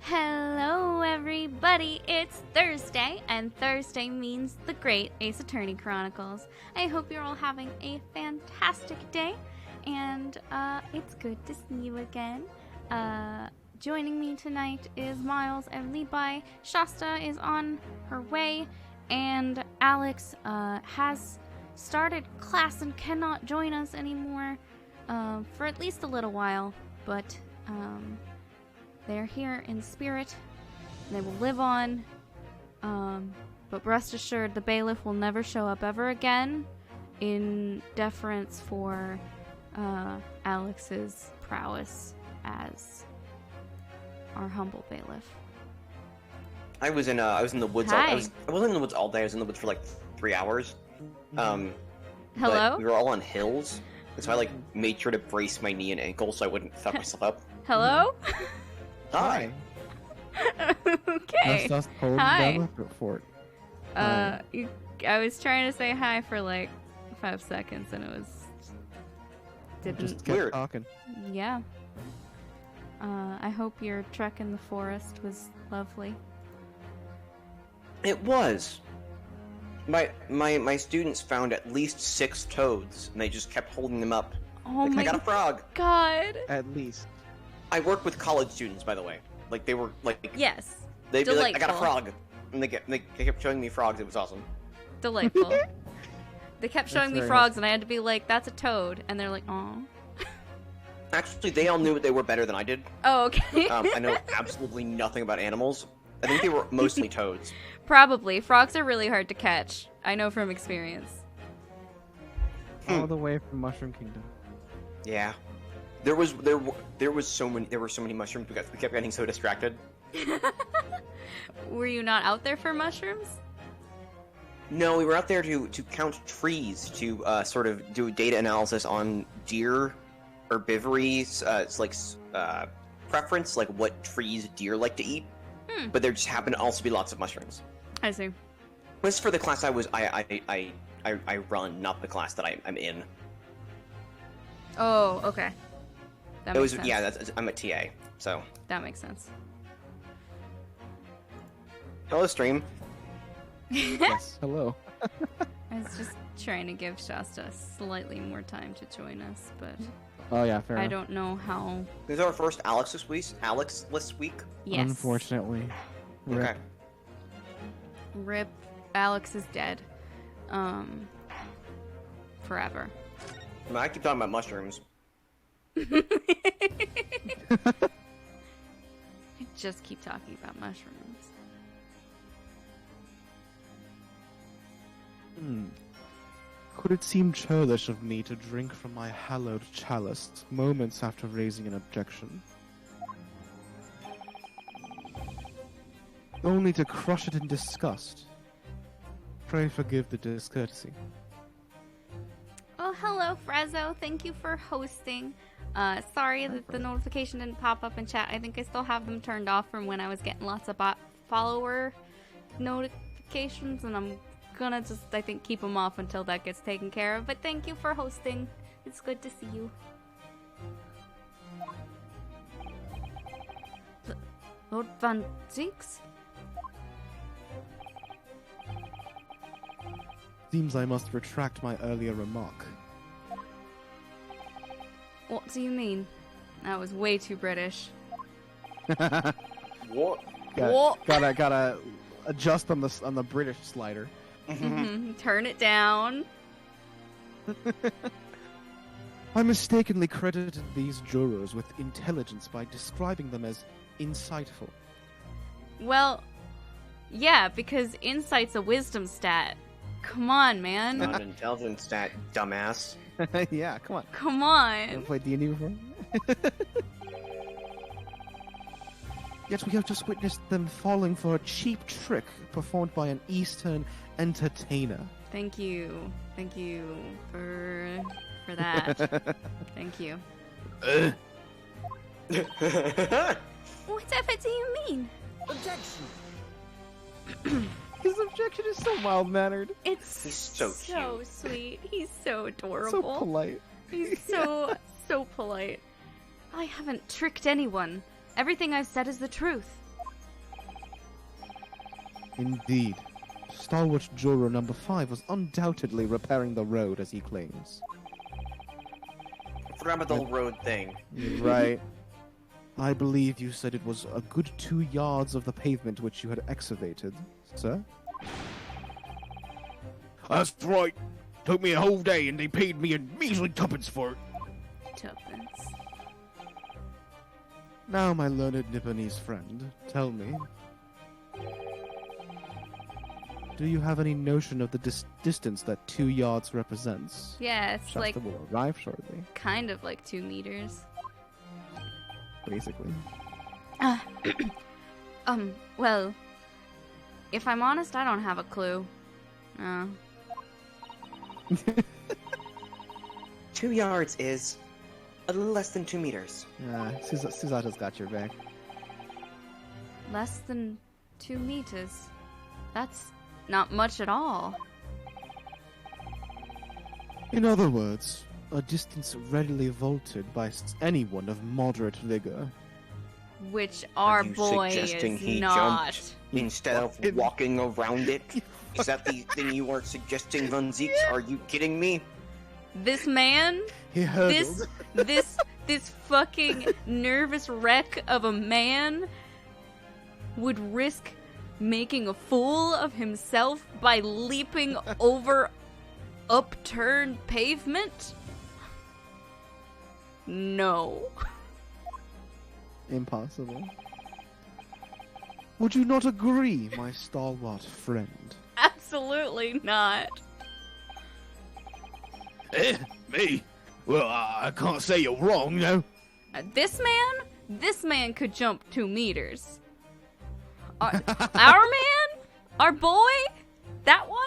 Hello everybody, it's Thursday, and Thursday means the Great Ace Attorney Chronicles. I hope you're all having a fantastic day, and it's good to see you again. Joining me tonight is Miles and Levi. Shasta is on her way, and Alex has started class and cannot join us anymore for at least a little while, but they're here in spirit. They will live on. But rest assured, the bailiff will never show up ever again in deference for Alex's prowess as our humble bailiff. I was in the woods. I wasn't in the woods all day. I was in the woods for like 3 hours. Hello? But we were all on hills, and so I made sure to brace my knee and ankle so I wouldn't fuck myself up. Hello? Hi. Okay. That's holding Hi. down the fort. I was trying to say hi for like 5 seconds, and it was didn't. Just kept Weird. talking. Yeah. I hope your trek in the forest was lovely. It was. My students found at least 6 toads, and they just kept holding them up. Oh my I got a frog. god. At least. I work with college students, by the way. They were Yes. they'd be like, I got a Delightful. frog, and they kept showing me frogs. It was awesome. Delightful. They kept showing me very frogs, and I had to be like, that's a toad. And they're like, aw. Actually, they all knew they were better than I did. Oh, okay. I know absolutely nothing about animals. I think they were mostly toads. Probably. Frogs are really hard to catch. I know from experience. All the way from Mushroom Kingdom. Yeah. There were so many mushrooms. We kept getting so distracted. Were you not out there for mushrooms? No, we were out there to count trees, to sort of do data analysis on deer, herbivories, preference, like what trees deer like to eat. But there just happened to also be lots of mushrooms. I see. This for the class I run, not the class that I'm in. Oh, okay. That makes sense. Yeah. I'm a TA, so. That makes sense. Hello, stream. Yes. Hello. I was just trying to give Shasta slightly more time to join us, but Oh yeah, fair I enough. don't know how. This is our first Alex this week. Yes. Unfortunately. Rip. Okay. Rip. Alex is dead. Forever. I keep talking about mushrooms. I just keep talking about mushrooms. Could it seem churlish of me to drink from my hallowed chalice moments after raising an objection? Only to crush it in disgust. Pray forgive the discourtesy. Oh, hello, Frezzo. Thank you for hosting. Sorry that the notification didn't pop up in chat. I think I still have them turned off from when I was getting lots of follower notifications, and I'm gonna just, I think, keep them off until that gets taken care of. But thank you for hosting. It's good to see you. Lord Van Zeeks? Seems I must retract my earlier remark. What do you mean? That was way too British. What? What? Gotta adjust on the British slider. Turn it down. I mistakenly credited these jurors with intelligence by describing them as insightful. Well, yeah, because insight's a wisdom stat. Come on, man. Not an intelligence stat, dumbass. Yeah, come on. Come Ever on. played D&D before? Yet we have just witnessed them falling for a cheap trick performed by an Eastern entertainer. Thank you. Thank you for that. Thank you. Whatever do you mean? Objection. His objection is so mild-mannered. It's He's so cute. sweet. He's so adorable. So polite. He's so polite. I haven't tricked anyone. Everything I've said is the truth. Indeed. Stalwart juror number 5 was undoubtedly repairing the road, as he claims. Forgot about the whole road thing. Right. I believe you said it was a good 2 yards of the pavement which you had excavated, sir? That's right. Took me a whole day and they paid me a measly tuppence for it. Tuppence. Now, my learned Nipponese friend, tell me. Do you have any notion of the distance that 2 yards represents? Yeah, it's Shasta like will arrive shortly, kind of like 2 meters. basically. Well, if I'm honest, I don't have a clue. 2 yards is a little less than 2 meters. Suzata's got your back. Less than 2 meters. That's not much at all. In other words, a distance readily vaulted by anyone of moderate vigor. Which our you boy suggesting is he not. jumped instead of walking around it? Is that the thing you are suggesting, Von Zeeks? Are you kidding me? This man, He hurdled. this fucking nervous wreck of a man would risk making a fool of himself by leaping over upturned pavement? No. Impossible. Would you not agree, my stalwart friend? Absolutely not. Me? Well, I can't say you're wrong, no. This man could jump 2 meters. Our man? Our boy? That one?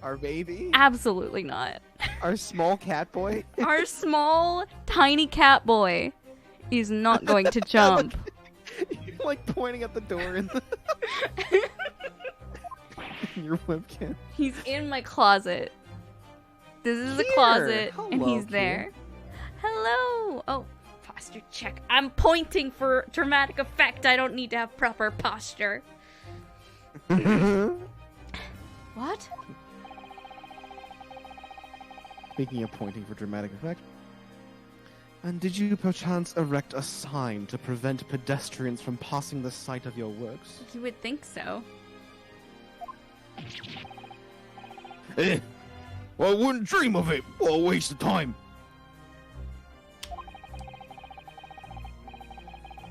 Our baby? Absolutely not. Our small cat boy? Our small, tiny cat boy is not going to jump. You're like pointing at the door in your webcam. He's in my closet. This is the Here. closet, and Hello, he's there. Hello! Oh, posture check. I'm pointing for dramatic effect. I don't need to have proper posture. What? Speaking of pointing for dramatic effect. And did you perchance erect a sign to prevent pedestrians from passing the site of your works? You would think so. Well, I wouldn't dream of it. What a waste of time.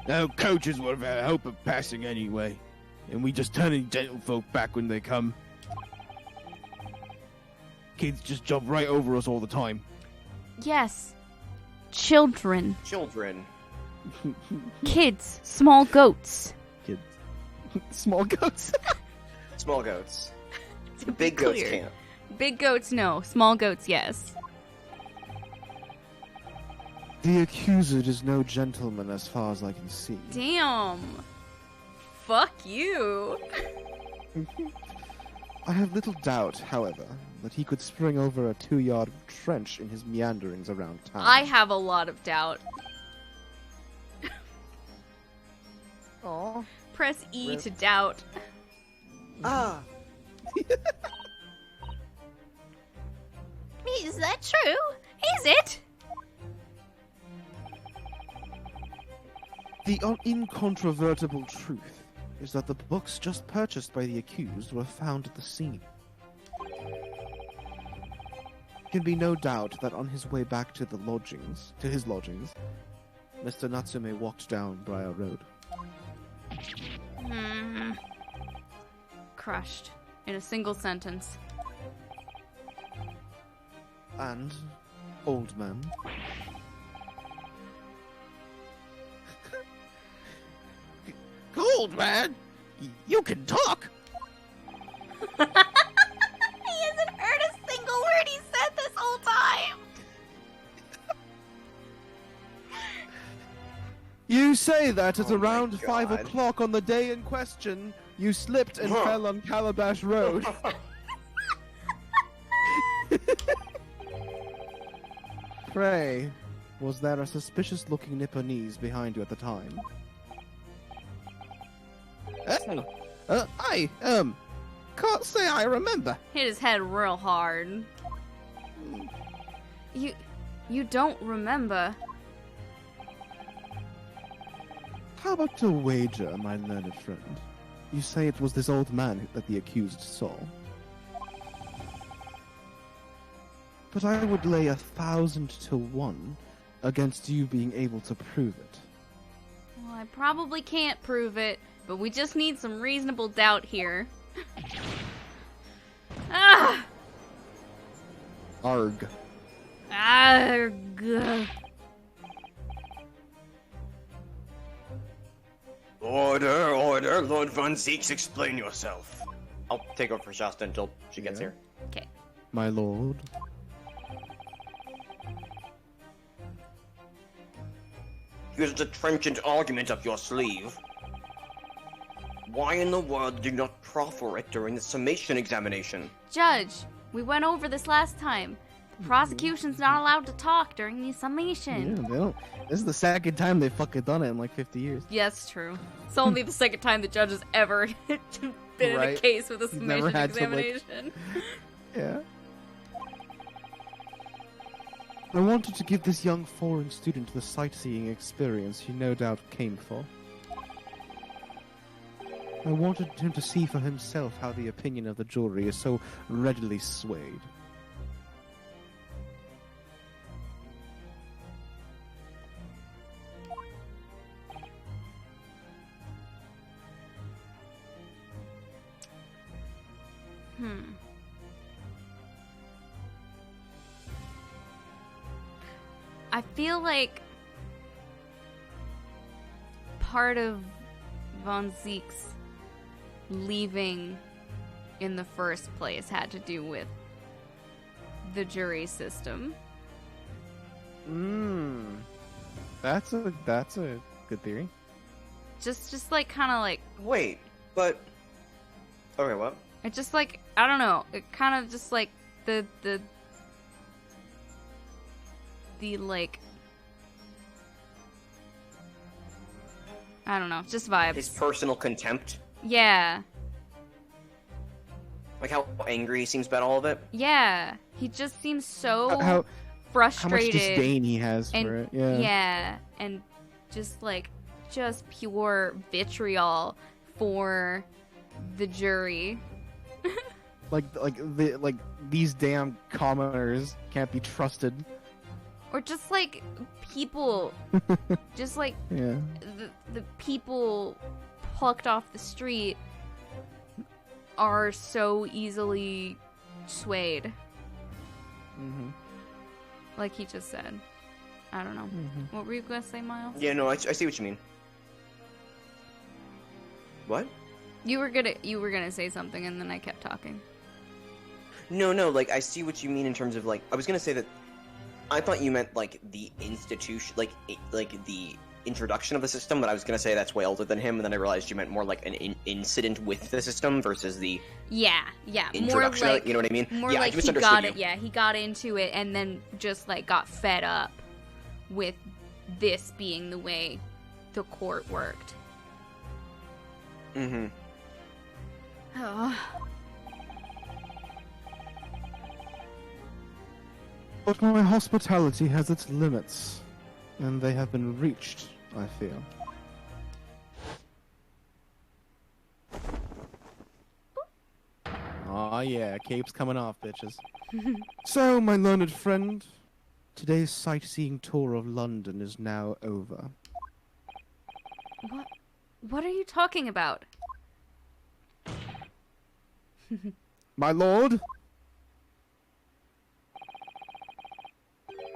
Now, coaches would have had hope of passing anyway. And we just turn any gentlefolk back when they come. Kids just jump right over us all the time. Yes. Children. Children. Kids. Small goats. Kids. Small goats. Small goats. To be Big goats clear. can't. Big goats, no. Small goats, yes. The accused is no gentleman as far as I can see. Damn. Fuck you. I have little doubt, however, that he could spring over a 2-yard trench in his meanderings around town. I have a lot of doubt. Aw. Press E Rip. to doubt. Ah. Is that true? Is it? The incontrovertible truth is that the books just purchased by the accused were found at the scene. Can be no doubt that on his way back to his lodgings, Mr. Natsume walked down Briar Road. Crushed. In a single sentence. And, old man, Old man, you can talk. He hasn't heard a single word he said this whole time! you say that at Oh my around 5 God. o'clock on the day in question, you slipped and fell on Calabash Road. Pray, was there a suspicious-looking Nipponese behind you at the time? Can't say I remember. Hit his head real hard. You don't remember. How about a wager, my learned friend? You say it was this old man that the accused saw. But I would lay 1,000 to 1 against you being able to prove it. Well, I probably can't prove it, but we just need some reasonable doubt here. Ah! Arg. Arg. Order, Lord Von Zeeks, explain yourself. I'll take over for Shasta until she gets here. Okay. My lord. Here's a trenchant argument up your sleeve. Why in the world did you not proffer it during the summation examination? Judge, we went over this last time. The prosecution's not allowed to talk during the summation. Yeah, they don't. This is the second time they've fucking done it in like 50 years. Yes, true. It's only the second time the judge has ever been in a Right. case with a He's never summation had to, like- examination. Yeah. I wanted to give this young foreign student the sightseeing experience he no doubt came for. I wanted him to see for himself how the opinion of the jury is so readily swayed. I feel like part of Von Zeek's leaving in the first place had to do with the jury system. That's a good theory. Just like kind of like Wait, but... Okay, what? it just like I don't know. It kind of just like the like I don't know, just vibes. His personal contempt? Yeah. Like how angry he seems about all of it? Yeah. He just seems so How much frustrated. disdain he has and for it. Yeah. and just pure vitriol for the jury. Like these damn commoners can't be trusted. Or just like people just like Yeah. the people plucked off the street are so easily swayed. Mm-hmm. Like he just said. I don't know. Mm-hmm. What were you gonna say, Miles? Yeah, no, I see what you mean. What? You were gonna say something and then I kept talking. No, like, I see what you mean in terms of, like, I was gonna say that I thought you meant, like, the institution, like the introduction of the system, but I was gonna say that's way older than him, and then I realized you meant more like an incident with the system versus the Yeah. introduction More of it, you know what I mean? More yeah, like I just he misunderstood got you. it. Yeah, he got into it and then just like got fed up with this being the way the court worked. Mm-hmm. Oh. But my hospitality has its limits, and they have been reached, I feel. Aw, yeah, cape's coming off, bitches. So, my learned friend, today's sightseeing tour of London is now over. What are you talking about? My lord!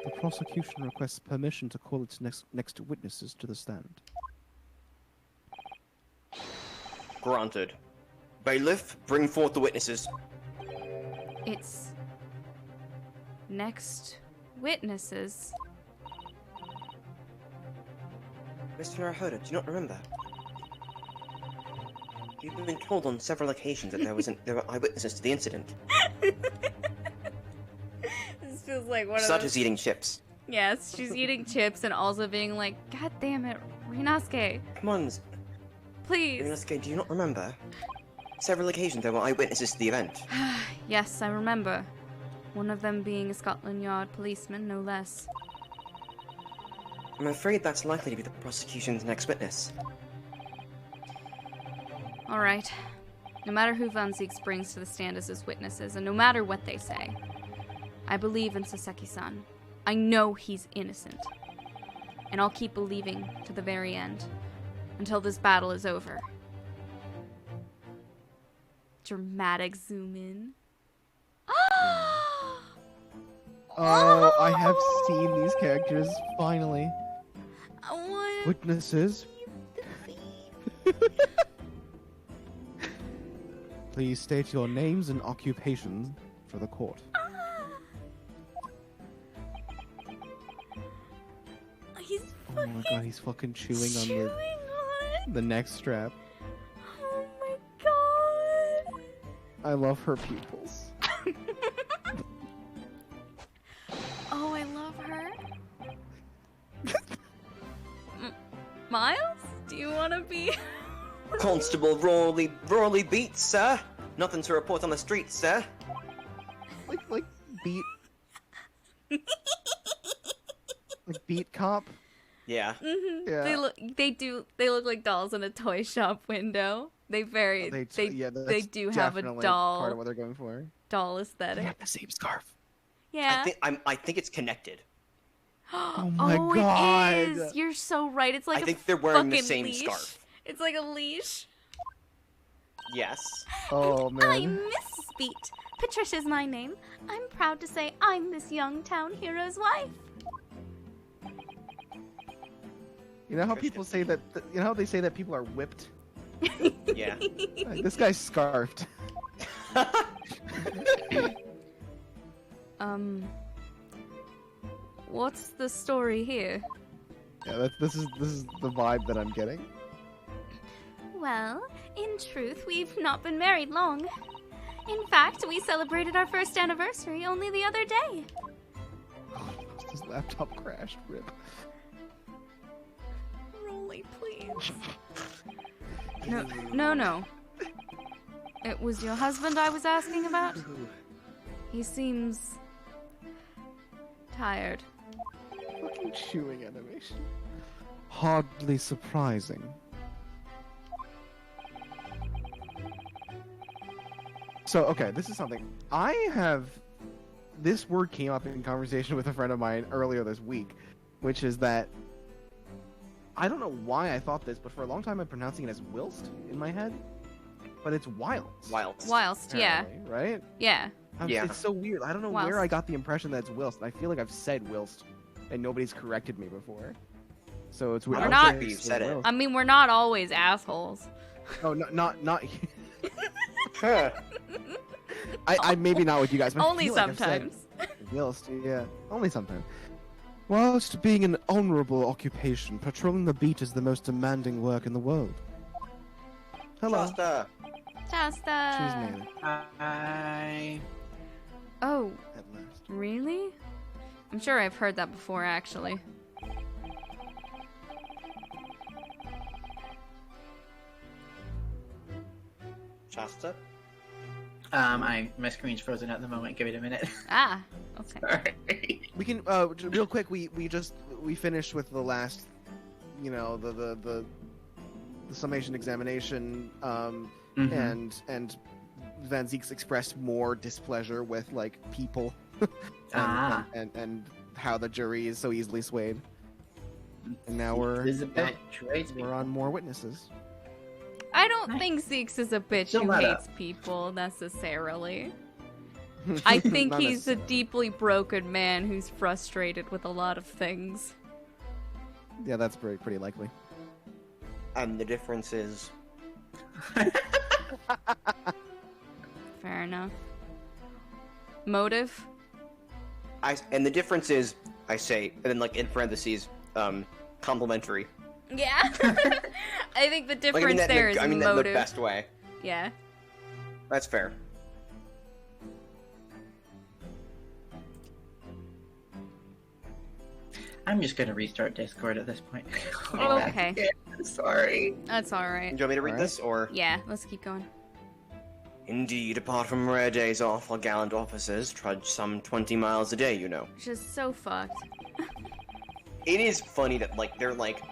The prosecution requests permission to call its next witnesses to the stand. Granted. Bailiff, bring forth the witnesses. It's next witnesses. Mr. Naruhodo, do you not remember? You've been told on several occasions that there were eyewitnesses to the incident, This feels like one such as eating chips. Yes, she's eating chips and also being like, God damn it, Rinosuke, Come on, please. Ryunosuke, do you not remember? several occasions there were eyewitnesses to the event. Yes, I remember. One of them being a Scotland Yard policeman, no less. I'm afraid that's likely to be the prosecution's next witness. Alright. No matter who Van Zieks brings to the stand as his witnesses, and no matter what they say, I believe in Saseki-san. I know he's innocent. And I'll keep believing to the very end, until this battle is over. Dramatic zoom in. Oh, I have seen these characters, finally. I want Witnesses. Please state your names and occupations for the court. He's Oh my god, he's fucking chewing on chewing on the neck strap. Oh my god. I love her pupils. Oh, I love her. Miles, do you want to be? Constable Rawley beats, sir. Nothing to report on the streets, sir. Like beat. Like beat cop. Yeah. Mm-hmm. Yeah. They look like dolls in a toy shop window. They do have a doll Part of what they're going for. doll They aesthetic. have the same scarf. Yeah. I think it's connected. Oh my god. It is. You're so right. It's like I think they're wearing the fucking same leash. scarf. It's like a leash. Yes. Oh man. I'm Miss Beat. Patricia's my name. I'm proud to say I'm this young town hero's wife. You know how people say that? You know how they say that people are whipped? Yeah. Like, this guy's scarfed. What's the story here? Yeah, this is the vibe that I'm getting. Well, in truth, we've not been married long. In fact, we celebrated our first anniversary only the other day. His laptop crashed. Rip. Rolly, please. No. It was your husband I was asking about? He seems tired. Fucking chewing animation. Hardly surprising. So, okay, this is something. This word came up in conversation with a friend of mine earlier this week, which is that, I don't know why I thought this, but for a long time I'm pronouncing it as whilst in my head, but it's whilst. Whilst, yeah. apparently, Right? Yeah. Yeah. It's so weird. I don't know Whilst. where I got the impression that it's whilst. I feel like I've said whilst, and nobody's corrected me before. So it's weird. We're I'm not- saying You've said it. whilst. I mean, we're not always assholes. Oh, not. I maybe not with you guys. But I Only feel like I've said sometimes. whilst, yeah, only sometimes. Whilst being an honorable occupation, patrolling the beat is the most demanding work in the world. Hello. Shasta. Shasta. She's me. I... Oh, At last. really? I'm sure I've heard that before, actually. Shasta. My screen's frozen at the moment. Give it a minute. Ah, okay. Sorry. We can real quick. We finished with the last, the summation examination, Mhm. and Van Zieks expressed more displeasure with like people, and how the jury is so easily swayed. And now Elizabeth trades me. we're on more witnesses. I don't think Zeeks is a bitch Don't who let hates people, necessarily. I think Not he's a necessarily. deeply broken man who's frustrated with a lot of things. Yeah, that's pretty likely. And the difference is, Fair enough. Motive? I say, and then like in parentheses, complimentary. Yeah. I think the Like, difference there is that in the motive. best way. Yeah. That's fair. I'm just gonna restart Discord at this point. Oh, okay. Yeah, sorry. That's alright. Do you want me to read Alright. this, or? Yeah, let's keep going. Indeed, apart from rare days off, our gallant officers trudge some 20 miles a day, you know. Just so fucked. It is funny that, like, they're like,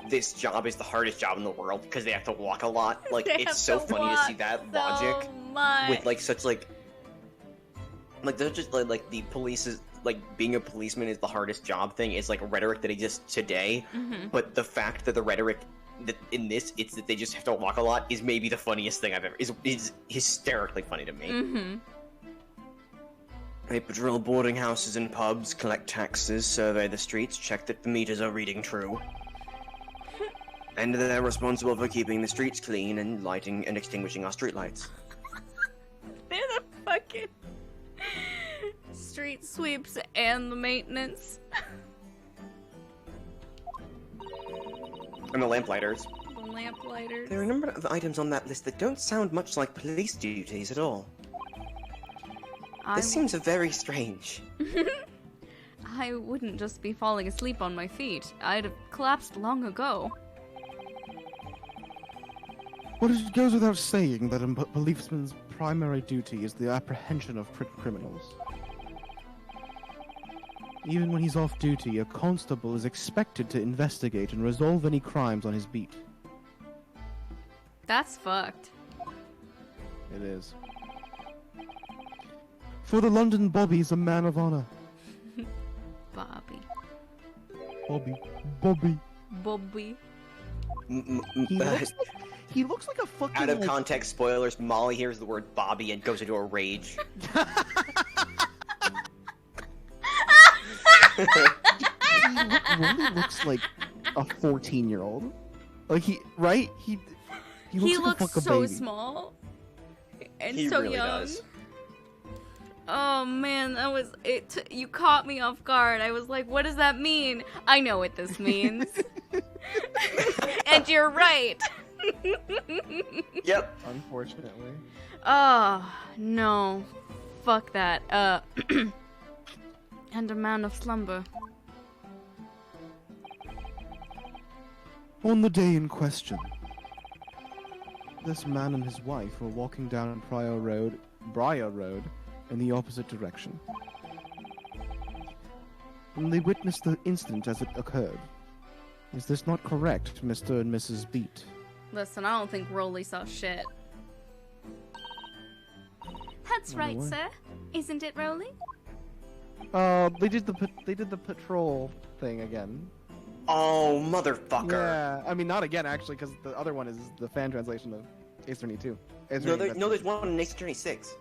this job is the hardest job in the world because they have to walk a lot. Like, They have it's so to funny to see walk that so logic much. with, like, such, like, they're just, like, the police is, like, being a policeman is the hardest job thing is, like, rhetoric that exists today. Mhm. But the fact that the rhetoric that in this, it's that they just have to walk a lot is maybe the funniest thing I've ever, is hysterically funny to me. Mm-hmm. They patrol boarding houses and pubs, collect taxes, survey the streets, check that the meters are reading true. And they're responsible for keeping the streets clean and lighting and extinguishing our streetlights. They're the fucking street sweeps and the maintenance. And the lamplighers. The lamplighters. There are a number of items on that list that don't sound much like police duties at all. This seems very strange. I wouldn't just be falling asleep on my feet. I'd have collapsed long ago. Well, it goes without saying that a policeman's primary duty is the apprehension of criminals. Even when he's off duty, a constable is expected to investigate and resolve any crimes on his beat. That's fucked. It is. For the London Bobby's a man of honor. Bobby. Bobby. Bobby. He looks like a fucking... Out of like... context spoilers, Molly hears the word Bobby and goes into a rage. He really looks like a 14-year-old. Like he He looks like a looks fucking so baby. small. And He so really young. does. Oh man, that was it. You caught me off guard. I was like, what does that mean? I know what this means. And you're right. Yep. Unfortunately. Oh, no. Fuck that. And a man of slumber. On the day in question, this man and his wife were walking down Briar Road in the opposite direction. And they witnessed the incident as it occurred. Is this not correct, Mr. and Mrs. Beat? Listen, I don't think Rolly saw shit. That's Oh, right, what? sir. Isn't it, Rolly? They did the patrol thing again. Oh, motherfucker. Yeah, I mean not again actually, because the other one is the fan translation of Ace Attorney 2. There's one in Ace Attorney 6.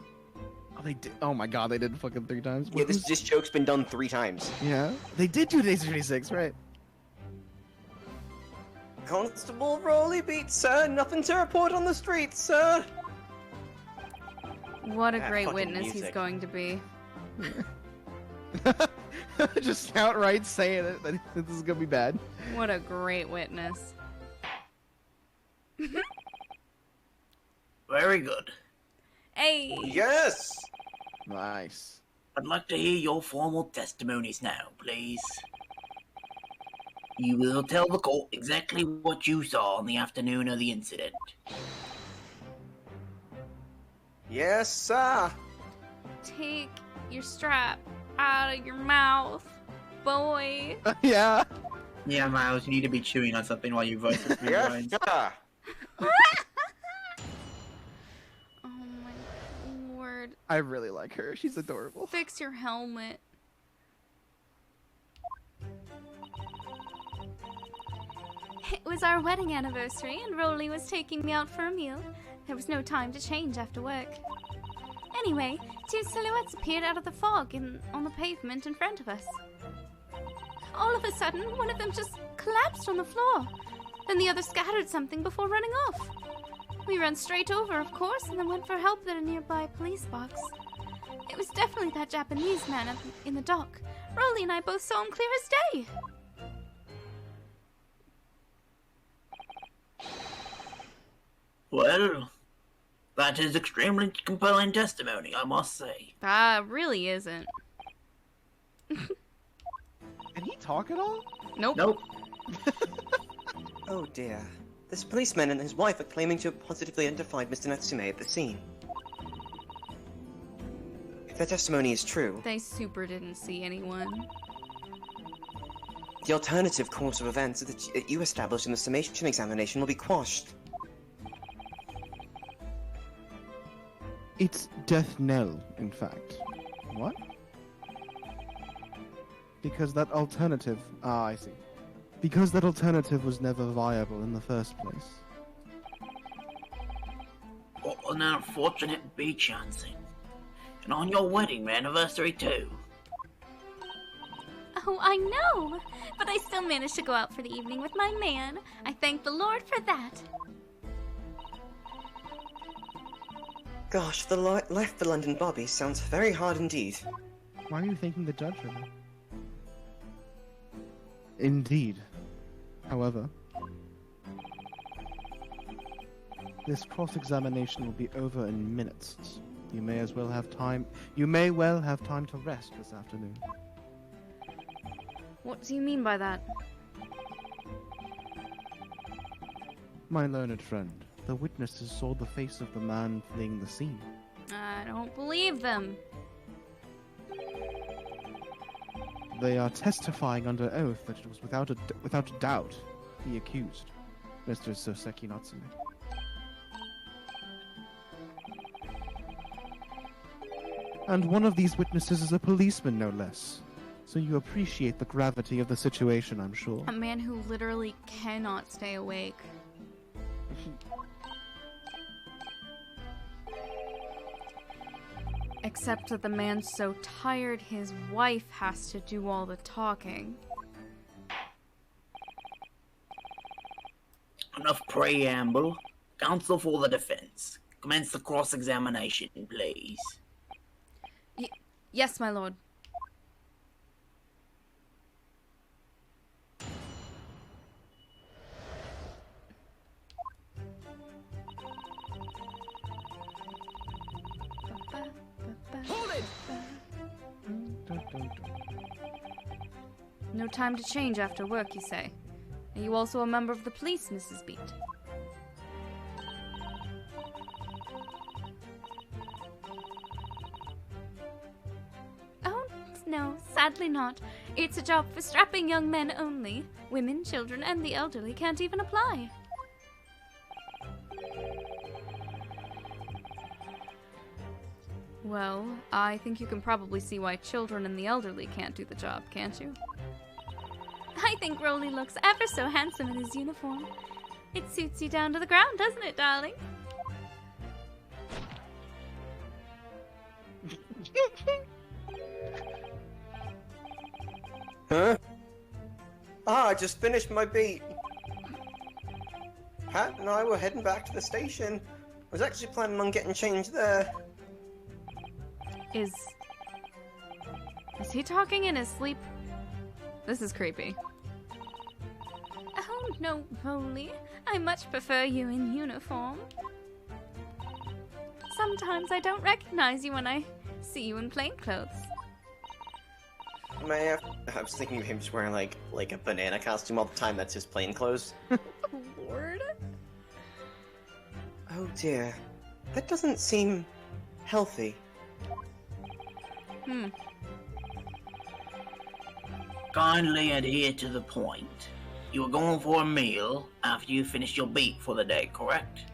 Oh, they did. Oh my god, they did it fucking 3 times. Yeah, this joke's been done 3 times. Yeah, they did do Ace Attorney 6, right? Constable Rolly Beat, sir. Nothing to report on the streets, sir. What a That great fucking witness he's music. going to be. Just outright saying it that this is gonna be bad. What a great witness. Very good. Hey! Yes. Nice. I'd like to hear your formal testimonies now, please. You will tell the court exactly what you saw on the afternoon of the incident. Yes, sir. Take your strap out of your mouth, boy. Yeah. Yeah, Miles, you need to be chewing on something while you voice this through your Yes, lines. sir. Oh my lord. I really like her. She's adorable. Fix your helmet. It was our wedding anniversary, and Rolly was taking me out for a meal. There was no time to change after work. Anyway, 2 silhouettes appeared out of the fog on the pavement in front of us. All of a sudden, one of them just collapsed on the floor. Then the other scattered something before running off. We ran straight over, of course, and then went for help at a nearby police box. It was definitely that Japanese man up in the dock. Rolly and I both saw him clear as day. Well, that is extremely compelling testimony, I must say. Really isn't. Can he talk at all? Nope. Nope. Oh dear. This policeman and his wife are claiming to have positively identified Mr. Natsume at the scene. If their testimony is true, They super didn't see anyone. the alternative course of events that you established in the Summation Examination will be quashed. It's death knell, in fact. What? Because that alternative... Ah, I see. Because that alternative was never viable in the first place. What an unfortunate be-chancing. And on your wedding anniversary too. Oh, I know! But I still managed to go out for the evening with my man. I thank the Lord for that. Gosh, the life for London Bobby sounds very hard indeed. Why are you thanking the judge for that? Indeed. However, this cross-examination will be over in minutes. You may well have time to rest this afternoon. What do you mean by that? My learned friend, the witnesses saw the face of the man fleeing the scene. I don't believe them. They are testifying under oath that it was without doubt the accused, Mr. Soseki Natsume. And one of these witnesses is a policeman, no less. So you appreciate the gravity of the situation, I'm sure. A man who literally cannot stay awake. Except that the man's so tired his wife has to do all the talking. Enough preamble. Counsel for the defense. Commence the cross-examination, please. Yes, my lord. Hold it! No time to change after work, you say? Are you also a member of the police, Mrs. Beat? Oh, no, sadly not. It's a job for strapping young men only. Women, children, and the elderly can't even apply. Well, I think you can probably see why children and the elderly can't do the job, can't you? I think Rolly looks ever so handsome in his uniform. It suits you down to the ground, doesn't it, darling? Huh? Ah, I just finished my beat. Pat and I were heading back to the station. I was actually planning on getting changed there. Is he talking in his sleep? This is creepy. Oh, no, Rolly. I much prefer you in uniform. Sometimes I don't recognize you when I see you in plain clothes. I was thinking of him just wearing like a banana costume all the time. That's his plain clothes. Lord? Oh dear, that doesn't seem healthy. Kindly adhere to the point. You were going for a meal after you finished your beat for the day, correct?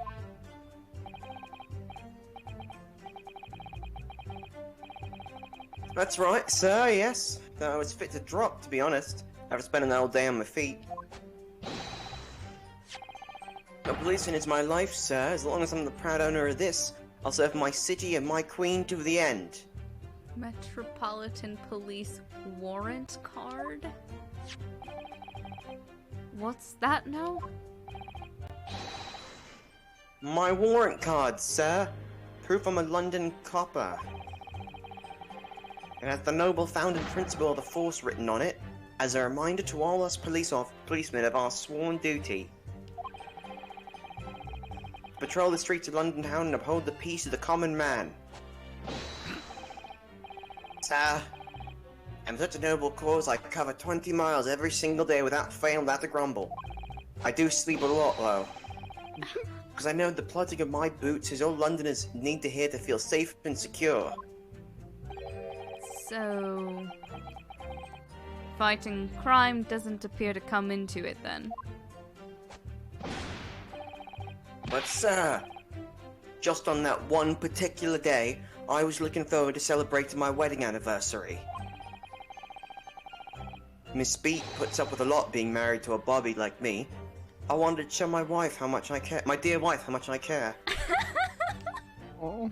That's right, sir, yes. Though I was fit to drop, to be honest, after spending the whole day on my feet. But policing is my life, sir. As long as I'm the proud owner of this, I'll serve my city and my queen to the end. Metropolitan Police Warrant card? What's that now? My warrant card, sir. Proof I'm a London copper. It has the noble founding principle of the force written on it, as a reminder to all us policemen of our sworn duty. Patrol the streets of London town and uphold the peace of the common man. Sir, and for such a noble cause I cover 20 miles every single day without fail, without a grumble. I do sleep a lot, though. Because I know the plodding of my boots is all Londoners need to hear to feel safe and secure. So, fighting crime doesn't appear to come into it then. But sir, just on that one particular day, I was looking forward to celebrating my wedding anniversary. Miss Beat puts up with a lot being married to a bobby like me. I wanted to show my wife how much I care. My dear wife, how much I care. Oh.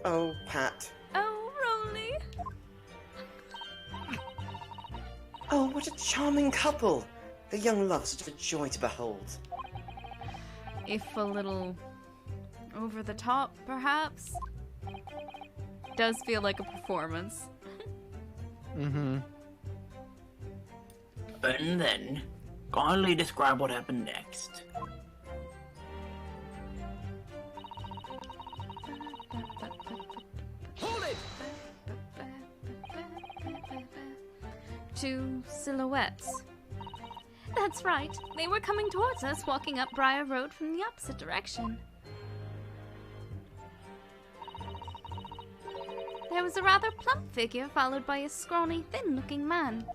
Oh, Pat. Oh, Rolly. Oh, what a charming couple. The young love, such a joy to behold. If a little over the top, perhaps. Does feel like a performance. Mm-hmm. And then, kindly describe what happened next. Hold it! Two silhouettes. That's right. They were coming towards us, walking up Briar Road from the opposite direction. There was a rather plump figure, followed by a scrawny, thin-looking man.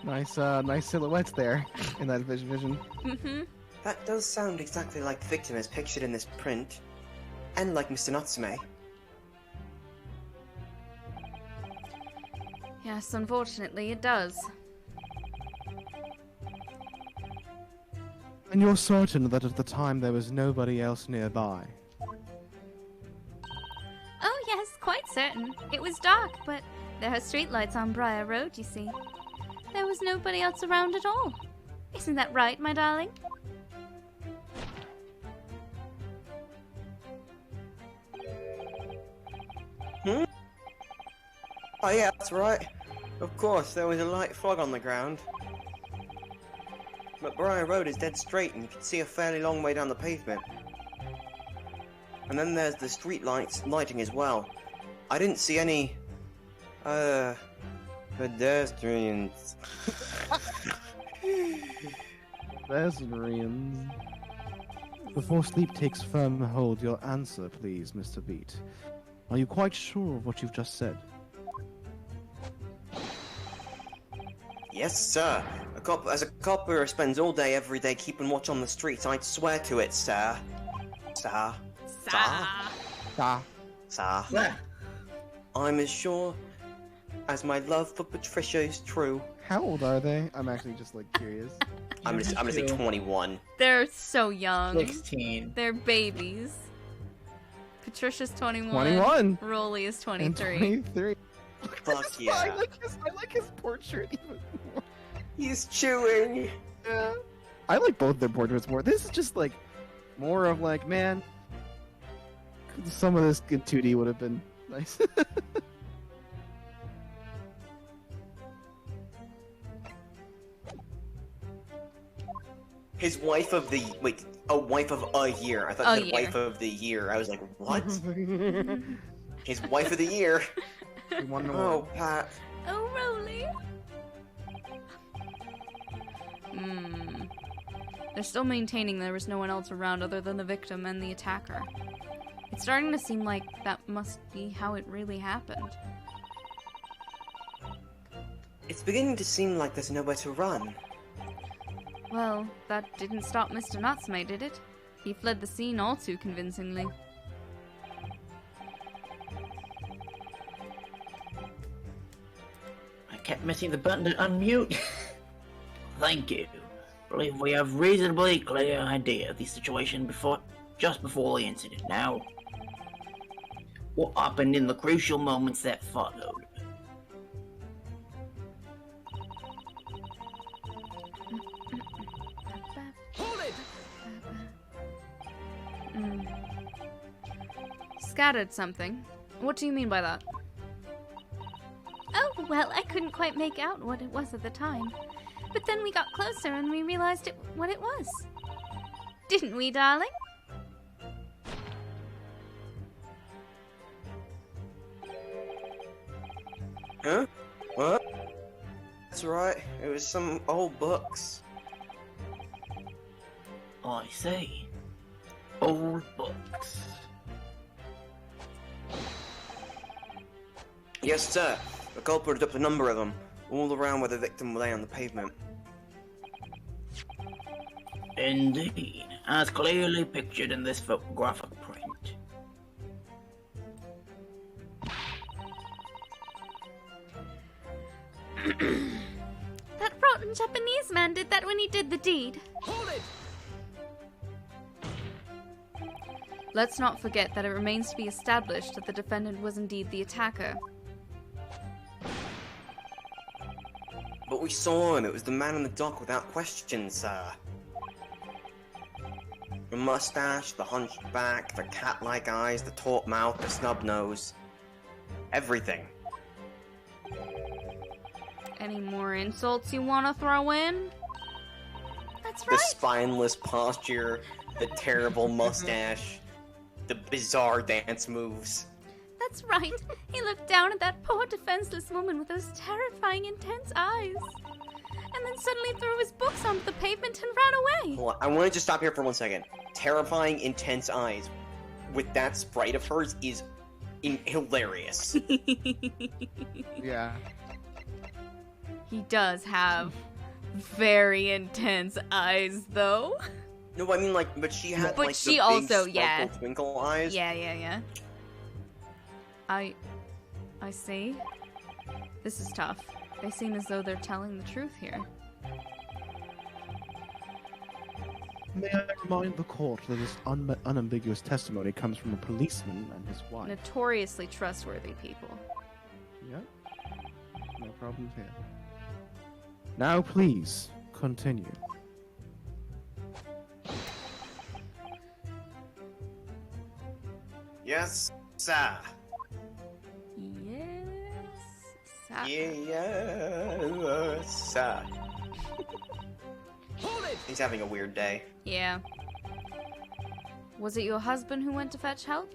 Nice silhouettes there in that vision. Mm-hmm. That does sound exactly like the victim as pictured in this print. And like Mr. Natsume. Yes, unfortunately, it does. And you're certain that at the time there was nobody else nearby? Oh, yes, quite certain. It was dark, but there are streetlights on Briar Road, you see. There was nobody else around at all. Isn't that right, my darling? Oh yeah, that's right. Of course, there was a light fog on the ground. But Briar Road is dead straight and you can see a fairly long way down the pavement. And then there's the street lights lighting as well. I didn't see any, pedestrians. Pedestrians. Before sleep takes firm hold, your answer, please, Mr. Beat. Are you quite sure of what you've just said? Yes, sir. As a copper who spends all day every day keeping watch on the streets, I'd swear to it, sir. Sir. Sa. Sir. Yeah. I'm as sure as my love for Patricia is true. How old are they? I'm actually just like curious. I'm gonna say 21. They're so young. 16. They're babies. Patricia's 21. 21. Rolly is And 23. 23. Fuck yeah. I like his portrait even more. He's chewing. Yeah. I like both their portraits more. This is just like more of like, man, some of this in 2D would have been nice. His wife of the wife of a year. I thought A he said year. wife of the year. I was like, what? His wife of the year. We won an Oh, award. Pat. Oh, Rolly. They're still maintaining there was no one else around other than the victim and the attacker. It's starting to seem like that must be how it really happened. It's beginning to seem like there's nowhere to run. Well, that didn't stop Mr. Natsume, did it? He fled the scene all too convincingly. I kept missing the button to unmute. Thank you. Believe we have reasonably clear idea of the situation just before the incident. Now, what happened in the crucial moments that followed? Scattered something. What do you mean by that? Oh, well, I couldn't quite make out what it was at the time. But then we got closer and we realized what it was. Didn't we, darling? Huh? What? That's right. It was some old books. I see. Old books. Yes, sir. The culprit up a number of them, all around where the victim lay on the pavement. Indeed, as clearly pictured in this photographic print. That rotten Japanese man did that when he did the deed. Hold it! Let's not forget that it remains to be established that the defendant was indeed the attacker. But we saw him. It was the man in the dock without question, sir. The mustache, the hunched back, the cat-like eyes, the taut mouth, the snub nose. Everything. Any more insults you want to throw in? That's The right. spineless posture, the terrible mustache, the bizarre dance moves. That's right. He looked down at that poor defenseless woman with those terrifying, intense eyes. And then suddenly threw his books onto the pavement and ran away. Hold on, I wanted to stop here for 1 second. Terrifying, intense eyes with that sprite of hers is hilarious. Yeah. He does have very intense eyes, though. No, I mean, like, but she had, But like, she the also, big yeah. sparkle twinkle eyes. Yeah. I see. This is tough. They seem as though they're telling the truth here. May I remind the court that this unambiguous testimony comes from a policeman and his wife. Notoriously trustworthy people. Yeah. No problems here. Now, please, continue. Yes, sir. Yes. Yes, sir. Hold it! He's having a weird day. Yeah. Was it your husband who went to fetch help?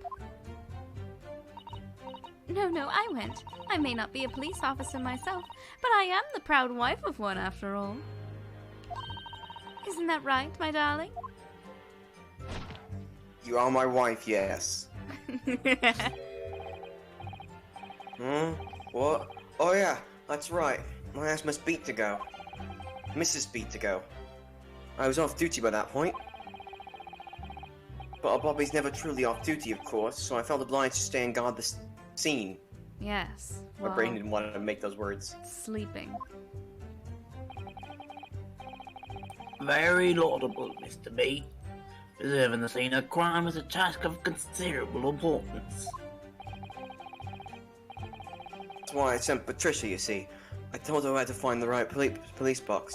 No, I went. I may not be a police officer myself, but I am the proud wife of one after all. Isn't that right, my darling? You are my wife, yes. Hmm? What? Oh yeah, that's right. My ass must beat to go. Mrs. Beat to go. I was off duty by that point. But our Bobby's never truly off duty, of course, so I felt obliged to stay and guard the scene. Yes. My brain didn't want to make those words. Sleeping. Very laudable, Mr. B. Preserving the scene of crime is a task of considerable importance. That's why I sent Patricia, you see. I told her where to find the right police box.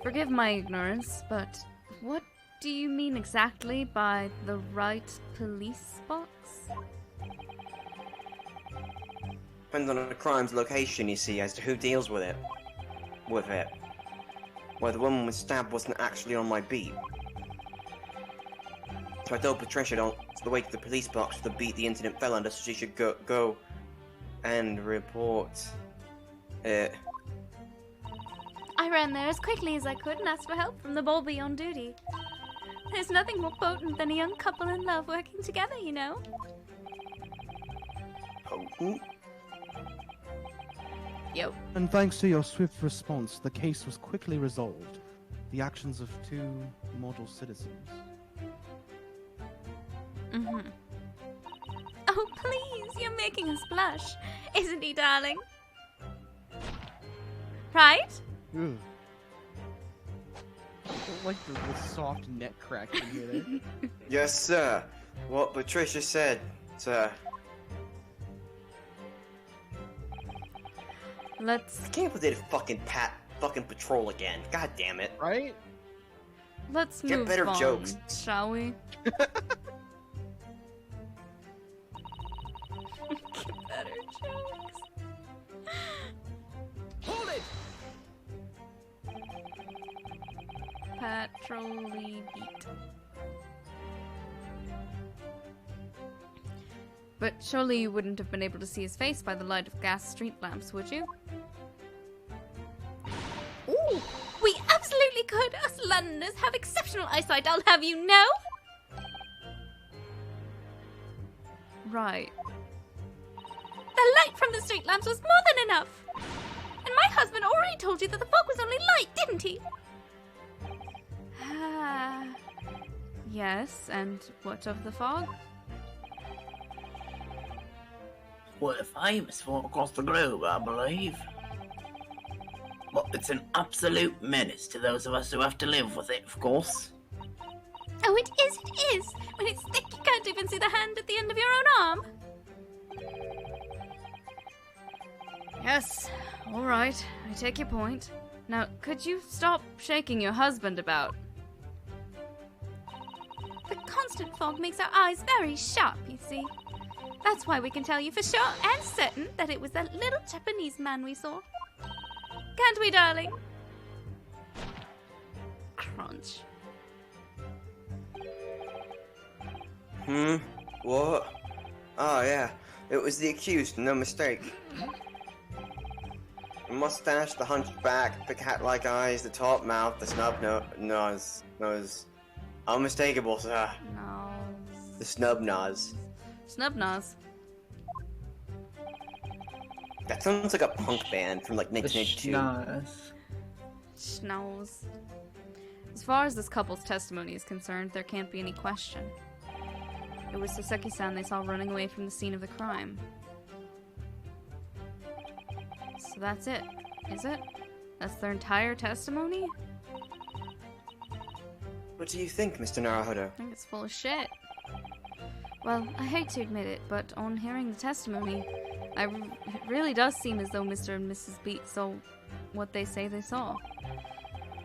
Forgive my ignorance, but what do you mean exactly by the right police box? Depends on the crime's location, you see, as to who deals with it. Where the woman was stabbed wasn't actually on my beat. So I told Patricia to wait to the police box for the beat the incident fell under, so she should go and report it. I ran there as quickly as I could and asked for help from the bulby on duty. There's nothing more potent than a young couple in love working together, you know? Potent? Yo. And thanks to your swift response, the case was quickly resolved. The actions of two model citizens. Mm-hmm. Oh, please, you're making us blush. Isn't he, darling? Right? Ugh. I don't like the soft neck crack you hear there. Yes, sir. What Patricia said, sir. Let's I can't believe they did fucking patrol again. God damn it. Right? Let's Get move better on, jokes. shall we? Get better jokes. Hold it! Patrolly beat. But surely you wouldn't have been able to see his face by the light of gas street lamps, would you? Ooh! We absolutely good. Us Londoners have exceptional eyesight, I'll have you know. Right. The light from the street lamps was more than enough. And my husband already told you that the fog was only light, didn't he? Ah. Yes, and what of the fog? We're famous for across the globe, I believe. But it's an absolute menace to those of us who have to live with it, of course. Oh, it is. When it's thick, you can't even see the hand at the end of your own arm. Yes, all right. I take your point. Now, could you stop shaking your husband about? The constant fog makes our eyes very sharp, you see. That's why we can tell you for sure and certain that it was that little Japanese man we saw. Can't we, darling? Crunch. What? Oh, yeah. It was the accused, no mistake. The mustache, the hunched back, the cat-like eyes, the taut mouth, the snub nose. Unmistakable, sir. No. The snub nose. Snub nose. That sounds like a punk band from like The 1982. schnoz. Schnoz. As far as this couple's testimony is concerned, there can't be any question. It was Saseki-san they saw running away from the scene of the crime. So that's it, is it? That's their entire testimony? What do you think, Mr. Naruhodo? I think it's full of shit. Well, I hate to admit it, but on hearing the testimony, it really does seem as though Mr. and Mrs. Beat saw what they say they saw.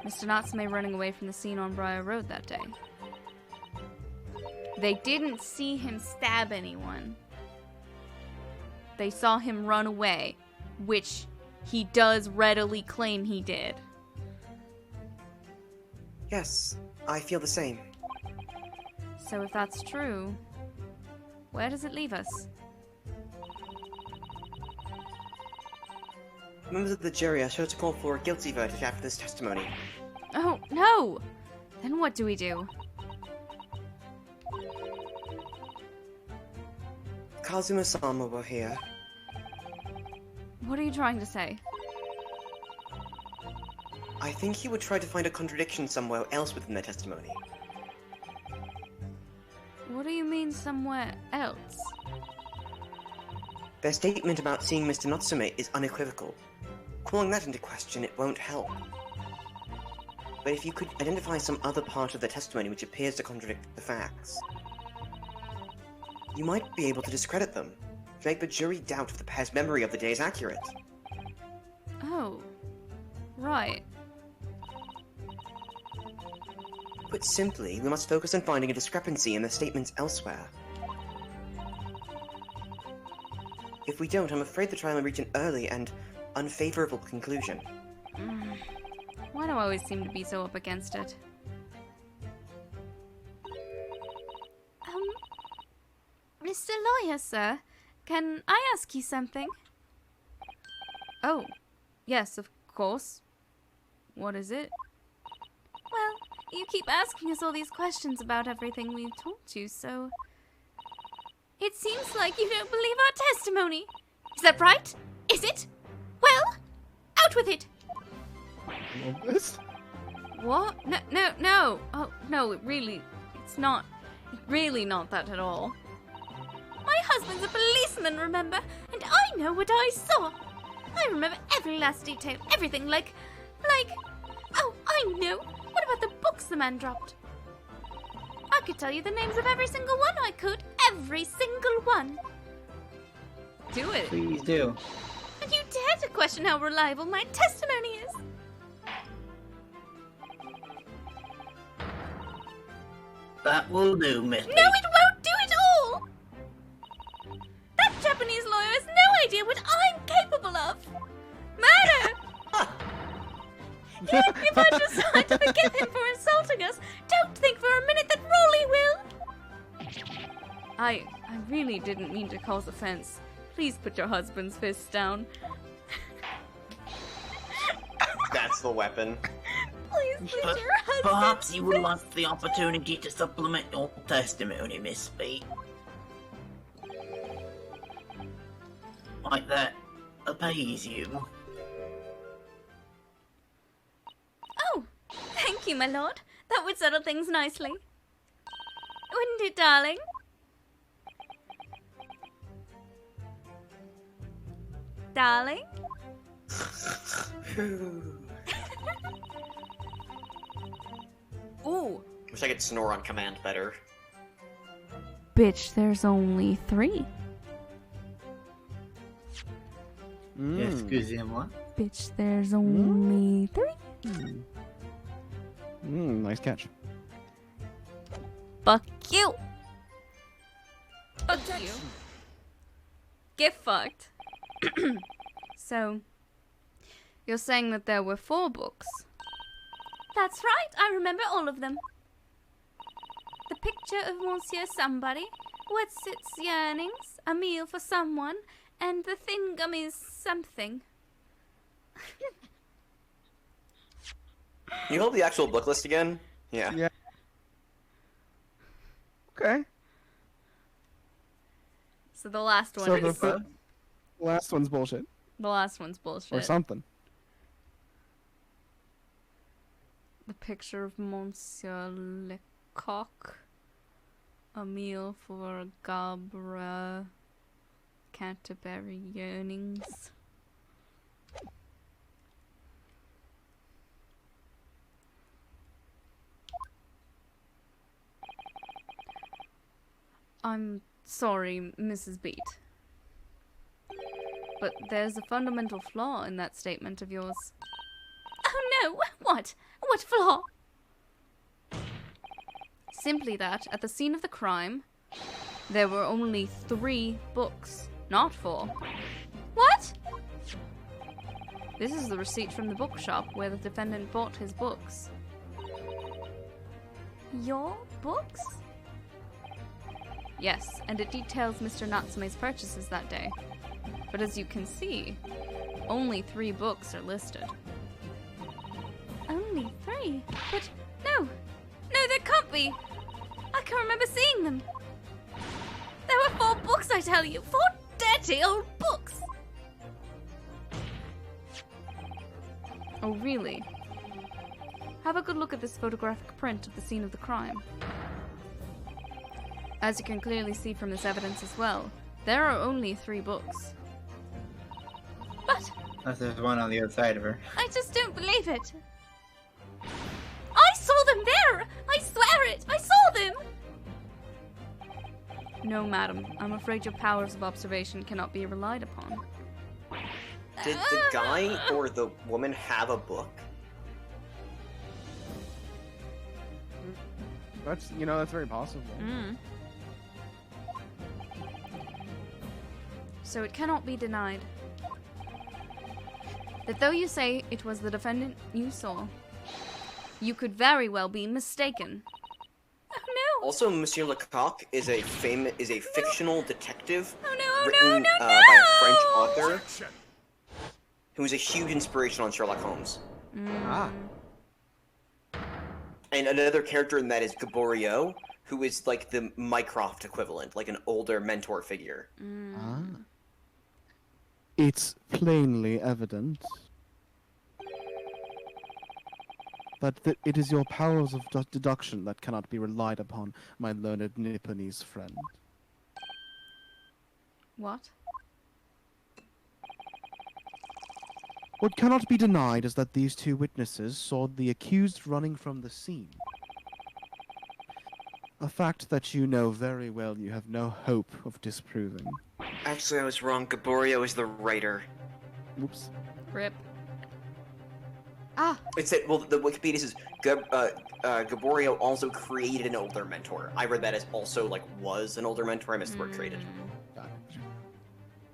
Mr. Natsume running away from the scene on Briar Road that day. They didn't see him stab anyone. They saw him run away, which he does readily claim he did. Yes, I feel the same. So if that's true, where does it leave us? Members of the jury are sure to call for a guilty verdict after this testimony. Oh, no! Then what do we do? Kazuma-sama were here. What are you trying to say? I think he would try to find a contradiction somewhere else within their testimony. What do you mean somewhere else? Their statement about seeing Mr. Natsume is unequivocal. Calling that into question, it won't help. But if you could identify some other part of their testimony which appears to contradict the facts, you might be able to discredit them, to make the jury doubt if the pair's memory of the day is accurate. Oh, right. Put simply, we must focus on finding a discrepancy in the statements elsewhere. If we don't, I'm afraid the trial will reach an early and unfavorable conclusion. Why do I always seem to be so up against it? Mr. Lawyer, sir, can I ask you something? Oh, yes, of course. What is it? Well, you keep asking us all these questions about everything we've told you, so... It seems like you don't believe our testimony. Is that right? Is it? Well, out with it! This? What? No. Oh, no, it's not really not that at all. My husband's a policeman, remember? And I know what I saw. I remember every last detail, everything, like, oh, I know. What about the books the man dropped? I could tell you the names of every single one, I could. Every single one. Do it. Please do. And you dare to question how reliable my testimony is? That will do, Miss. No, it won't do it all! That Japanese lawyer has no idea what I'm capable of! Murder! If I decide to forgive him for insulting us, don't think for a minute that Rolly will! I really didn't mean to cause offense. Please put your husband's fists down. That's the weapon. Please was But your husband? perhaps you would like the opportunity to supplement your testimony, Miss B. Might that appease you? Oh, thank you, my lord. That would settle things nicely. Wouldn't it, darling? Darling? Ooh. Wish I could snore on command better. Bitch, there's only 3. Excusez-moi. Bitch, there's only 3. Nice catch. Fuck you. Fuck you. Get fucked. So, you're saying that there were 4 books? That's right, I remember all of them. The picture of Monsieur Somebody, What's Its Yearnings, A Meal for Someone, and The Thingummy's Something. Can you hold the actual book list again? Yeah. Yeah. Okay. So the last one So is... the last one's bullshit. The last one's bullshit. Or something. The picture of Monsieur Lecoq. A meal for Gabra. Canterbury Yearnings. I'm sorry, Mrs. Beat. But there's a fundamental flaw in that statement of yours. Oh no! What? What flaw? Simply that, at the scene of the crime, there were only 3 books, not 4. What? This is the receipt from the bookshop where the defendant bought his books. Your books? Yes, and it details Mr. Natsume's purchases that day. But as you can see, only 3 books are listed. Only 3? But no! No, there can't be! I can remember seeing them! There were 4 books, I tell you! 4 dirty old books! Oh, really? Have a good look at this photographic print of the scene of the crime. As you can clearly see from this evidence as well, there are only 3 books. But There's one on the other side of her. I just don't believe it. I saw them there! I swear it! I saw them! No, madam. I'm afraid your powers of observation cannot be relied upon. Did the guy or the woman have a book? That's very possible. So it cannot be denied that though you say it was the defendant you saw, you could very well be mistaken. Oh no! Also, Monsieur Lecoq is a fictional detective Oh written no! by a French author who is a huge inspiration on Sherlock Holmes. Ah. And another character in that is Gaboriau, who is like the Mycroft equivalent, like an older mentor figure. Ah. It's plainly evident that it is your powers of deduction that cannot be relied upon, my learned Nipponese friend. What? What cannot be denied is that these 2 witnesses saw the accused running from the scene. A fact that you know very well you have no hope of disproving. Actually, I was wrong. Gaboriau is the writer. Oops. Rip. Ah! It said, well, the Wikipedia says Gaboriau also created an older mentor. I read that as also, was an older mentor. I missed the word created. Got it.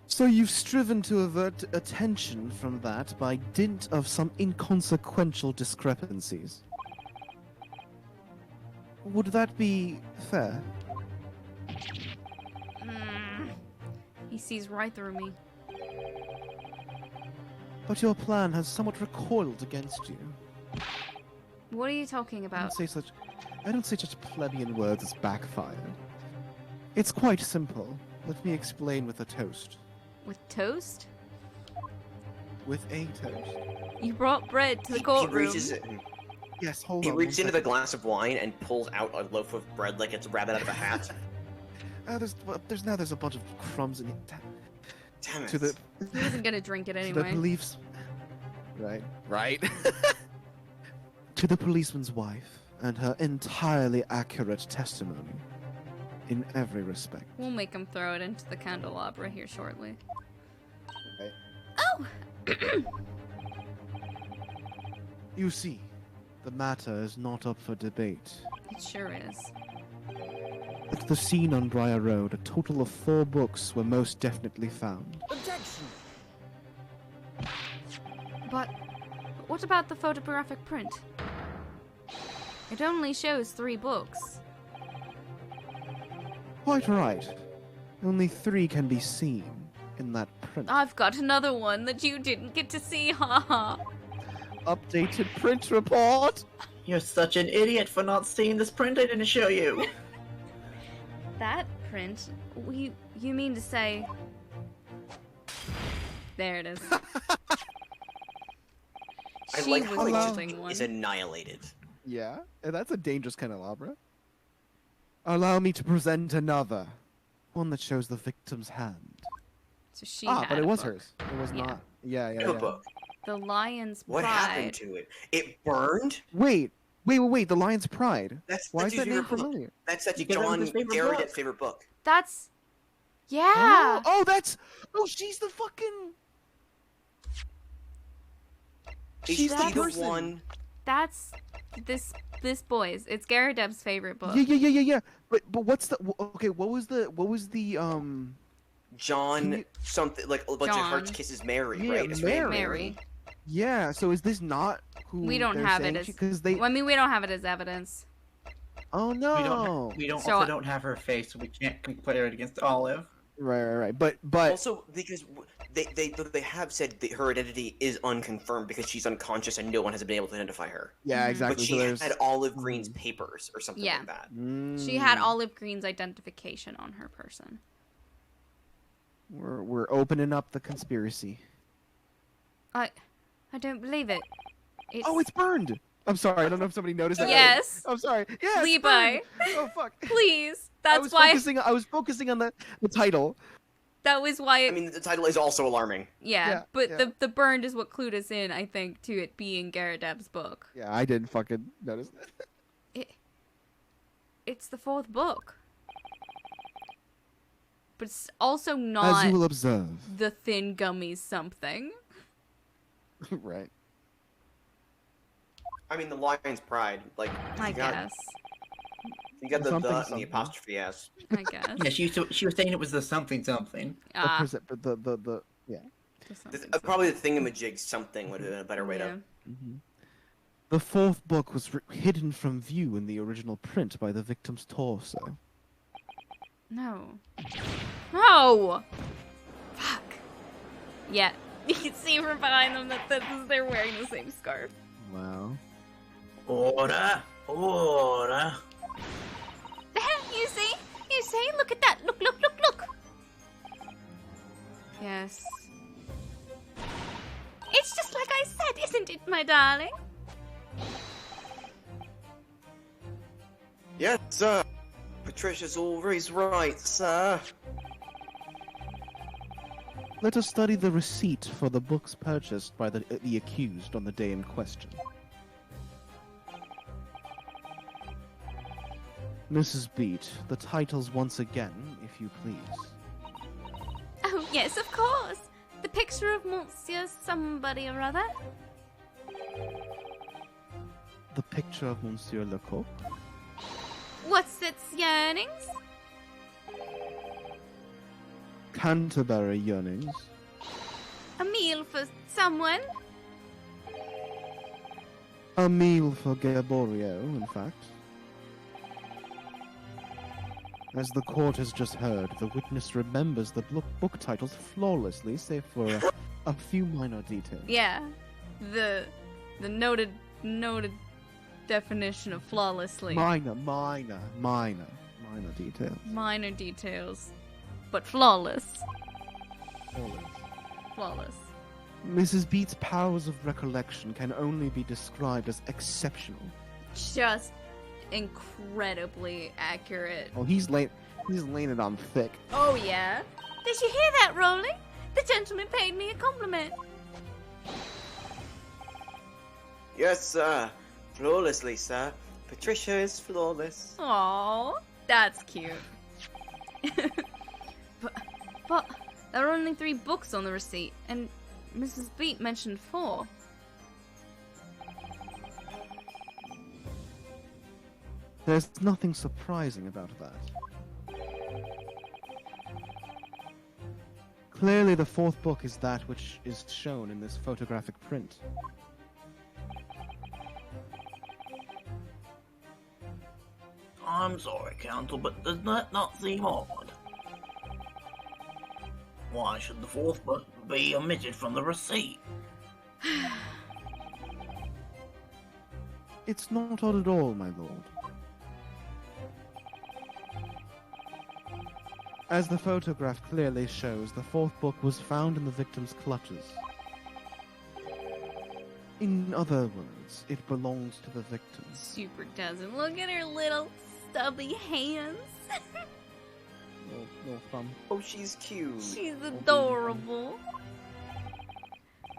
So you've striven to avert attention from that by dint of some inconsequential discrepancies. Would that be fair? He sees right through me. But your plan has somewhat recoiled against you. What are you talking about? I don't say such plebeian words as backfired. It's quite simple. Let me explain with a toast. With toast? With a toast. You brought bread to the He courtroom. reaches it. Yes, hold He on. reaches one into the second. glass of wine and pulls out a loaf of bread like it's a rabbit out of a hat. There's a bunch of crumbs in it. Damn it. To the He wasn't gonna drink it to the anyway. police. Right. To the policeman's wife and her entirely accurate testimony in every respect. We'll make him throw it into the candelabra here shortly. Okay. Oh! You see, the matter is not up for debate. It sure is. At the scene on Briar Road, a total of 4 books were most definitely found. Objection! But what about the photographic print? It only shows 3 books. Quite right. Only 3 can be seen in that print. I've got another one that you didn't get to see, haha. Updated print report! You're such an idiot for not seeing this print I didn't show you. That print? You mean to say... There it is. I She like was how it holding just one. is annihilated. Yeah, that's a dangerous candelabra. Allow me to present another. One that shows the victim's hand. So she But had it a was book. hers. It was Yeah. not. Yeah. No book. The Lion's What Pride. happened to it? It burned? Wait. The Lion's Pride. Why is his that name favorite book. familiar? That's Because that John was his favorite Garrett's book. favorite book. That's... Yeah! She's the fucking... Is She's he that the person. one? That's... This boy's. It's Garrideb's favorite book. Yeah. But what's the... Okay, what was the... John Can you- something like a bunch of hearts John. kisses Mary, Yeah, right? It's named Mary. Yeah, so is this not who We don't they're have it saying as... because they... Well, I mean, we don't have it as evidence. Oh, no! We don't So- also don't have her face, so we can't compare it against Olive. Right. But Also, because they have said that her identity is unconfirmed because she's unconscious and no one has been able to identify her. yeah, Mhm. exactly. But so she there's... had Olive Green's papers or something Yeah. like that. She had Mm. Olive Green's identification on her person. We're opening up the conspiracy. I don't believe it. Oh, it's burned! I'm sorry, I don't know if somebody noticed that. Yes. I'm sorry. Yeah, it's Levi. burned. Oh, fuck. Please. I That's was why. focusing on the title. That was why. I mean, the title is also alarming. yeah, but yeah. the burned is what clued us in, I think, to it being Garrideb's book. Yeah, I didn't fucking notice that. It's the 4th book. But it's also As not you will observe. the Thin Gummy something. Right. I mean, the Lion's Pride, like I you got, guess. you got the Something, and the something. apostrophe s. I guess. Yeah, she was saying it was the something something. Ah, Yeah. to something, Probably the thingamajig something would have been a better way yeah. to. Mm-hmm. The 4th book was hidden from view in the original print by the victim's torso. No. No! Fuck. Yeah. You can see from behind them that they're wearing the same scarf. Wow. Order! Order! You see? You see? Look at that. Look. Yes. It's just like I said, isn't it, my darling? Yes, sir. Patricia's always right, sir. Let us study the receipt for the books purchased by the accused on the day in question. Mrs. Beat, the titles once again, if you please. Oh, yes, of course. The picture of Monsieur somebody or other. The picture of Monsieur Lecoq. What's its yearnings? Canterbury yearnings. A meal for someone? A meal for Gaborio, in fact. As the court has just heard, the witness remembers the book titles flawlessly, save for a few minor details. Yeah. The noted definition of flawlessly. Minor details. Minor details. But flawless. Flawless. Flawless. Mrs. Beat's powers of recollection can only be described as exceptional. Just incredibly accurate. Oh, he's laying it on thick. Oh, yeah? Did you hear that, Rolly? The gentleman paid me a compliment. Yes, sir. Flawlessly, sir. Patricia is flawless. Aww, that's cute. but there are only 3 books on the receipt, and Mrs. Beat mentioned 4. There's nothing surprising about that. Clearly the 4th book is that which is shown in this photographic print. I'm sorry, Counsel, but does that not seem odd? Why should the 4th book be omitted from the receipt? It's not odd at all, my lord. As the photograph clearly shows, the 4th book was found in the victim's clutches. In other words, it belongs to the victim. Super doesn't. Look at her little stubby hands. Little thumb. Oh, she's cute. She's adorable.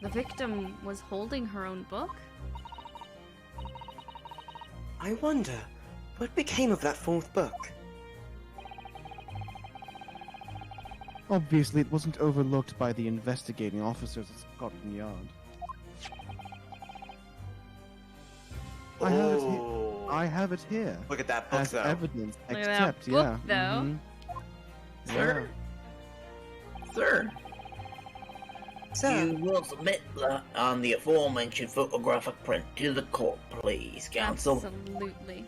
The victim was holding her own book? I wonder, what became of that 4th book? Obviously, it wasn't overlooked by the investigating officers at Scotland Yard. I have it here. Look at that book, As though. evidence, Look at except, that book, yeah. though. mhm. Sir? Sir? Sir. You will submit the aforementioned photographic print to the court, please, Counsel. Absolutely.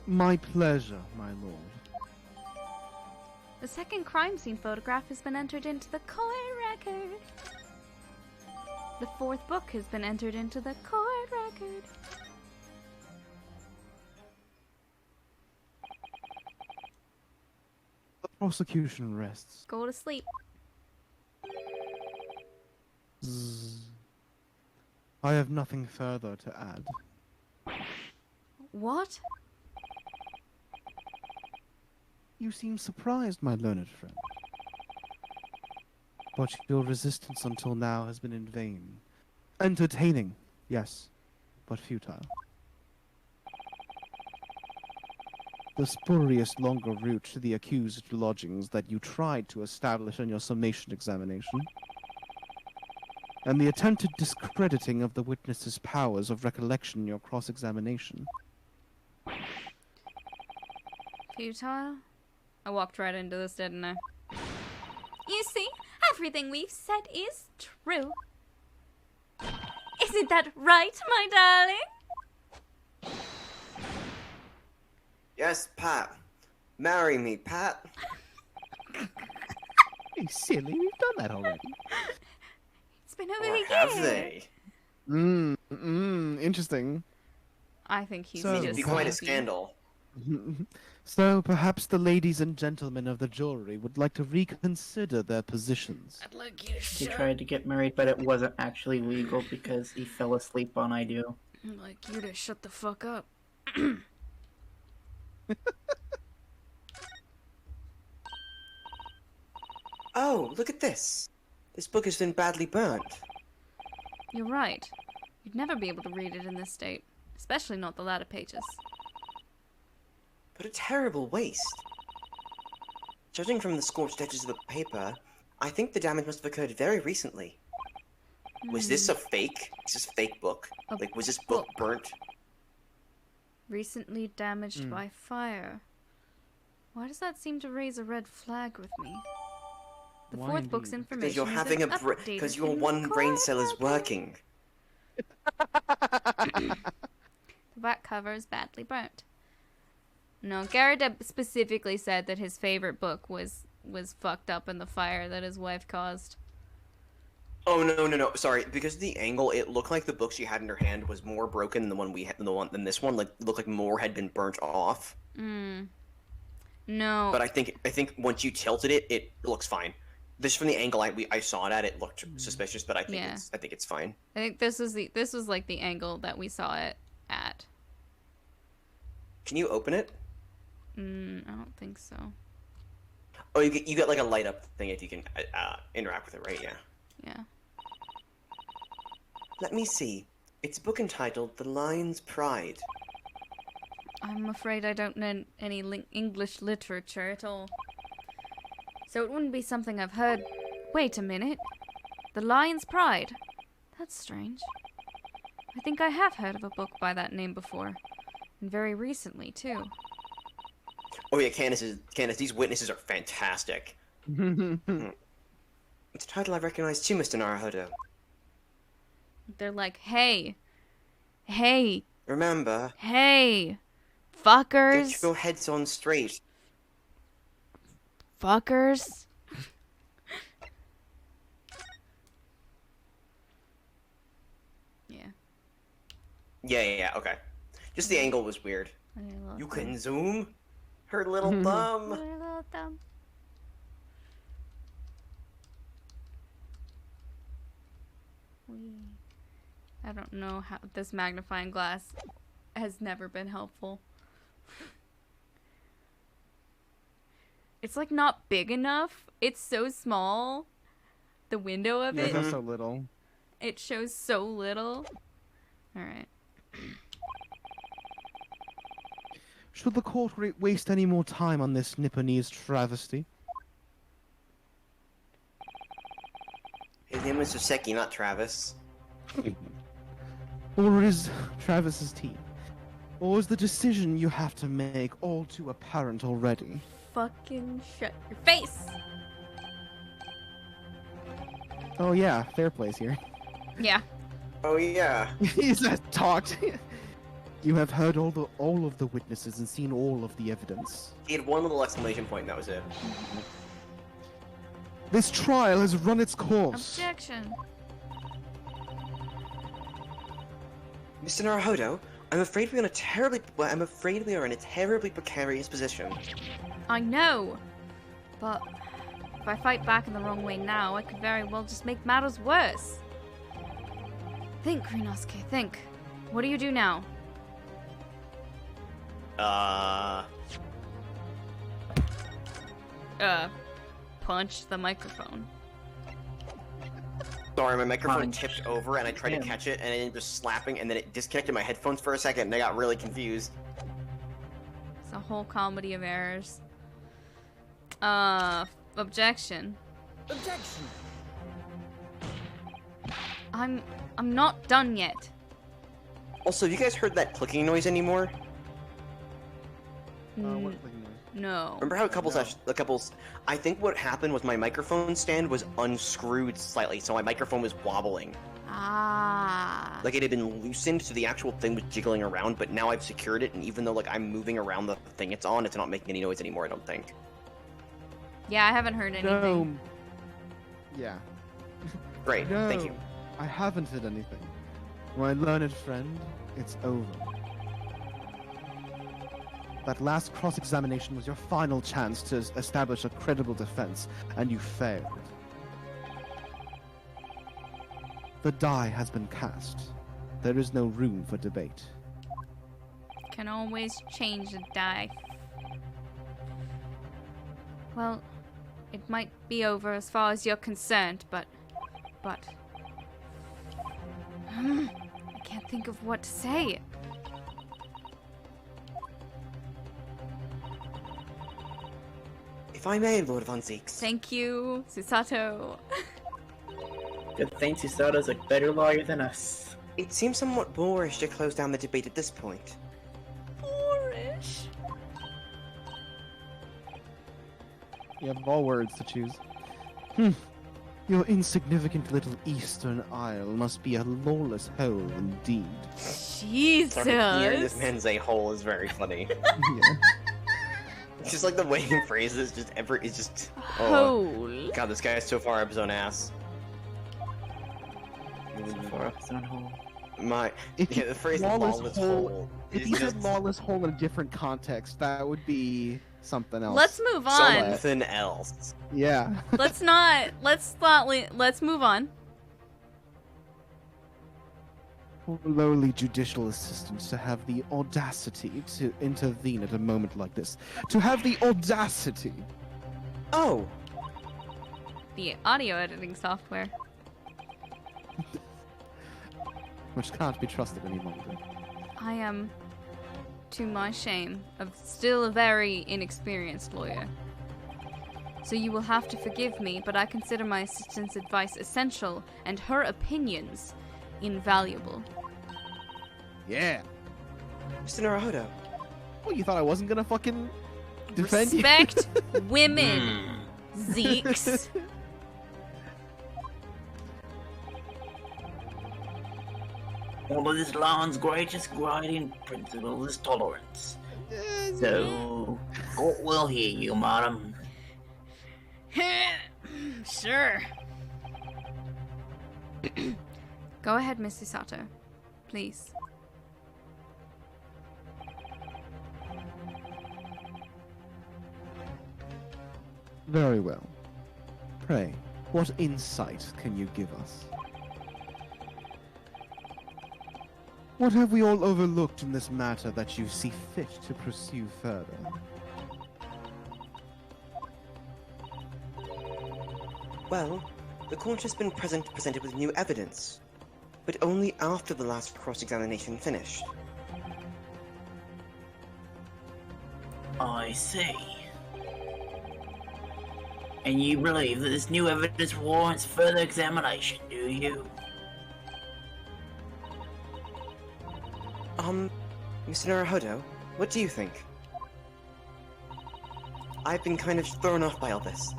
My pleasure, my lord. The second crime scene photograph has been entered into the court record. The 4th book has been entered into the court record. The prosecution rests. Go to sleep. Zzz. I have nothing further to add. What? You seem surprised, my learned friend. But your resistance until now has been in vain. Entertaining, yes, but futile. The spurious longer route to the accused lodgings that you tried to establish in your summation examination, and the attempted discrediting of the witness's powers of recollection in your cross-examination. Futile? I walked right into this, didn't I? You see, everything we've said is true. Isn't that right, my darling? Yes, Pat. Marry me, Pat. Hey, silly, we've done that already. It's been over Or a have year. they? Interesting. I think he's So- It'd just be quite a happy. scandal. So perhaps the ladies and gentlemen of the jury would like to reconsider their positions. I'd like you to He shut. tried to get married, but it wasn't actually legal because he fell asleep on IDO. I'd like you to shut the fuck up. Oh, look at this. This book has been badly burnt. You're right. You'd never be able to read it in this state, especially not the latter pages. But a terrible waste. Judging from the scorched edges of the paper, I think the damage must have occurred very recently. Was this a fake? Is this a fake book? A Like, was this book burnt? Recently damaged by fire. Why does that seem to raise a red flag with me? The Why 4th book's indeed? information Because you're has having been a updated because your in the one brain court cell is record. working. The back cover is badly burnt. No, Garrett specifically said that his favorite book was fucked up in the fire that his wife caused. Oh no! Sorry, because of the angle, it looked like the book she had in her hand was more broken than the one we had, than this one. Like, it looked like more had been burnt off. No. But I think once you tilted it, it looks fine. This from the angle I saw it at, it looked suspicious, but I think it's fine. I think this was like the angle that we saw it at. Can you open it? I don't think so. Oh, you get like a light up thing if you can interact with it, right? Yeah. Yeah. Let me see. It's a book entitled "The Lion's Pride." I'm afraid I don't know any English literature at all. So it wouldn't be something I've heard. Wait a minute. The Lion's Pride? That's strange. I think I have heard of a book by that name before. And very recently, too. Oh yeah, Candace, these witnesses are fantastic. It's a title I recognize too, Mr. Naruhodo. They're like, hey, Remember, fuckers. get your heads on straight. Fuckers. Yeah, okay. Just the angle was weird. You can zoom? Her little thumb. Her little thumb. I don't know how this magnifying glass has never been helpful. It's like not big enough. It's so small. The window of it. It's so little. It shows so little. Alright. Should the court waste any more time on this Nipponese travesty? His name is Soseki, not Travis. Or is Travis's team? Or is the decision you have to make all too apparent already? Fucking shut your face! Oh yeah, fair plays here. Yeah. Oh yeah. He's talked. You have heard all of the witnesses and seen all of the evidence. He had one little exclamation point, and that was it. This trial has run its course. Objection. Mr. Naruhodo, I'm afraid we are in a terribly precarious position. I know, but if I fight back in the wrong way now, I could very well just make matters worse. Think, Ryunosuke, think. What do you do now? Punch the microphone. Sorry, my microphone tipped over, and I tried to catch it, and it ended up just slapping, and then it disconnected my headphones for a second, and I got really confused. It's a whole comedy of errors. Objection. Objection. I'm not done yet. Also, have you guys heard that clicking noise anymore? What clicking noise? No. Remember how the couples... I think what happened was my microphone stand was unscrewed slightly, so my microphone was wobbling. Ah. Like, it had been loosened, so the actual thing was jiggling around, but now I've secured it, and even though, like, I'm moving around the thing it's on, it's not making any noise anymore, I don't think. Yeah, I haven't heard anything. No. Yeah. Great, No, thank you. I haven't heard anything. My learned friend, it's over. That last cross-examination was your final chance to establish a credible defense, and you failed. The die has been cast. There is no room for debate. Can always change the die. Well, it might be over as far as you're concerned, but... I can't think of what to say. If I may, Lord Von Zeeks. Thank you, Susato. Good thing Susato's a better lawyer than us. It seems somewhat boorish to close down the debate at this point. Boorish. You have all words to choose. Your insignificant little Eastern Isle must be a lawless hole indeed. Jesus. Sorry, hearing this man say hole is very funny. Yeah. Just like the way he phrases, it's just Hole. God, this guy is so far up his own ass. For us on hold. If The phrase lawless hole. If is you said just lawless hole in a different context, that would be something else. Let's move on. something else. Yeah. Let's move on. For lowly judicial assistants to have the audacity to intervene at a moment like this. To have the audacity. Oh, The audio editing software. Which can't be trusted any longer. I am, to my shame, still a very inexperienced lawyer. So you will have to forgive me, but I consider my assistant's advice essential and her opinions invaluable. Yeah. Mr. Naruhodo. Well, you thought I wasn't gonna fucking defend you? Respect women, Zeeks. One of this land's greatest guiding principle is tolerance. So, court will hear you, madam. Sure. Go ahead, Mr. Sato. Please. Very well. Pray, what insight can you give us? What have we all overlooked in this matter that you see fit to pursue further? Well, the court has been presented with new evidence, but only after the last cross-examination finished. I see. And you believe that this new evidence warrants further examination, do you? Mr. Naruhodo, what do you think? I've been kind of thrown off by all this.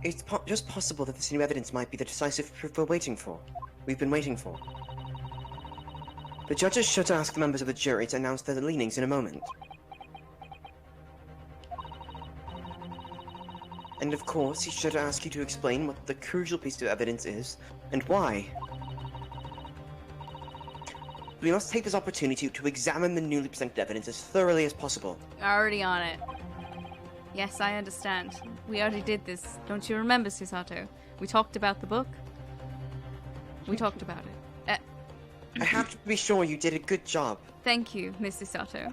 It's just possible that this new evidence might be the decisive proof we've been waiting for. The judges should ask the members of the jury to announce their leanings in a moment. And of course, he should ask you to explain what the crucial piece of evidence is, and why. We must take this opportunity to examine the newly presented evidence as thoroughly as possible. Already on it. Yes, I understand. We already did this. Don't you remember, Susato? We talked about the book. We talked about it. I have to be sure you did a good job. Thank you, Miss Susato.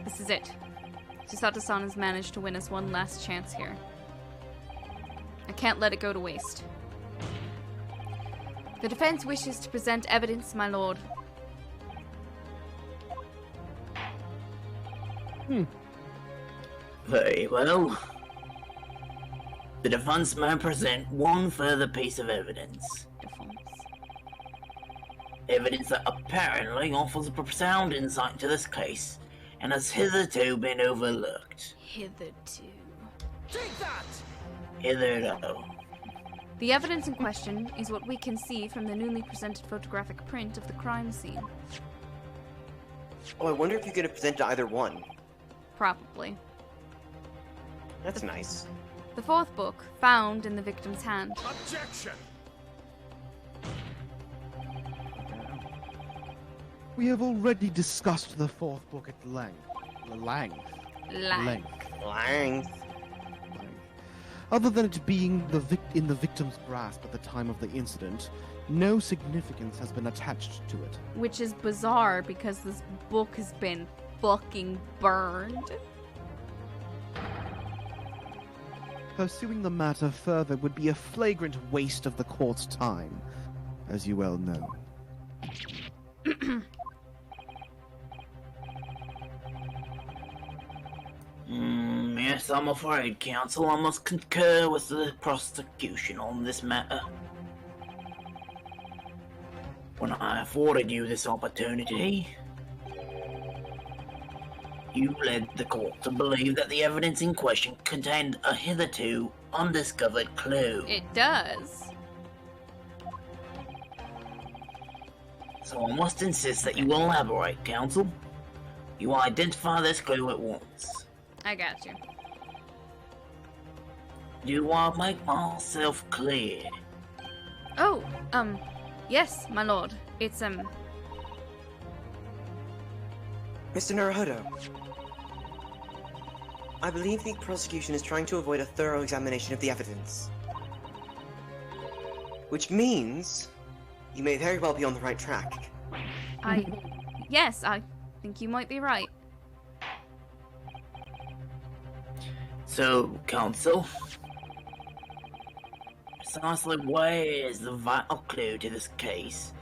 This is it. Susato-san has managed to win us one last chance here. I can't let it go to waste. The defense wishes to present evidence, my lord. Very well. The defense may present one further piece of evidence. Defense. Evidence that apparently offers a profound insight into this case and has hitherto been overlooked. Hitherto. Hitherto. The evidence in question is what we can see from the newly presented photographic print of the crime scene. Oh, I wonder if you could have presented either one. Probably. That's nice. The fourth book, found in the victim's hand. Objection! We have already discussed the fourth book at length. Lang. Lang. Other than it being in the victim's grasp at the time of the incident, no significance has been attached to it. Which is bizarre because this book has been fucking burned. Pursuing the matter further would be a flagrant waste of the court's time, as you well know. Yes, I'm afraid, counsel, I must concur with the prosecution on this matter. When I afforded you this opportunity, you led the court to believe that the evidence in question contained a hitherto undiscovered clue. It does. So I must insist that you elaborate, counsel. You identify this clue at once. I got you. Do I make myself clear? Oh, yes, my lord. It's, Mr. Naruhodo, I believe the prosecution is trying to avoid a thorough examination of the evidence. Which means you may very well be on the right track. Yes, I think you might be right. So, Counsel, precisely where is the vital clue to this case,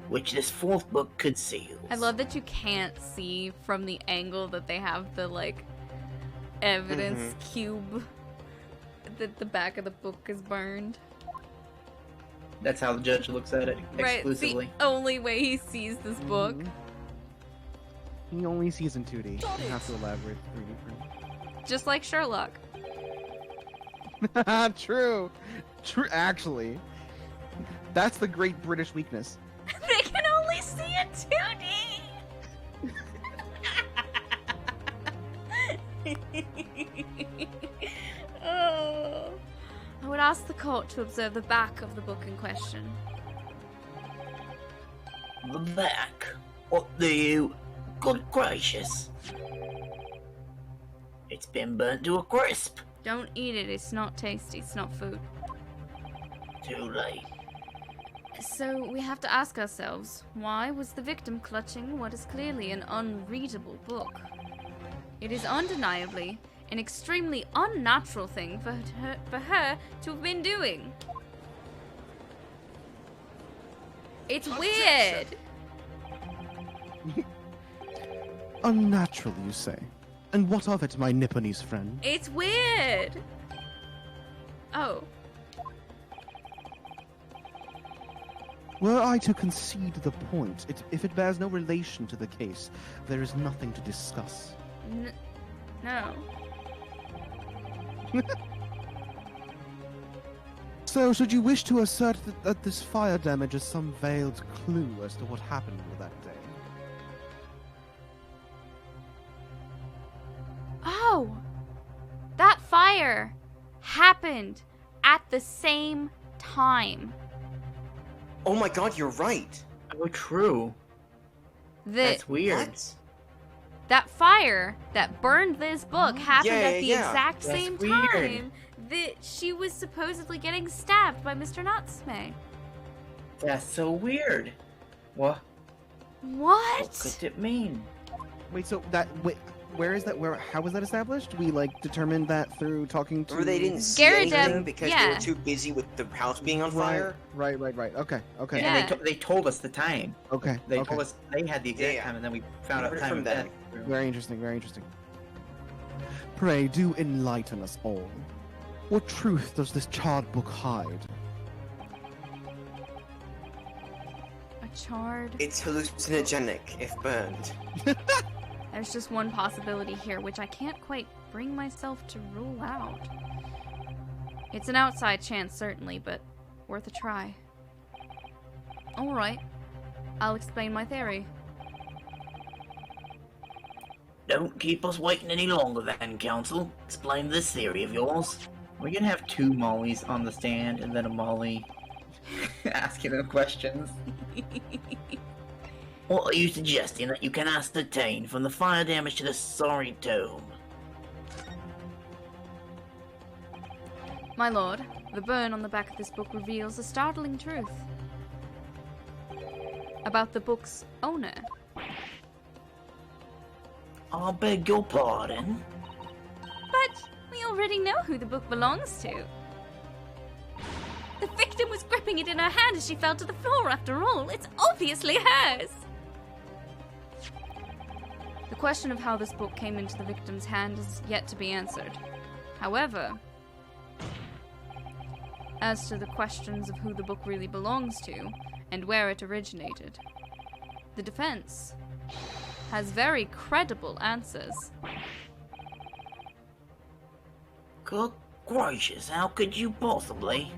which this fourth book conceals? I love that you can't see from the angle that they have the, like, evidence cube that the back of the book is burned. That's how the judge looks at it exclusively. Right, the only way he sees this book. He only sees in 2D. You have to elaborate 3D for him. Just like Sherlock. True. True. Actually, that's the great British weakness. They can only see in 2D! Oh. I would ask the court to observe the back of the book in question. The back? What do you... Good gracious. It's been burnt to a crisp. Don't eat it, it's not tasty, it's not food. Too late. So we have to ask ourselves, why was the victim clutching what is clearly an unreadable book? It is undeniably an extremely unnatural thing for her to have been doing. It's weird. Unnatural, you say? And what of it, my Nipponese friend? It's weird. Oh. Were I to concede the point, if it bears no relation to the case, there is nothing to discuss. No. So, should you wish to assert that this fire damage is some veiled clue as to what happened that day? Oh! That fire happened at the same time. Oh my god, you're right! Oh, true. That's weird. What? That fire that burned this book happened at the exact That's same weird. time that she was supposedly getting stabbed by Mr. Natsume. That's so weird. What What? could it mean? Wait, so where is that? How was that established? We determined that through talking to. Remember they didn't see Garrett, anything because they yeah. were too busy with the house being on fire? Right. Okay. Yeah. And they told us the time. Okay. They told us they had the exact Yeah. time, and then we found out Heard the time from of them. death. Very interesting. Pray do enlighten us all. What truth does this charred book hide? A charred. It's hallucinogenic if burned. There's just one possibility here, which I can't quite bring myself to rule out. It's an outside chance, certainly, but worth a try. Alright. I'll explain my theory. Don't keep us waiting any longer then, Counsel. Explain this theory of yours. We're gonna have two Mollies on the stand, and then a Molly asking them questions. What are you suggesting that you can ascertain from the fire damage to the sorry tome? My lord, the burn on the back of this book reveals a startling truth. About the book's owner. I beg your pardon? But we already know who the book belongs to. The victim was gripping it in her hand as she fell to the floor after all. It's obviously hers! The question of how this book came into the victim's hand is yet to be answered. However, as to the questions of who the book really belongs to and where it originated, the defense has very credible answers. Good gracious, how could you possibly?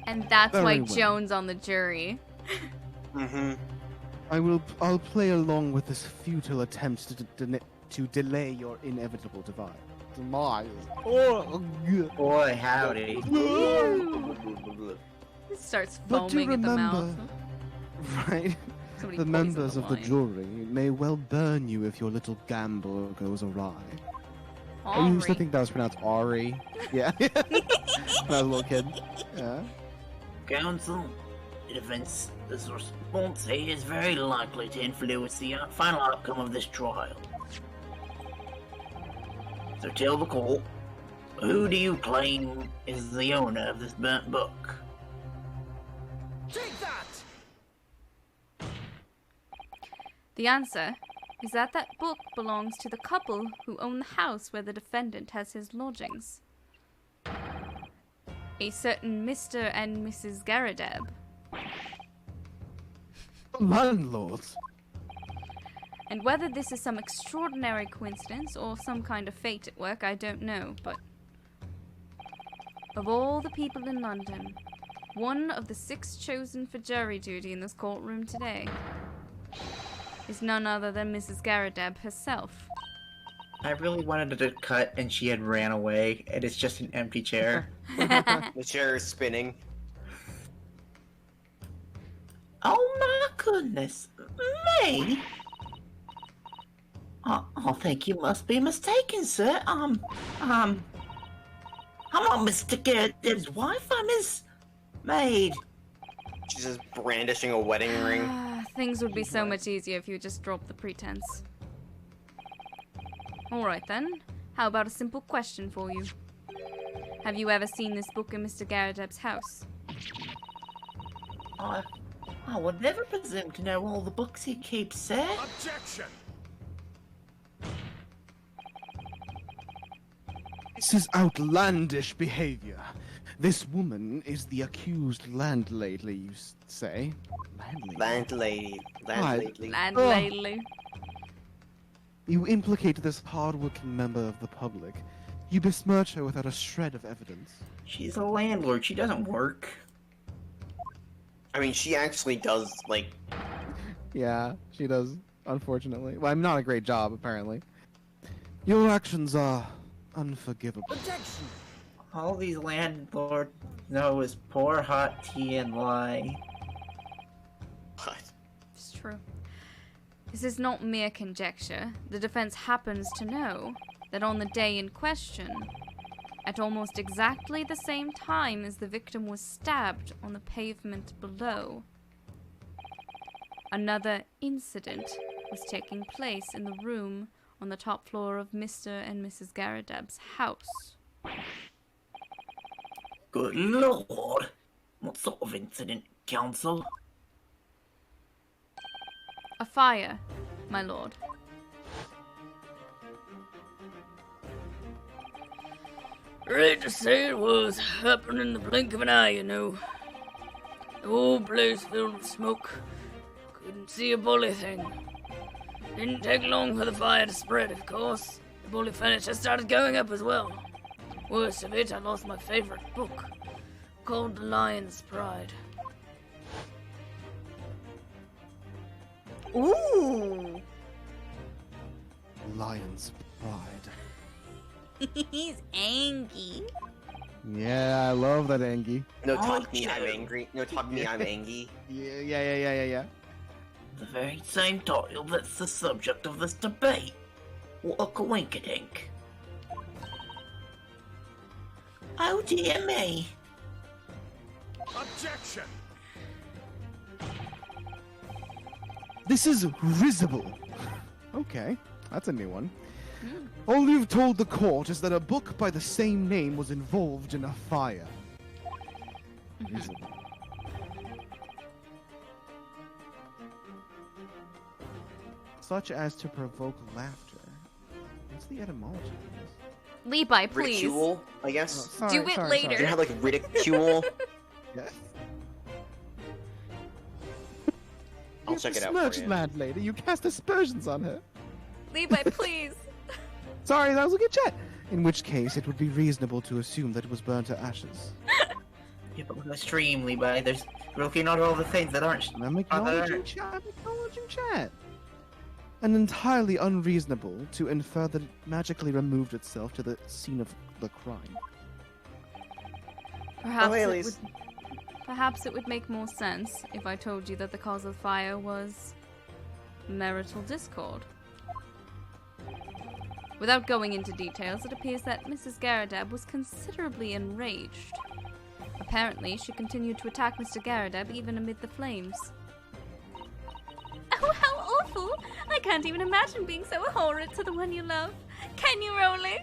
And that's Very why well. Joan's on the jury. Mm-hmm. I'll play along with this futile attempt to delay your inevitable demise. Oh, Boy, howdy. It starts But to foaming at the mouth. remember- right? Somebody The poisoned members of the wine. jury may well burn you if your little gamble goes awry. I used to Henri. think that was pronounced Ari. Yeah. When I was a little kid. Yeah. Counsel, the defense's response here is very likely to influence the final outcome of this trial. So tell the court, who do you claim is the owner of this burnt book? The answer is that that book belongs to the couple who own the house where the defendant has his lodgings. A certain Mr. and Mrs. Garadeb. Landlords. And whether this is some extraordinary coincidence or some kind of fate at work, I don't know, but of all the people in London, one of the 6 chosen for jury duty in this courtroom today is none other than Mrs. Garadeb herself. I really wanted to cut and she had ran away and it's just an empty chair. The chair is spinning. Oh my goodness, me? I think you must be mistaken, sir. I'm not Mr. Garadeb's wife, I'm his maid. She's just brandishing a wedding ring. Things would be so much easier if you just dropped the pretense. Alright then, how about a simple question for you? Have you ever seen this book in Mr. Garadeb's house? I would never presume to know all the books he keeps, sir. Objection! This is outlandish behavior. This woman is the accused landlady, you say? Landlady? Landlady. Landlady. You implicate this hard-working member of the public. You besmirch her without a shred of evidence. She's a landlord, she doesn't work. I mean, she actually does, like... Yeah, she does, unfortunately. Well, I'm not a great job, apparently. Your actions are unforgivable. All these landlords know is pour hot tea and lie. What? It's true. This is not mere conjecture. The defense happens to know that on the day in question, at almost exactly the same time as the victim was stabbed on the pavement below, another incident was taking place in the room on the top floor of Mr. and Mrs. Garadeb's house. Good lord! What sort of incident, counsel? A fire, my lord. Right to say it was happened in the blink of an eye, you know. The whole place filled with smoke. Couldn't see a bully thing. Didn't take long for the fire to spread, of course. The bully furniture started going up as well. Worst of it, I lost my favorite book, called The Lion's Pride. Ooh! Lion's pride. He's angry. Yeah, I love that Angie. No, talk me, I'm angry. No, talk me, I'm angry. Yeah. The very same title that's the subject of this debate. What a coinkydink. Oh dear me. Objection! This is risible. Okay, that's a new one. All you've told the court is that a book by the same name was involved in a fire. Risible. Such as to provoke laughter. What's the etymology of this? Levi, please. Ridicule, I Oh, guess. sorry, Do it sorry, later. You sorry. have like ridicule. Yes. I'll check it out Besmirched for you. landlady, you cast aspersions on her. Levi, please. Sorry, that was a good chat. In which case, it would be reasonable to assume that it was burned to ashes. Yeah, but with a stream, Levi, we're looking at all the things that aren't. And I'm acknowledging chat. I'm acknowledging chat. and entirely unreasonable to infer that it magically removed itself to the scene of the crime. Perhaps it would make more sense if I told you that the cause of the fire was marital discord. Without going into details, it appears that Mrs. Garadeb was considerably enraged. Apparently, she continued to attack Mr. Garadeb even amid the flames. Oh, how awful! I can't even imagine being so horrid to the one you love. Can you, Rolly?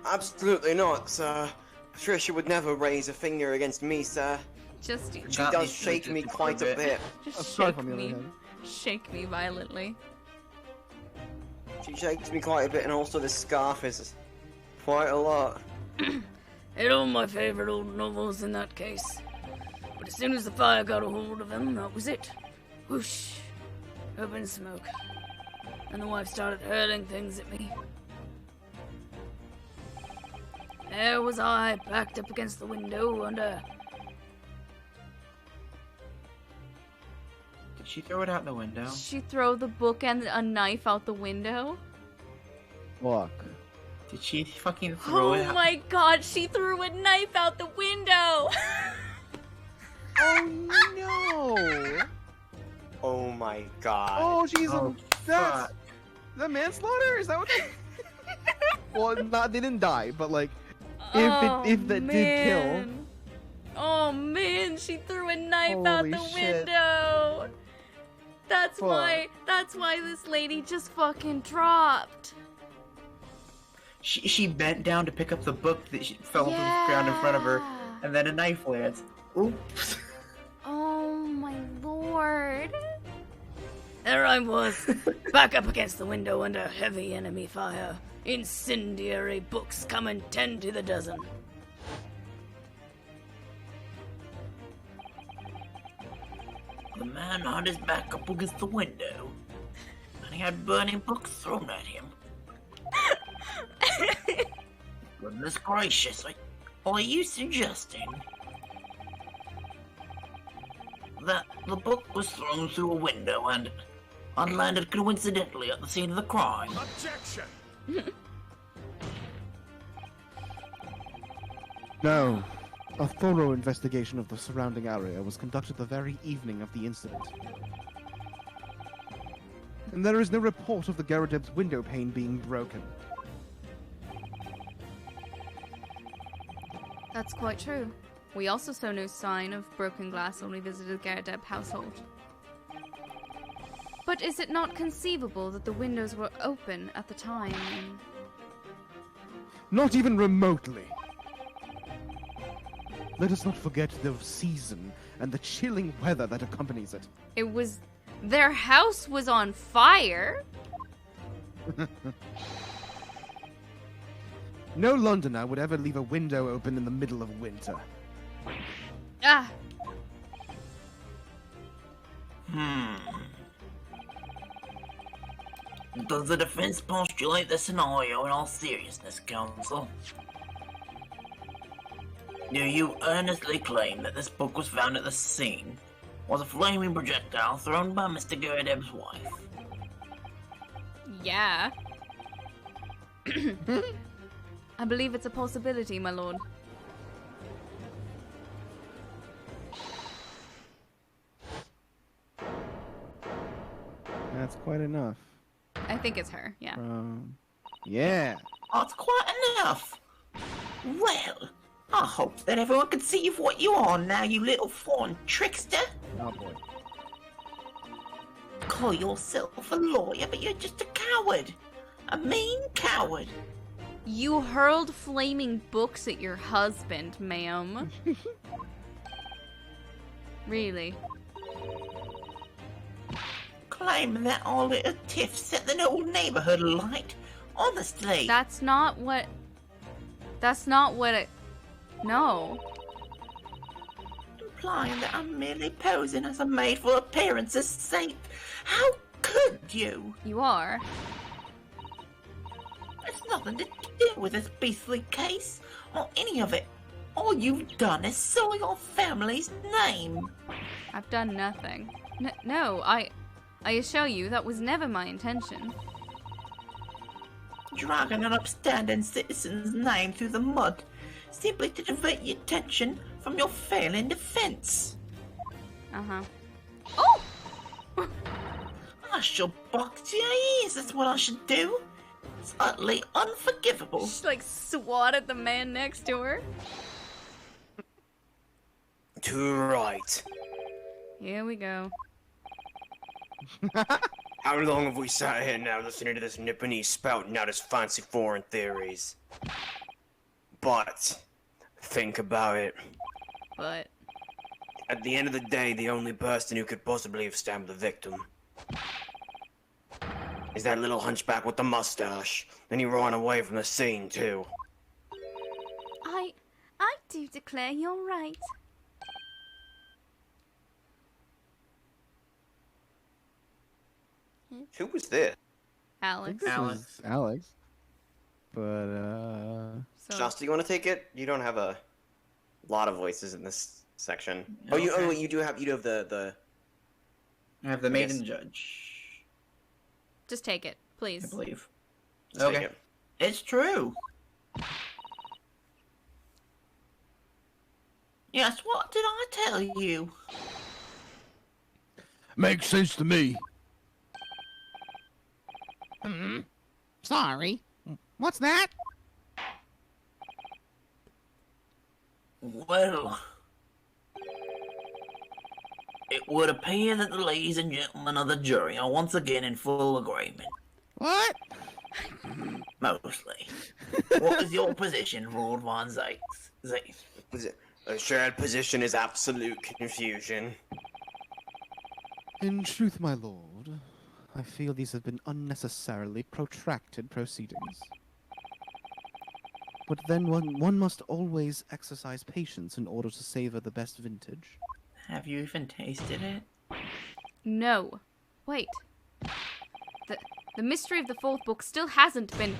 Absolutely not, sir. Patricia would never raise a finger against me, sir. Just She does shake me quite a bit. Shake me violently. She shakes me quite a bit, and also this scarf is quite a lot. They're all my favorite old novels in that case. But as soon as the fire got a hold of them, that was it. Whoosh. Up in smoke. And the wife started hurling things at me. There was I, backed up against the window under... Did she throw it out the window? She throw the book and a knife out the window? Fuck. Did she fucking throw it Oh out? my god, she threw a knife out the window! Oh no! Oh my god. Oh, she's Oh, that's fuck. the manslaughter. Is that what? Well, not they didn't die, but like, if that did kill. Oh man, she threw a knife out Holy the shit. window. That's Fuck. why this lady just fucking dropped. She bent down to pick up the book that she fell to the ground in front of her, and then a knife lands. Oops. Oh my lord. There I was, back up against the window under heavy enemy fire. Incendiary books coming 10 to the dozen. The man had his back up against the window, and he had burning books thrown at him. Goodness gracious, are you suggesting that the book was thrown through a window and landed coincidentally at the scene of the crime? Objection! No. A thorough investigation of the surrounding area was conducted the very evening of the incident. And there is no report of the Garadeb's window pane being broken. That's quite true. We also saw no sign of broken glass when we visited the Garadeb household. But is it not conceivable that the windows were open at the time? Not even remotely. Let us not forget the season and the chilling weather that accompanies it. It was... Their house was on fire? No Londoner would ever leave a window open in the middle of winter. Ah! Does the defense postulate the scenario in all seriousness, counsel? Do you earnestly claim that this book was found at the scene was a flaming projectile thrown by Mr. Garadeb's wife? Yeah. I believe it's a possibility, my lord. That's quite enough. I think it's her, yeah. Yeah. That's quite enough. Well, I hope that everyone can see what you are now, you little foreign trickster. Oh boy. Call yourself a lawyer, but you're just a coward. A mean coward. You hurled flaming books at your husband, ma'am. Really? Claiming that our little tiff set the whole neighborhood alight. Honestly. That's not what it... No. Implying that I'm merely posing as a maid for appearance's sake. How could you? You are. It's nothing to do with this beastly case, or any of it. All you've done is soil your family's name. I've done nothing. No, I assure you that was never my intention. Dragging an upstanding citizen's name through the mud simply to divert your attention from your failing defense. Uh-huh. Oh! I shall box your ears, that's what I should do. It's utterly unforgivable. She, like, swatted the man next to her. Too right. Here we go. How long have we sat here now listening to this Nipponese spouting out his fancy foreign theories? But, think about it. But At the end of the day, the only person who could possibly have stabbed the victim is that little hunchback with the mustache. And he ran away from the scene, too. I do declare you're right. Who was this? Alex. This Alex. was Alex. But, So, Josh, do you want to take it? You don't have a lot of voices in this section. Okay. You do have the I have the I maiden guess. judge, just take it, I please. believe. Just take Okay. it. It's true. Yes, what did I tell you? Makes sense to me. sorry. What's that? Well, it would appear that the ladies and gentlemen of the jury are once again in full agreement. What? Mostly. What is your position, Lord Von Zeiss? A shared position is absolute confusion. In truth, my lord, I feel these have been unnecessarily protracted proceedings. But then one must always exercise patience in order to savor the best vintage. Have you even tasted it? No. Wait. The mystery of the fourth book still hasn't been...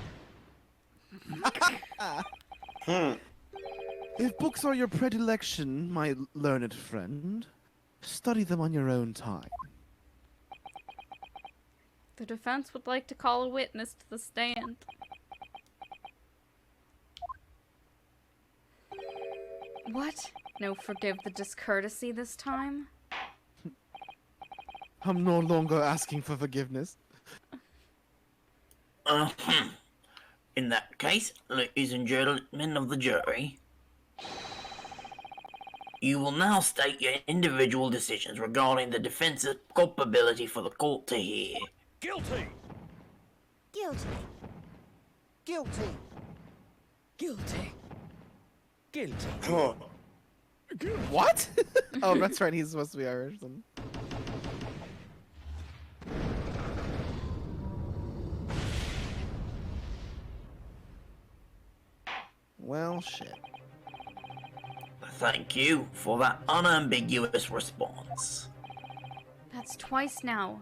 If books are your predilection, my learned friend, study them on your own time. The defense would like to call a witness to the stand. What? No, forgive the discourtesy this time? I'm no longer asking for forgiveness. In that case, ladies and gentlemen of the jury, you will now state your individual decisions regarding the defense's culpability for the court to hear. Guilty! Guilty. Guilty. Guilty. Guilty. Huh. What? Oh, that's right, he's supposed to be Irish then. Well, shit. Thank you for that unambiguous response. That's twice now.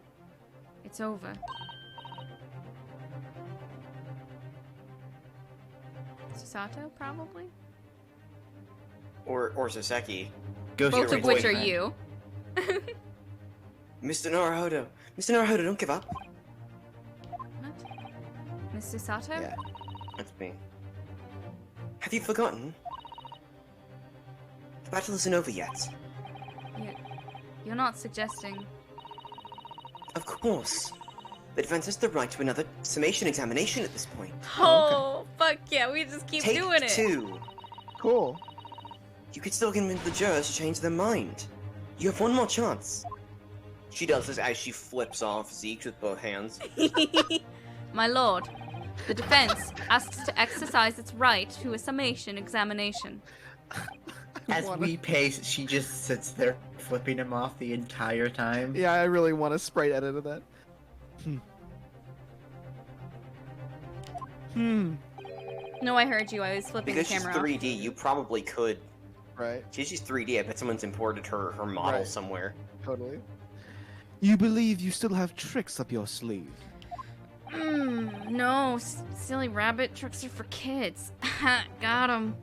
It's over. Susato, probably? Or Saseki. Go see Both your of which are boyfriend. you. Mr. Naruhodo. Mr. Naruhodo, don't give up. What? Miss Susato? Yeah. That's me. Have you forgotten? The battle isn't over yet. You're not suggesting... Of course. The defense has the right to another summation examination at this point. Oh, fuck yeah, we just keep Take doing it. 2. Cool. You could still convince the jurors to change their mind. You have one more chance. She does this as she flips off Zeke with both hands. My lord, the defense asks to exercise its right to a summation examination. As we pace, she just sits there flipping him off the entire time. Yeah, I really want a sprite edit of that. No, I heard you. I was flipping Because the she's camera 3D, you probably could. Right, She's 3D, I bet someone's imported her model Right. somewhere. totally. You believe you still have tricks up your sleeve? off. No, silly rabbit tricks are for kids. Got him.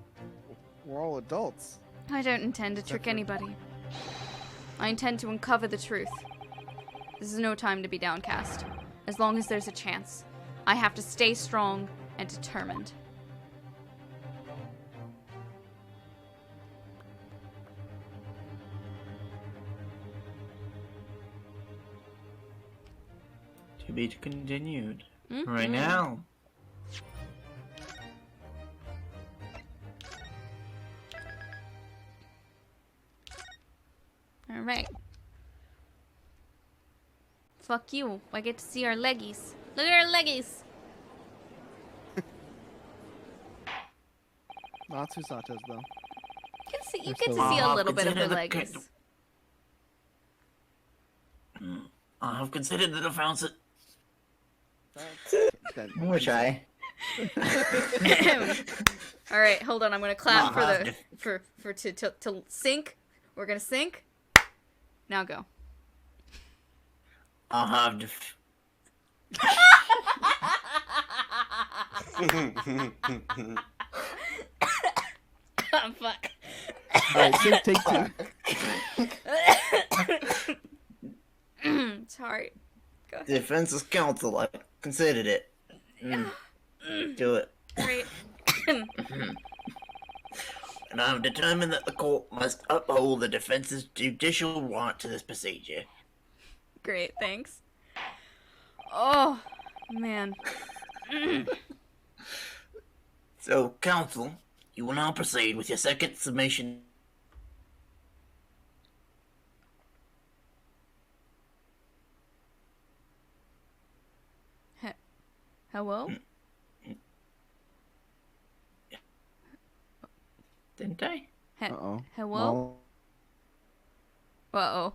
We're all adults. I don't intend to trick anybody. I intend to uncover the truth. This is no time to be downcast. As long as there's a chance, I have to stay strong and determined. To be continued. Mhm. Right now. Alright. Fuck you. I get to see our leggies. Look at our leggies. Not Susatos, though. You They're get to so see a long. little bit of her Consider the leggies. I have considered the defense. Which I. Alright, hold on. I'm gonna clap for have the to sync. We're gonna sync. Now go. I have Oh, fuck. Alright, take two. Sorry. Go ahead. defense's counsel. I considered it. Do it. Great. And I have determined that the court must uphold the defense's judicial warrant to this procedure. Great, thanks. Oh, man. So, counsel, you will now proceed with your second summation. Hello? Didn't I? Uh-oh. Hello? Uh-oh.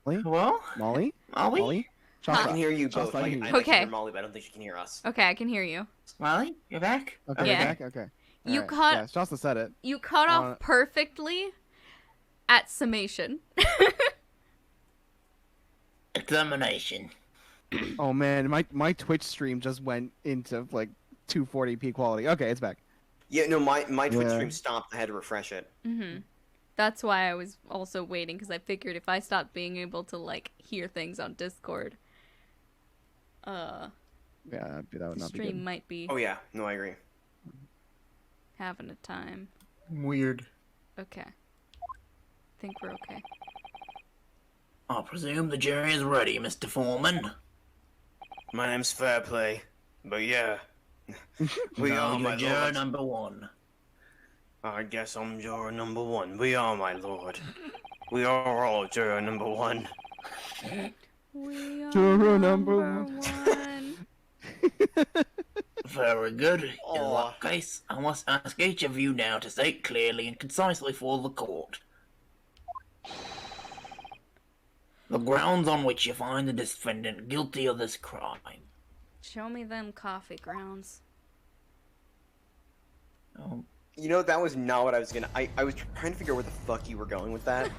Molly? Hello? Molly? Molly? Molly? I Shasta. can hear you Shasta, both. I I can can hear I you. can Okay. hear Molly, but I don't think she can hear us. Okay, I can hear you. Molly? You're back? Okay, Yeah. you're back? Okay. You Alright, caught- Yeah, Shasta said it. You cut off Uh, perfectly at summation. Examination. Oh man, my Twitch stream just went into like 240p quality. Okay, it's back. Yeah, no, my Twitch Yeah. stream stopped. I had to refresh it. Mm-hmm. That's why I was also waiting, because I figured if I stopped being able to, like, hear things on Discord, Yeah, that would the not be stream good. might be Oh yeah, no, I agree. having a time. Weird. Okay. Think we're okay. I presume the jury is ready, Mr. Foreman. My name's Fairplay, but yeah, we Now are my you're juror lord. number one. I guess I'm juror number one. We are my lord. We are all juror number one. We are Juror number number one. Very good. In Aw. that case, I must ask each of you now to state clearly and concisely for the court the grounds on which you find the defendant guilty of this crime. Show me them coffee grounds. Oh, You know, that was not what I was gonna. I was trying to figure out where the fuck you were going with that.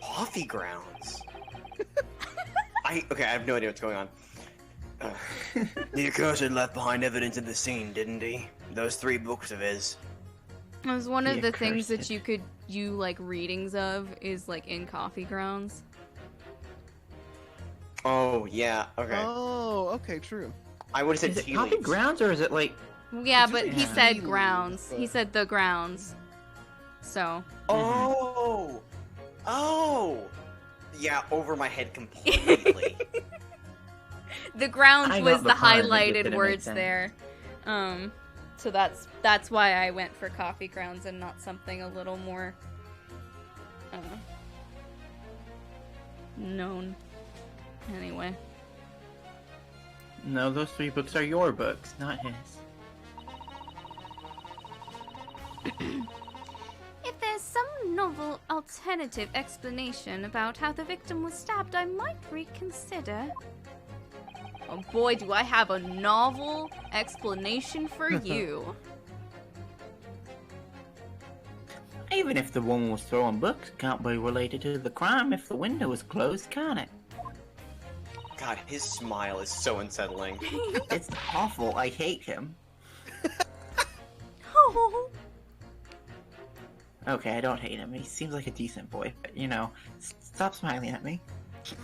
Coffee grounds. Okay, I have no idea what's going on. The accursed left behind evidence at the scene, didn't he? Those 3 books of his. It was one of The the things that accursed. you like readings of is like in coffee grounds. Oh yeah, okay. Oh, okay, true. I would have said Is it tea coffee leaves. grounds or is it like? Yeah, It's but just he tea said leaves, grounds. He but- said the grounds. So Oh, oh, yeah, over my head completely. the grounds I was got the the pun, it highlighted didn't make words sense. there. So that's why I went for coffee grounds and not something a little more known. Anyway. No, those 3 books are your books, not his. If there's some novel alternative explanation about how the victim was stabbed, I might reconsider. Oh boy, do I have a novel explanation for you. Even if the woman was throwing books, it can't be related to the crime if the window is closed, can it? God, his smile is so unsettling. It's awful. I hate him. Okay, I don't hate him. He seems like a decent boy, but stop smiling at me.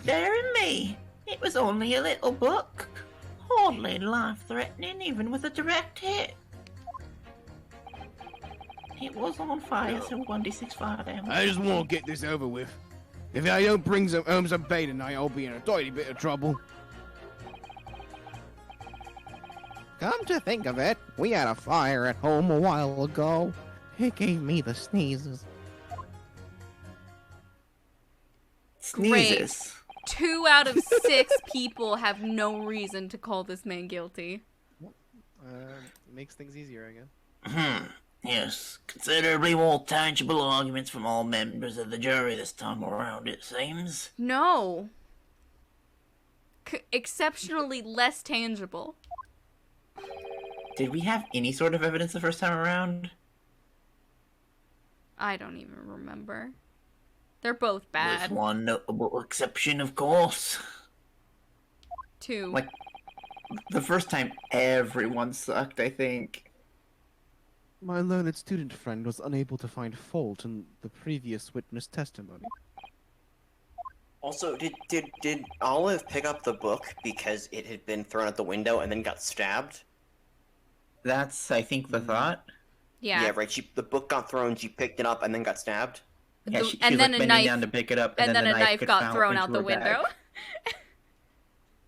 Daring me! It was only a little book. Hardly life-threatening, even with a direct hit. It was on fire, so 1d6 fire damage. I just want to get this over with. If I don't bring home some pay tonight, I'll be in a tiny bit of trouble. Come to think of it, we had a fire at home a while ago. It gave me the sneezes. Sneezes. 2 out of 6 people have no reason to call this man guilty. Makes things easier, I guess. Yes, considerably more tangible arguments from all members of the jury this time around, it seems. No. Exceptionally less tangible. Did we have any sort of evidence the first time around? I don't even remember. They're both bad. With one notable exception, of course. 2. Like, the first time everyone sucked, I think. My learned student friend was unable to find fault in the previous witness testimony. Also, did Olive pick up the book because it had been thrown out the window and then got stabbed? That's, I think, the thought. Yeah. Yeah, right. The book got thrown, she picked it up, and then got stabbed. Yeah, The- she and was then like a bending knife- down to pick it up, And then the a knife got found thrown into out the her bag. window.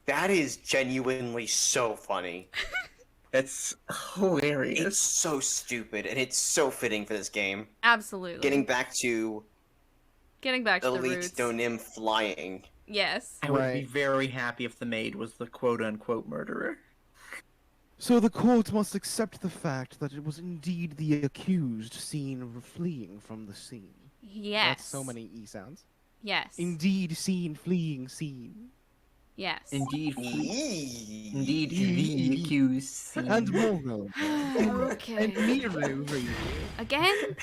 That is genuinely so funny. It's hilarious. It's so stupid, and it's so fitting for this game. Absolutely. Getting back to Getting back to the Elite roots. Donim flying. Yes. I would be Right. very happy if the maid was the quote-unquote murderer. So the court must accept the fact that it was indeed the accused seen fleeing from the scene. Yes. That's so many E sounds. Yes. Indeed seen fleeing scene. Yes. Indeed, Eee. indeed, the accused. And moreover, Okay. and moreover, Again?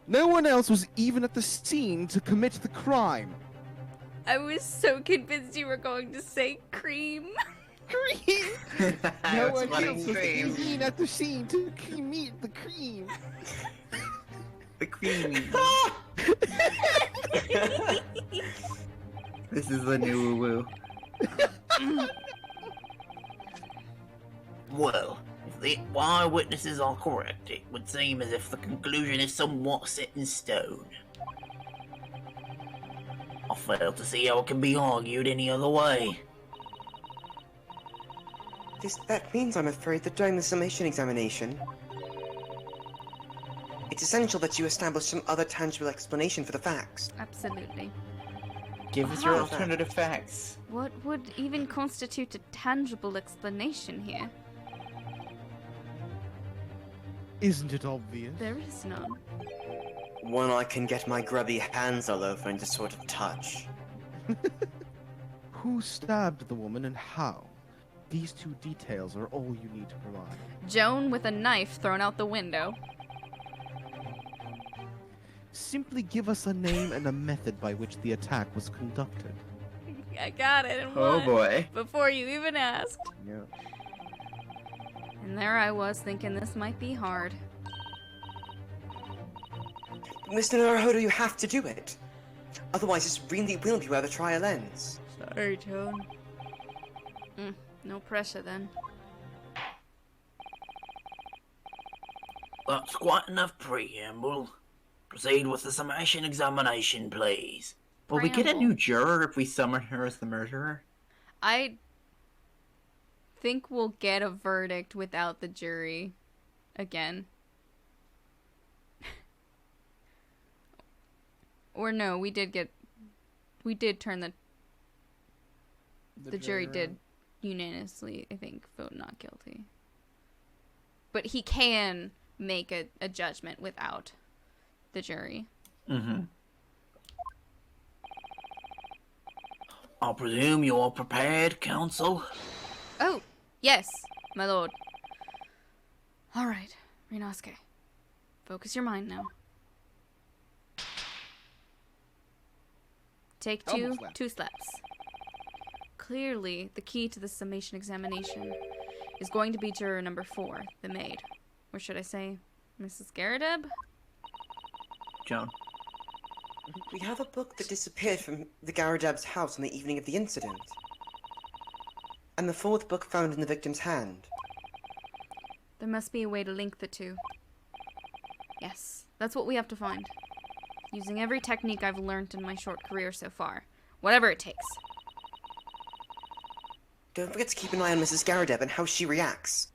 no one else was even at the scene to commit the crime. I was so convinced you were going to say cream. Cream! No one else was even at the scene to commit the cream. The creamy. This is the new woo. Well, if the eyewitnesses are correct, it would seem as if the conclusion is somewhat set in stone. I fail to see how it can be argued any other way. That means, I'm afraid, that during the Summation Examination, it's essential that you establish some other tangible explanation for the facts. Absolutely. Give us your Ah. alternative facts. What would even constitute a tangible explanation here? Isn't it obvious? There is none. One I can get my grubby hands all over and just sort of touch. Who stabbed the woman and how? These 2 details are all you need to provide. Joan with a knife thrown out the window. Simply give us a name and a method by which the attack was conducted. I got it in Oh one. boy. Before you even asked. Yeah. And there I was thinking this might be hard. Mr. Naruhodo, you have to do it. Otherwise, this really will be where the trial ends. Sorry, Joan. No pressure then. That's quite enough preamble. Proceed with the summation examination, please. Will we get a Preamble. new juror if we summon her as the murderer? I think we'll get a verdict without the jury again. Or no, we did turn the jury did unanimously, I think, vote not guilty. But he can make a judgment without the jury. Mm-hmm. I presume you are prepared, counsel? Oh, yes, my lord. All right, Rinosuke. Focus your mind now. Take Almost left. 2 steps. Clearly, the key to the summation examination is going to be juror number 4, the maid. Or should I say, Mrs. Garadeb? Joan. We have a book that disappeared from the Garadeb's house on the evening of the incident. And the fourth book found in the victim's hand. There must be a way to link the two. Yes, that's what we have to find. Using every technique I've learned in my short career so far. Whatever it takes. Don't forget to keep an eye on Mrs. Garadeb and how she reacts.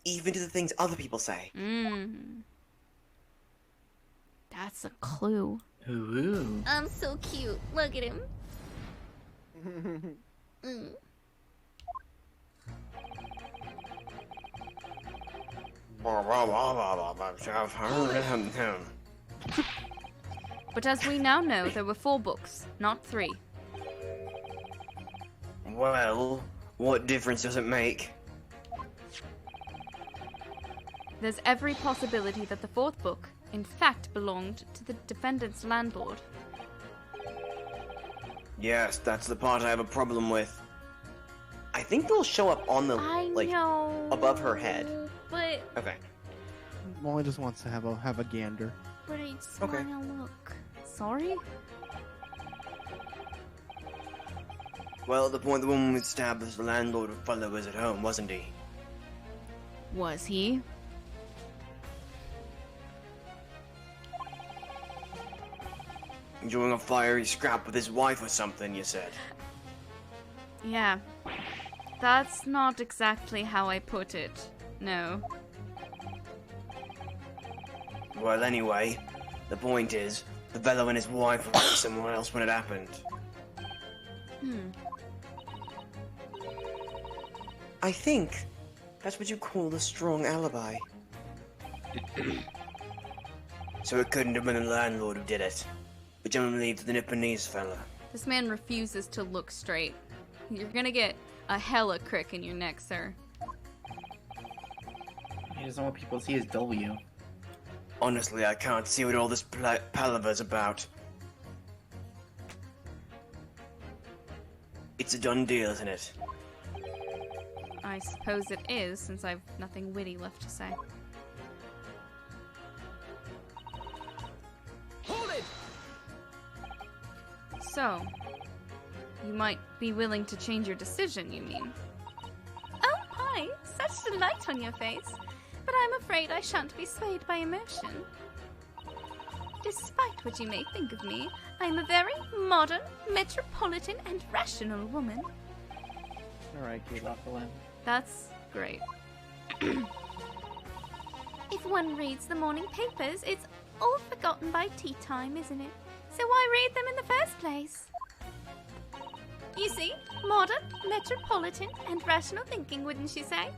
Even to the things other people say. That's a clue. Ooh. I'm so cute. Look at him. But as we now know, there were 4 books, not 3. Well, what difference does it make? There's every possibility that the 4th book, in fact, belonged to the defendant's landlord. Yes, that's the part I have a problem with. I think they'll show up on the, know, above her head. But Okay. Molly just wants to have a gander. I just Okay. wanna look. Sorry? Well, at the point the woman was stabbed, the landlord of Fuller was at home, wasn't he? Was he? Enjoying a fiery scrap with his wife or something, you said. Yeah. That's not exactly how I put it. No. Well, anyway, the point is, the fellow and his wife were somewhere else when it happened. I think that's what you call a strong alibi. So it couldn't have been the landlord who did it, but generally to the Nipponese fella. This man refuses to look straight. You're gonna get a hella crick in your neck, sir. He doesn't want people to see his W. Honestly, I can't see what all this palaver's about. It's a done deal, isn't it? I suppose it is, since I've nothing witty left to say. Hold it! So, you might be willing to change your decision, you mean? Oh my, such delight on your face. But I'm afraid I shan't be swayed by emotion. Despite what you may think of me, I'm a very modern, metropolitan, and rational woman. Alright, Kate. Drop the lamp. That's great. If one reads the morning papers, it's all forgotten by tea time, isn't it? So why read them in the first place? You see, modern, metropolitan, and rational thinking, wouldn't you say?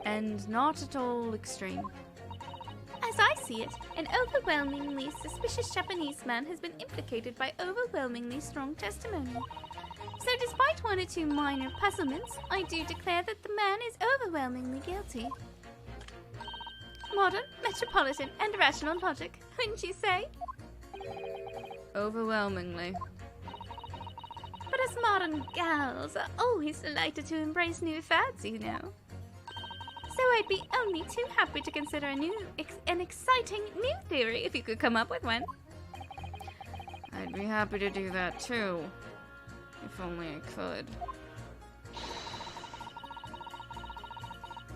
And not at all extreme. As I see it, an overwhelmingly suspicious Japanese man has been implicated by overwhelmingly strong testimony. So despite 1 or 2 minor puzzlements, I do declare that the man is overwhelmingly guilty. Modern, metropolitan, and rational logic, wouldn't you say? Overwhelmingly. But us modern gals are always delighted to embrace new fads, you know. So I'd be only too happy to consider an exciting new theory if you could come up with one. I'd be happy to do that too. If only I could.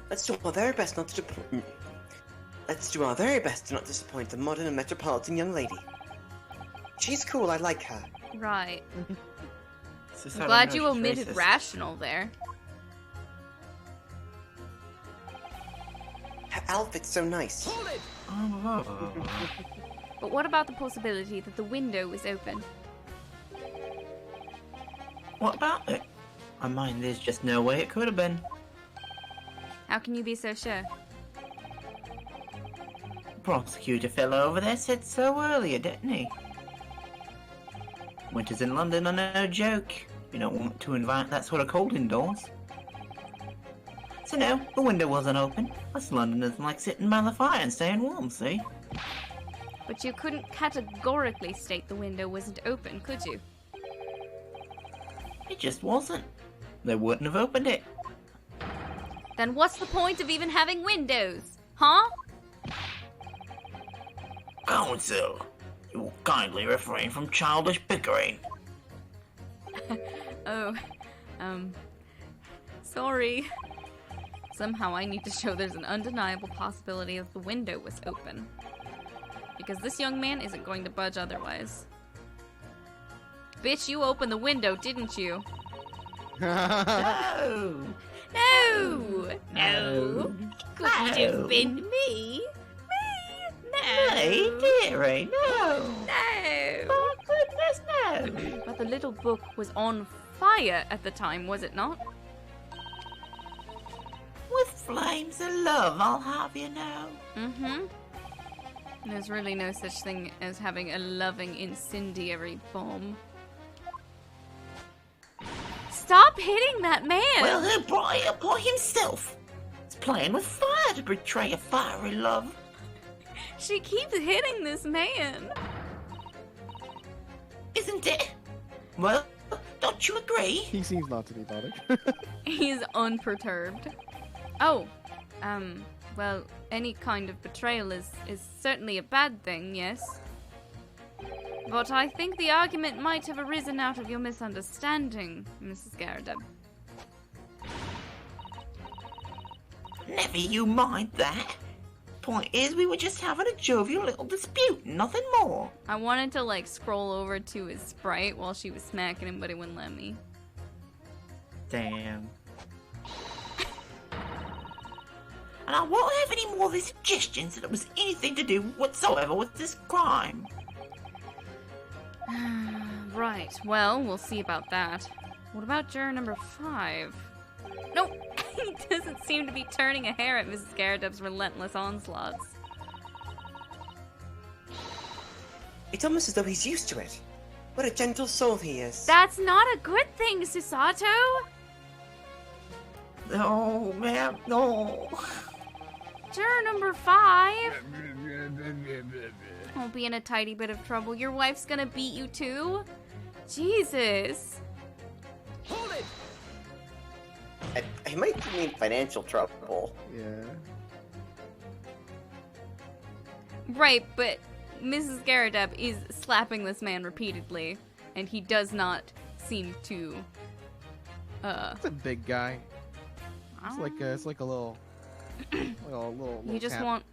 Let's do our very best not to disappoint the modern and metropolitan young lady. She's cool, I like her. Right. So I'm glad you she's omitted racist. rational there. Her outfit's so nice. Hold it! Oh. But what about the possibility that the window is open? What about it? I mean, there's just no way it could have been. How can you be so sure? The prosecutor fellow over there said so earlier, didn't he? Winters in London are no joke. You don't want to invite that sort of cold indoors. So no, the window wasn't open. Us Londoners like sitting by the fire and staying warm, see? But you couldn't categorically state the window wasn't open, could you? It just wasn't. They wouldn't have opened it. Then what's the point of even having windows? Huh? Council, you will kindly refrain from childish bickering. Oh, sorry. Somehow I need to show there's an undeniable possibility that the window was open. Because this young man isn't going to budge otherwise. Bitch, you opened the window, didn't you? No! No! No! Couldn't have been me! No! Hey, dearie, no! No! Oh, goodness, no! But the little book was on fire at the time, was it not? With flames of love, I'll have you know. Mm-hmm. There's really no such thing as having a loving incendiary bomb. Stop hitting that man! Well, he'll brought it upon himself. He's playing with fire to betray a fiery love. She keeps hitting this man. Isn't it? Well, don't you agree? He seems not to be bothered. He's unperturbed. Oh, well, any kind of betrayal is certainly a bad thing, yes. But I think the argument might have arisen out of your misunderstanding, Mrs. Garrideb. Never you mind that. Point is, we were just having a jovial little dispute, nothing more. I wanted to, like, scroll over to his sprite while she was smacking him, but it wouldn't let me. Damn. And I won't have any more of these suggestions that it was anything to do whatsoever with this crime. Right, well, we'll see about that. What about juror number 5? Nope, he doesn't seem to be turning a hair at Mrs. Garrideb's relentless onslaughts. It's almost as though he's used to it. What a gentle soul he is. That's not a good thing, Susato! No, ma'am, no. Juror number 5. Won't be in a tidy bit of trouble. Your wife's gonna beat you too? Jesus. Hold it! He might mean financial trouble. Yeah. Right, but Mrs. Garrideb is slapping this man repeatedly, and he does not seem to, It's a big guy. It's like a little, little You just cat.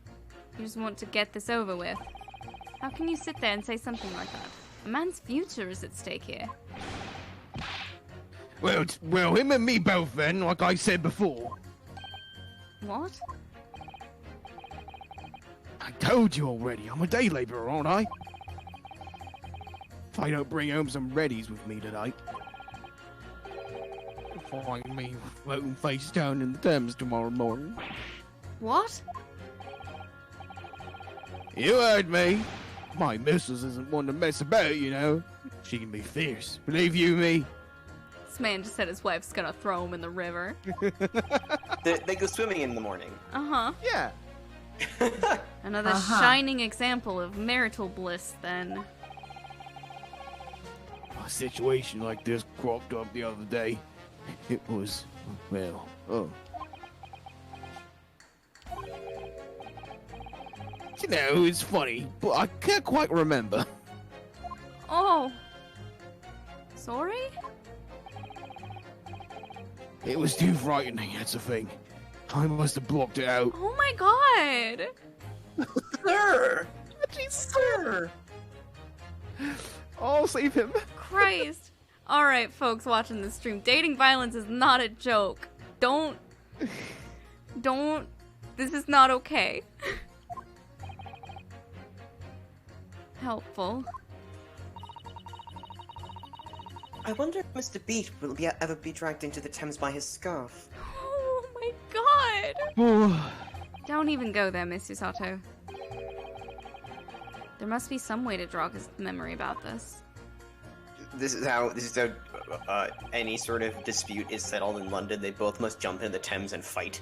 want to get this over with. How can you sit there and say something like that? A man's future is at stake here. Well, him and me both then, like I said before. What? I told you already, I'm a day laborer, aren't I? If I don't bring home some readies with me tonight, you'll find me floating face down in the Thames tomorrow morning. What? You heard me. My missus isn't one to mess about, you know. She can be fierce. Believe you me. This man just said his wife's gonna throw him in the river. They go swimming in the morning. Uh-huh. Yeah. Another shining example of marital bliss, then. A situation like this cropped up the other day. It was, well, You know, it's funny, but I can't quite remember. Oh. Sorry? It was too frightening, that's the thing. I must have blocked it out. Oh my god! Sir! Sir! Oh, save him. Christ. Alright, folks watching this stream, dating violence is not a joke. Don't. This is not okay. Helpful. I wonder if Mr. Beat will ever be dragged into the Thames by his scarf. Oh my god! Oh, Don't even go there, Mr. Sato. There must be some way to jog his memory about this. This is how any sort of dispute is settled in London. They both must jump in the Thames and fight.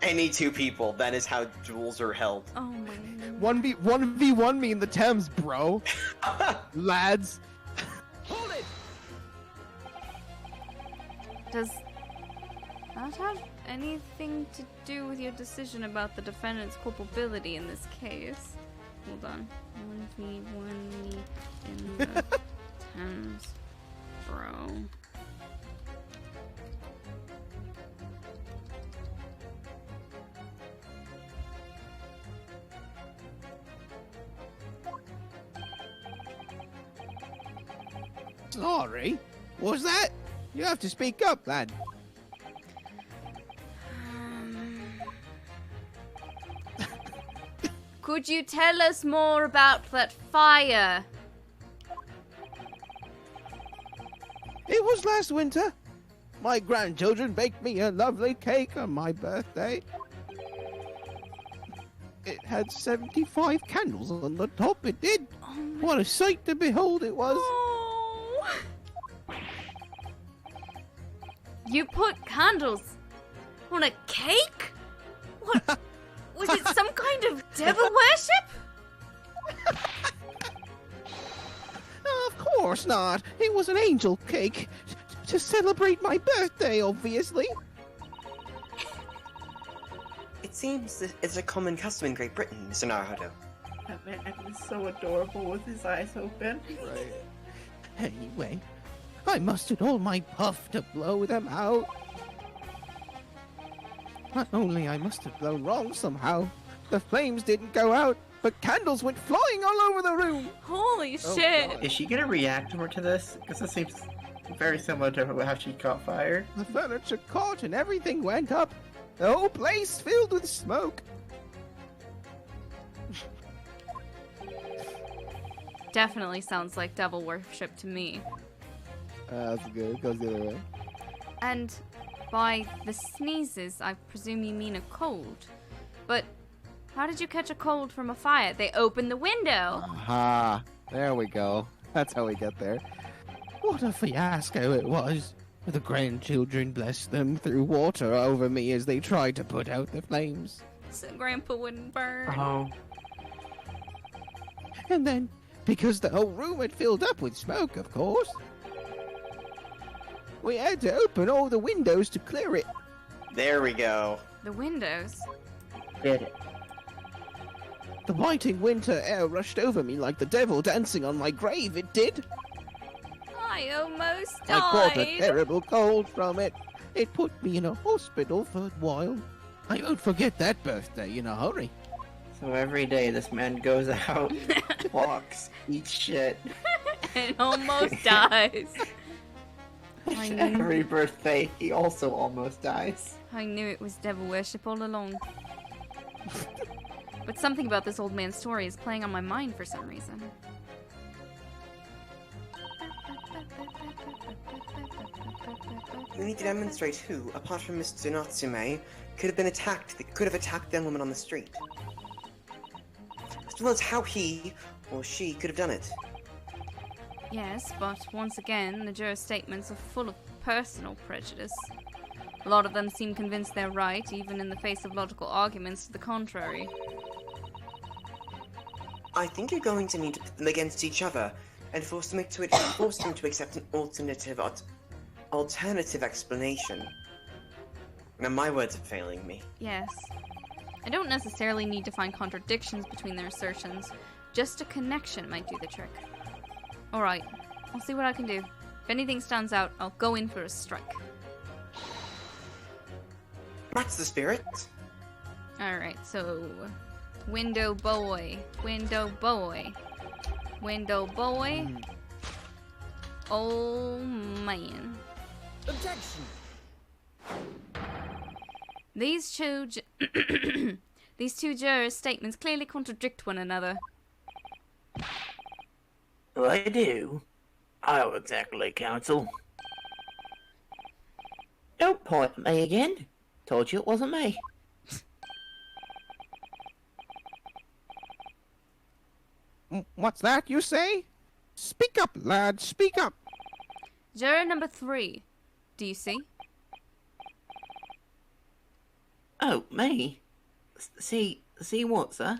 Any two people. That is how duels are held. Oh my. 1v1 me in the Thames, bro. Lads. Hold it! Does that have anything to do with your decision about the defendant's culpability in this case. Hold on. 1v1 me in the Thames, bro. Sorry? What's that? You have to speak up, lad. Could you tell us more about that fire? It was last winter. My grandchildren baked me a lovely cake on my birthday. It had 75 candles on the top, it did. What a sight to behold it was. Oh. You put candles on a cake? What? Was it some kind of devil worship? Of course not. It was an angel cake. To celebrate my birthday, obviously. It seems that it's a common custom in Great Britain, Mr. Naruhodo. That man was so adorable with his eyes open. Right. Anyway, I mustered all my puff to blow them out. Not only I must have blown wrong somehow, the flames didn't go out, but candles went flying all over the room. Holy Oh, shit. God. Is she gonna react more to this? Because this seems very similar to how she caught fire. The furniture caught and everything went up. The whole place filled with smoke. Definitely sounds like devil worship to me. That's good. It goes the other way. And by the sneezes, I presume you mean a cold. But how did you catch a cold from a fire? They opened the window. Aha. There we go. That's how we get there. What a fiasco it was. The grandchildren, bless them, threw water over me as they tried to put out the flames. So Grandpa wouldn't burn. Oh, And then, because the whole room had filled up with smoke, of course, we had to open all the windows to clear it. There we go. The windows. did it. The biting winter air rushed over me like the devil dancing on my grave, it did. I almost I caught a died. terrible cold from it. It put me in a hospital for a while. I won't forget that birthday in a hurry. So every day this man goes out, walks, eats shit. And almost dies. I knew, Every birthday, he also almost dies. I knew it was devil worship all along. But something about this old man's story is playing on my mind for some reason. We need to demonstrate who, apart from Mr. Natsume, could have attacked the woman on the street. As well as how he or she could have done it. Yes, but once again, the jurors' statements are full of personal prejudice. A lot of them seem convinced they're right, even in the face of logical arguments to the contrary. I think you're going to need to put them against each other and force them to accept an alternative explanation. Now, my words are failing me. Yes. I don't necessarily need to find contradictions between their assertions. Just a connection might do the trick. Alright, I'll see what I can do. If anything stands out, I'll go in for a strike. That's the spirit. Alright, so... Window boy. Window boy. Window boy. Oh, man. Objection! These two these two jurors' statements clearly contradict one another. I do. How exactly, counsel? Don't point at me again. Told you it wasn't me. What's that you say? Speak up, lad, speak up. Juror number 3. Do you see? Oh, me? See what, sir?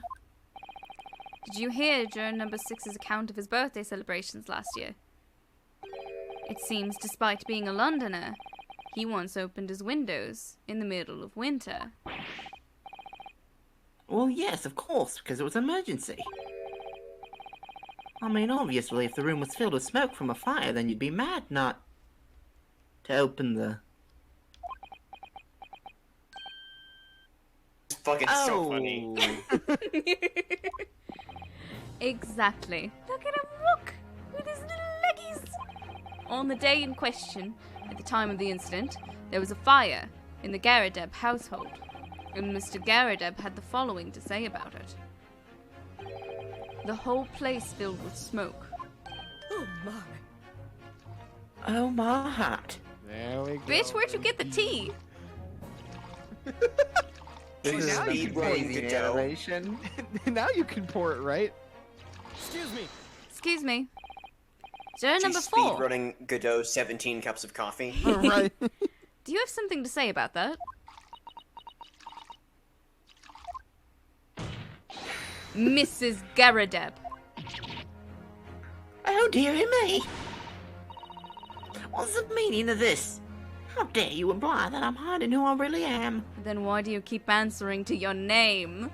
Did you hear juror number 6's account of his birthday celebrations last year? It seems, despite being a Londoner, He once opened his windows in the middle of winter. Well, yes, of course, because it was an emergency. I mean, obviously, if the room was filled with smoke from a fire, then you'd be mad not to open the... It's fucking so funny. Exactly. Look at him walk with his little leggies. On the day in question, at the time of the incident, there was a fire in the Garadeb household, and Mr. Garadeb had the following to say about it. The whole place filled with smoke. Oh my. Oh my heart. There we go. Bitch, where'd you get the tea? She's Now you can speedrunning pay Godot. animation. Now you can pour it, right? Excuse me. Excuse me. Juror number She's 4. speedrunning Godot 17 cups of coffee. Right. Do you have something to say about that? Mrs. Garadeb. Oh, dearie me. What's the meaning of this? How dare you imply that I'm hiding who I really am? Then why do you keep answering to your name?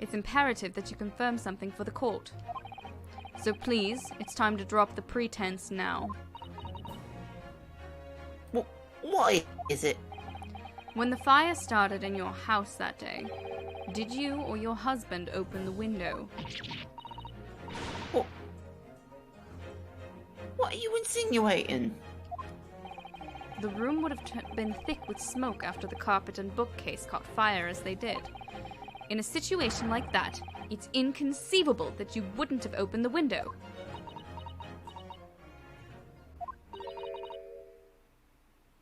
It's imperative that you confirm something for the court. So please, it's time to drop the pretense now. What is it? When the fire started in your house that day, did you or your husband open the window? What are you insinuating? The room would have been thick with smoke after the carpet and bookcase caught fire as they did. In a situation like that, it's inconceivable that you wouldn't have opened the window.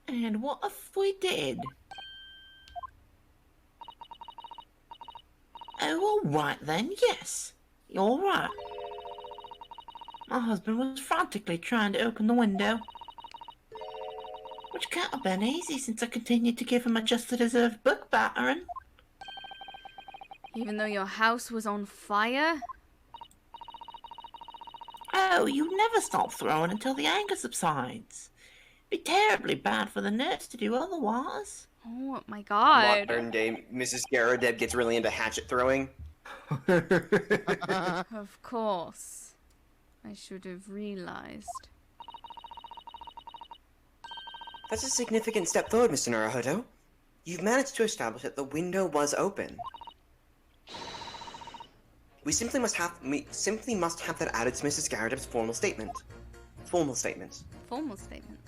And what if we did? Oh, alright then, yes. You're right. My husband was frantically trying to open the window. Which can't have been easy since I continued to give him a just deserved book battering. Even though your house was on fire? Oh, you never stop throwing until the anger subsides. Be terribly bad for the nurse to do otherwise. Oh my god. Modern day Mrs. Garadeb gets really into hatchet throwing. Of course. I should have realized. That's a significant step forward, Mr. Naruhodo. You've managed to establish that the window was open. We simply must have that added to Mrs. Garadeb's formal statement. Formal statement. Formal statement.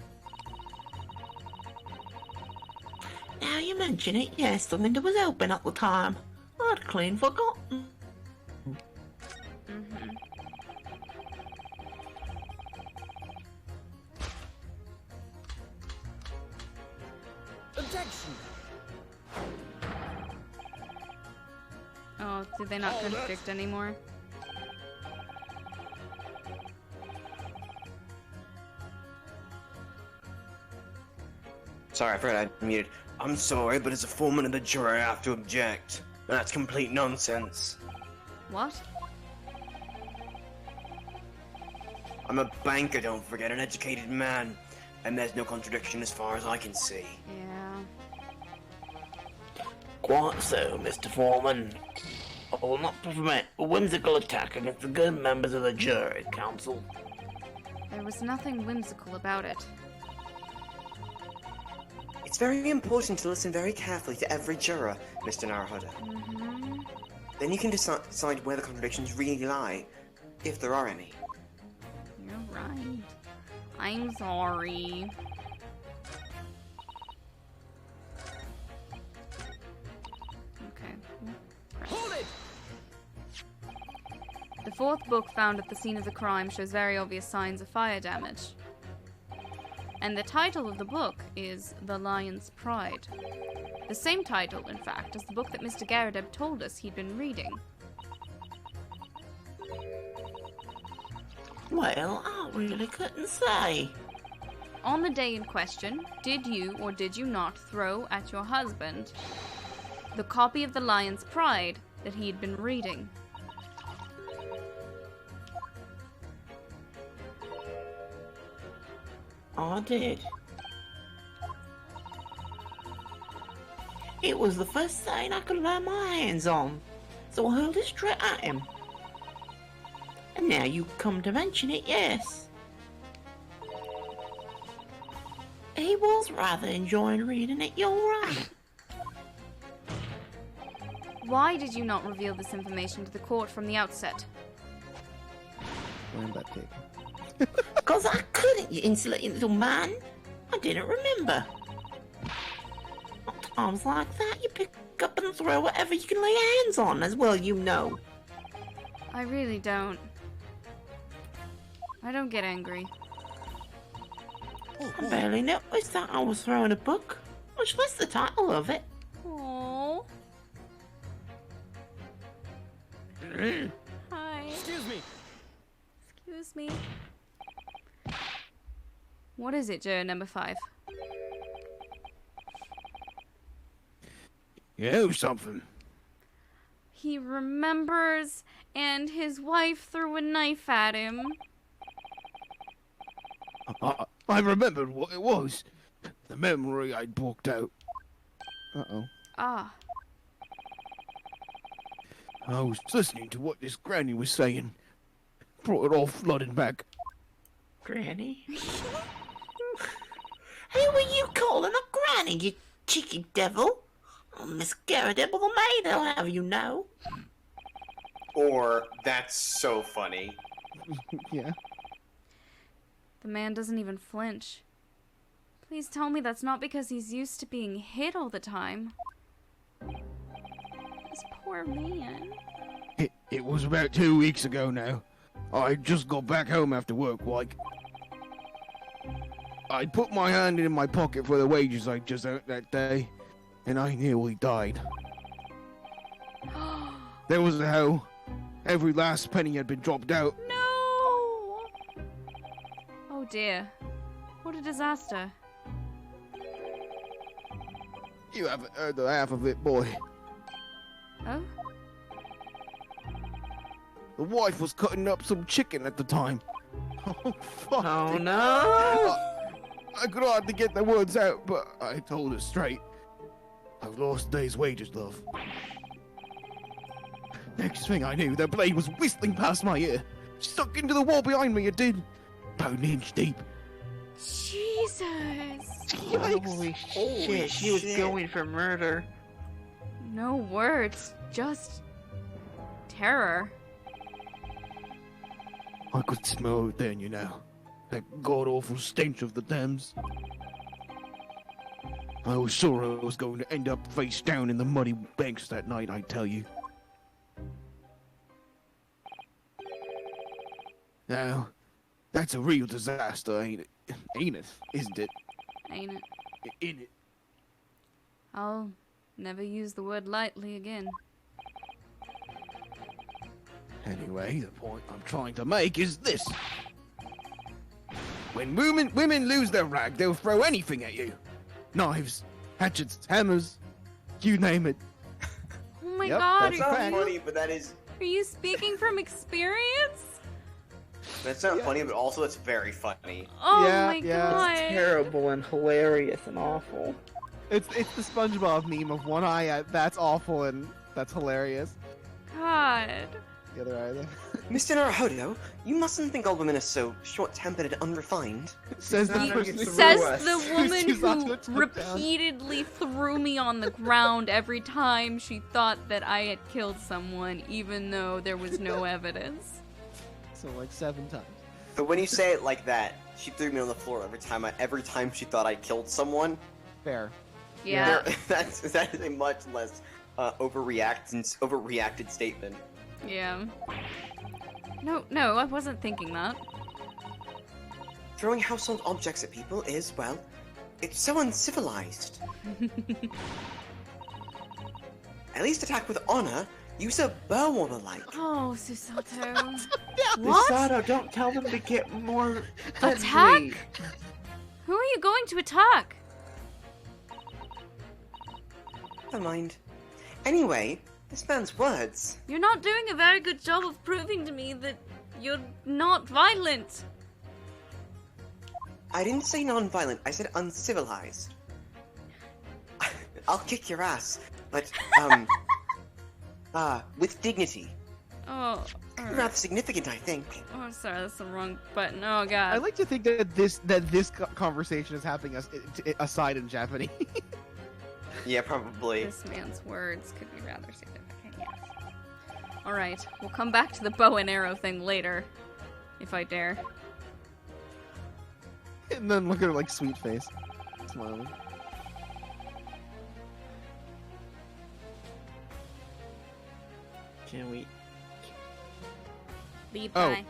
Now you mention it, yes, the window was open at the time. I'd clean forgotten. Mm-hmm. Objection. Oh, did they not contradict anymore? Sorry, I forgot I muted. I'm sorry, but as a foreman of the jury, I have to object. That's complete nonsense. What? I'm a banker, don't forget, an educated man. And there's no contradiction as far as I can see. Yeah. Quite so, Mr. Foreman. I will not permit a whimsical attack against the good members of the jury, counsel. There was nothing whimsical about it. It's very important to listen very carefully to every juror, Mr. Naruhodo. Mm-hmm. Then you can decide where the contradictions really lie, if there are any. You're right. I'm sorry. Okay. Hold it. The fourth book found at the scene of the crime shows very obvious signs of fire damage. And the title of the book is The Lion's Pride. The same title, in fact, as the book that Mr. Garadeb told us he'd been reading. Well, I really couldn't say. On the day in question, did you or did you not throw at your husband the copy of The Lion's Pride that he had been reading? I did. It was the first thing I could lay my hands on, so I hurled it straight at him. And now you come to mention it, yes. He was rather enjoying reading it, you're right. Why did you not reveal this information to the court from the outset? Land that tape. Because I couldn't, you insolent little man. I didn't remember. At times like that, you pick up and throw whatever you can lay your hands on, as well you know. I really don't. I don't get angry. I barely noticed that I was throwing a book, much less the title of it. Aww. Hi. Excuse me. Excuse me. What is it, Joe, number 5? You know something? He remembers, and his wife threw a knife at him. I remembered what it was. The memory I'd blocked out. Uh-oh. Ah. I was listening to what this granny was saying. Brought it all flooding back. Granny? Who were you calling a granny, you cheeky devil? Oh, Miss Garradibble the maid, I'll have you know. Or, that's so funny. Yeah. The man doesn't even flinch. Please tell me that's not because he's used to being hit all the time. This poor man. It was about 2 weeks ago now. I just got back home after work, like. I put my hand in my pocket for the wages I just earned that day, and I nearly died. There was a hell. Every last penny had been dropped out. No! Oh dear. What a disaster. You haven't heard the half of it, boy. Oh? The wife was cutting up some chicken at the time. Oh, fuck. Oh no! I could hardly get the words out, but I told her straight. I've lost a day's wages, love. Next thing I knew, the blade was whistling past my ear. Stuck into the wall behind me, it did. About an inch deep. Jesus! Holy shit, she was going for murder. No words, just terror. I could smell it then, you know. That god-awful stench of the dams. I was sure I was going to end up face down in the muddy banks that night, I tell you. Now, that's a real disaster, ain't it? Ain't it? Isn't it? Ain't it? Ain't it? I'll never use the word lightly again. Anyway, the point I'm trying to make is this. When women lose their rag, they'll throw anything at you. Knives, hatchets, hammers, you name it. Oh my Yep, god, that's That's not Right. funny, but that is... are you speaking from experience? That's not funny, but also it's very funny. Oh Yeah, my yeah. god. Terrible and hilarious and awful. It's the SpongeBob meme of one eye. That's awful and that's hilarious. God. The other eye, though. Mr. Naruhodo, you mustn't think all women are so short-tempered and unrefined. Says the He person. says Says the woman She's not who gonna put down. repeatedly threw me on the ground every time she thought that I had killed someone, even though there was no evidence. So like 7 times. But when you say it like that, she threw me on the floor every time she thought I killed someone. Fair. Yeah. That is a much less overreacted statement. Yeah. No, I wasn't thinking that. Throwing household objects at people is, well, it's so uncivilized. At least attack with honor. Use a bow or the like. Oh, Susato. What? Sato, don't tell them to get more Attack? deadly. Who are you going to attack? Never mind. Anyway, this man's words. You're not doing a very good job of proving to me that you're not violent. I didn't say non-violent. I said uncivilized. I'll kick your ass, but with dignity. Oh, alright. Rather significant, I think. Oh, sorry, that's the wrong button. Oh god. I like to think that this conversation is happening aside in Japanese. Yeah, probably. This man's words could be rather significant, yes. Alright, we'll come back to the bow and arrow thing later. If I dare. And then look at her like sweet face, smiling. Can we? Lead Oh. by.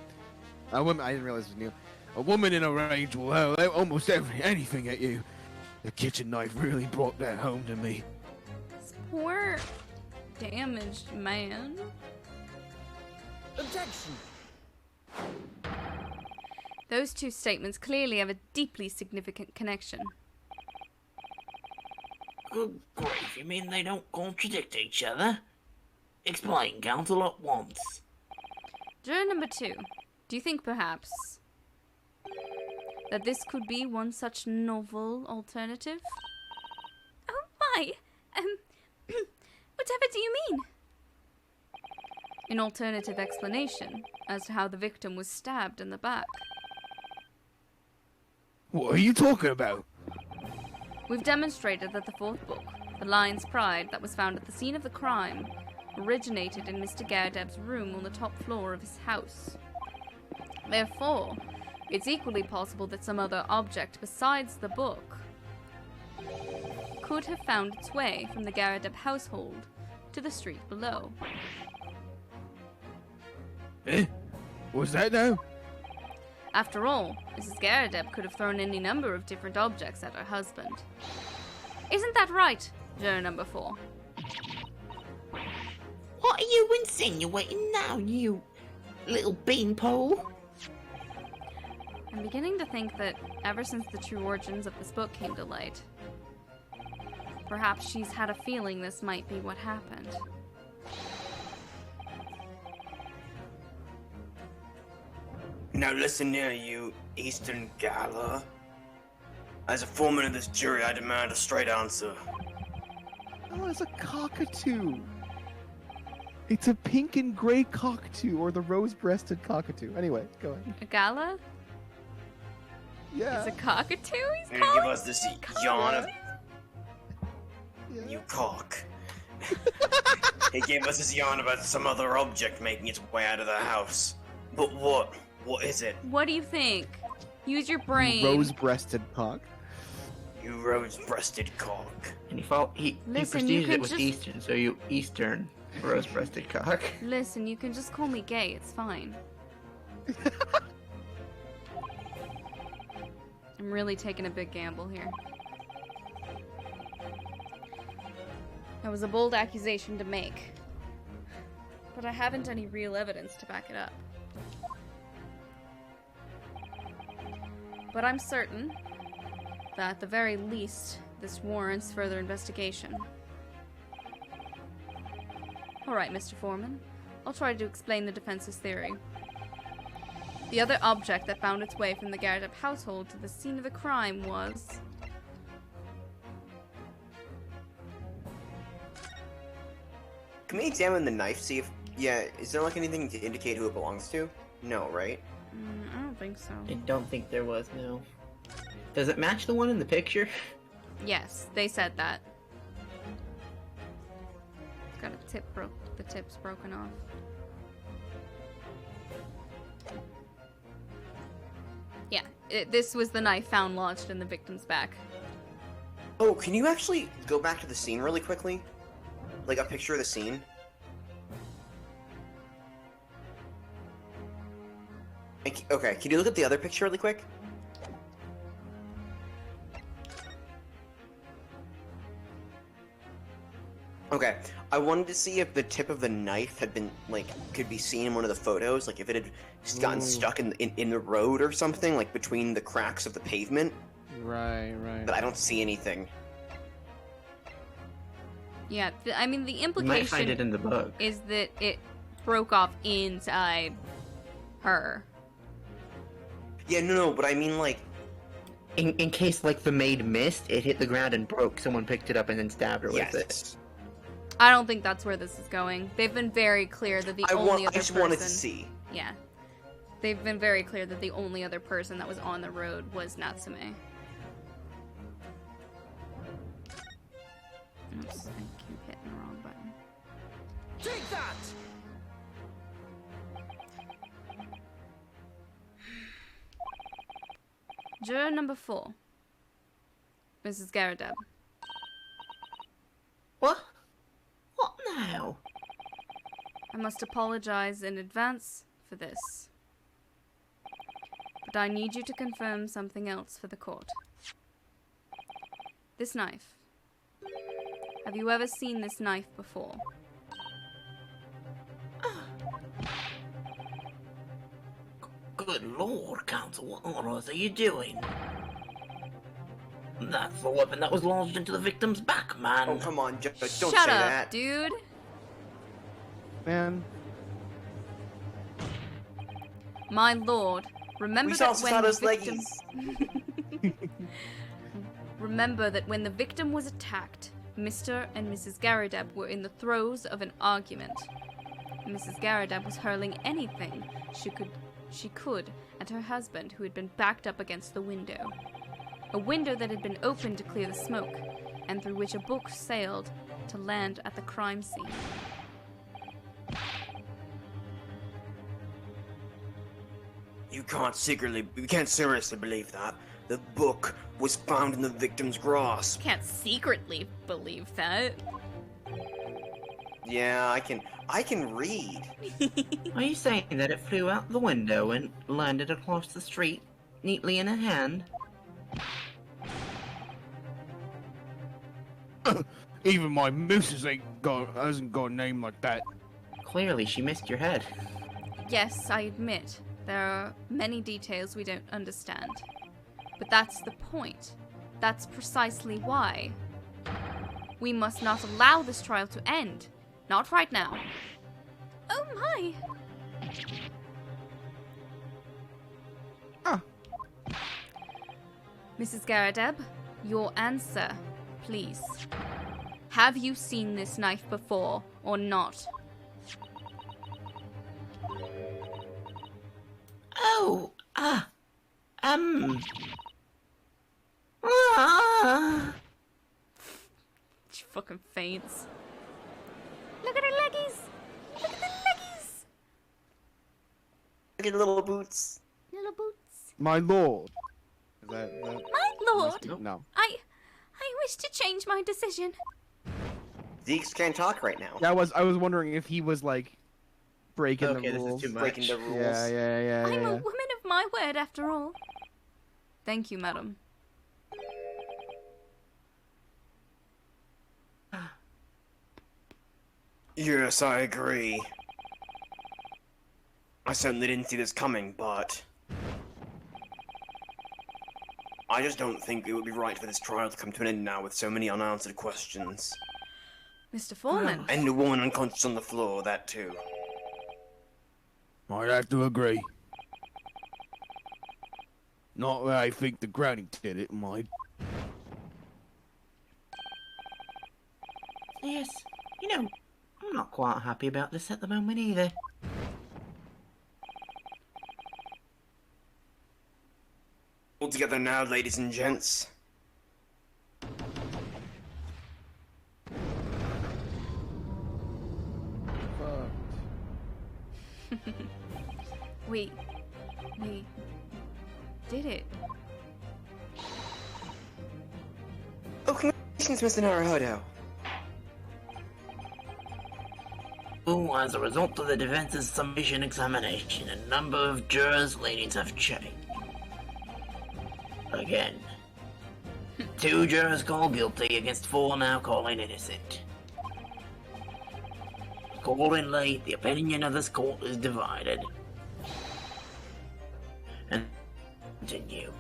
A woman. I didn't realize it was new. A woman in a rage will hurl almost anything at you. The kitchen knife really brought that home to me. This poor, damaged man. Objection! Those two statements clearly have a deeply significant connection. Good grief, you mean they don't contradict each other? Explain, counsel, at once. Juror number 2, do you think perhaps that this could be one such novel alternative? Oh my! Whatever do you mean? An alternative explanation as to how the victim was stabbed in the back. What are you talking about? We've demonstrated that the fourth book, The Lion's Pride, that was found at the scene of the crime, originated in Mr. Garadeb's room on the top floor of his house. Therefore, it's equally possible that some other object besides the book could have found its way from the Garadeb household to the street below. Eh? What's that now? After all, Mrs. Garadeb could have thrown any number of different objects at her husband. Isn't that right, juror number 4? What are you insinuating now, you little beanpole? I'm beginning to think that ever since the true origins of this book came to light, perhaps she's had a feeling this might be what happened. Now listen here, you Eastern Gala. As a foreman of this jury, I demand a straight answer. Oh, it's a cockatoo. It's a pink and gray cockatoo, or the rose-breasted cockatoo. Anyway, go ahead. A gala? Yeah. Is a cockatoo he's You're calling? gonna give us this yawn of Yeah. you cock. He gave us this yarn about some other object making its way out of the house. But what? What is it? What do you think? Use your brain. Rose-breasted cock. You rose-breasted cock. And he Listen, you prestiges could it with just- Eastern, so you Eastern rose-breasted cock. Listen, you can just call me gay, it's fine. I'm really taking a big gamble here. That was a bold accusation to make. But I haven't any real evidence to back it up. But I'm certain that at the very least, this warrants further investigation. Alright, Mr. Foreman. I'll try to explain the defense's theory. The other object that found its way from the Garadeb household to the scene of the crime was... Can we examine the knife, see if... Yeah, is there like anything to indicate who it belongs to? No, right? I don't think so. I don't think there was, no. Does it match the one in the picture? Yes, they said that. It's got a tip the tip's broken off. Yeah, this was the knife found lodged in the victim's back. Oh, can you actually go back to the scene really quickly? Like a picture of the scene? Okay, can you look at the other picture really quick? Okay, I wanted to see if the tip of the knife had been, like, could be seen in one of the photos, like if it had gotten Ooh. stuck in the road or something, like between the cracks of the pavement, Right. but I don't see anything. Yeah, I mean, the You might find implication it in the book. is that it broke off inside her. Yeah, no, but I mean, like, In case, like, the maid missed, it hit the ground and broke, someone picked it up and then stabbed her with it. Yes. I don't think that's where this is going. They've been very clear that the only other I just person... wanted to see. Yeah. They've been very clear that the only other person that was on the road was Natsume. Oops, I keep hitting the wrong button. Take that! Juror number 4. Mrs. Garadeb. What? What now? I must apologize in advance for this. But I need you to confirm something else for the court. This knife. Have you ever seen this knife before? Good lord, Counsel, what on earth are you doing? That's the weapon that was lodged into the victim's back, man. Oh, come on, Judge, don't Shut say up, that. dude. Man, My lord, remember We saw that when the Sasato's victim... leggies. Remember that when the victim was attacked, Mr. and Mrs. Garadeb were in the throes of an argument. Mrs. Garadeb was hurling anything she could at her husband, who had been backed up against the window. A window that had been opened to clear the smoke, and through which a book sailed to land at the crime scene. You can't seriously believe that. The book was found in the victim's grasp. Can't secretly believe that. Yeah, I can read. Are you saying that it flew out the window and landed across the street, neatly in her hand? Even my missus hasn't got a name like that. Clearly, she missed your head. Yes, I admit, there are many details we don't understand. But that's the point. That's precisely why. We must not allow this trial to end. Not right now. Oh my! Ah. Mrs. Garadeb, your answer, please. Have you seen this knife before or not? Oh, She fucking faints. Look at her leggies! Look at the leggies! Look at little boots. Little boots. my lord. Is that My lord! no? I wish to change my decision. Zeeks can't talk right now. Yeah, I was wondering if he was like breaking Okay, the this is rules. too much. Breaking the rules. Yeah. I'm a woman of my word, after all. Thank you, madam. Yes, I agree. I certainly didn't see this coming, but I just don't think it would be right for this trial to come to an end now with so many unanswered questions. Mr. Foreman. And a woman unconscious on the floor, that too. I'd have to agree. Not that I think the granny did it, mind. Yes, you know, I'm not quite happy about this at the moment either. All together now, ladies and gents. We did it. Oh, congratulations, Mr. Naruhodo. Oh, as a result of the defense's summation examination, a number of jurors' leanings have changed. Again. 2 jurors called guilty against 4 now calling innocent. Accordingly, the opinion of this court is divided. And continue.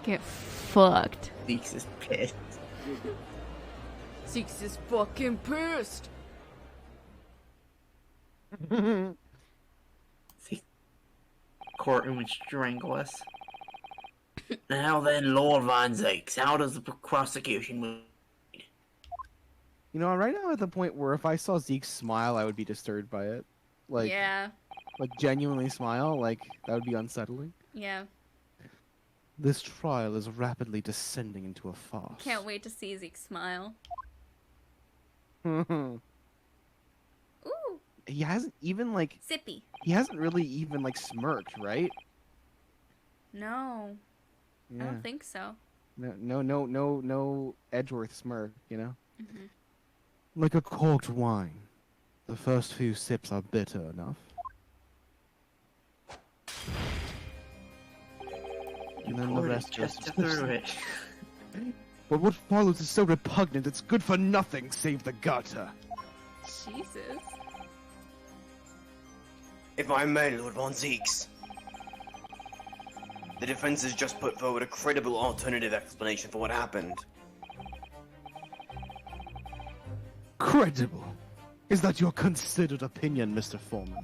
Get fucked. Zeeks is pissed. Six is fucking pissed. Zeeks courtroom would strangle us. Now then, Lord Von Zakes, how does the prosecution move? You know, right now at the point where if I saw Zeke smile, I would be disturbed by it. Like, Yeah, like genuinely smile, like that would be unsettling. yeah. This trial is rapidly descending into a farce. Can't wait to see Zeke smile. He Ooh, hasn't even like sippy. he hasn't really even like smirked, right? No, I Yeah. don't think so. No Edgeworth smirk, you know? Mhm. Like a corked wine. The first few sips are bitter enough. And then the rest just goes through it. But what follows is so repugnant, it's good for nothing save the gutter. Jesus. If I may, Lord Von Zeeks. The defense has just put forward a credible alternative explanation for what happened. Credible? Is that your considered opinion, Mr. Foreman?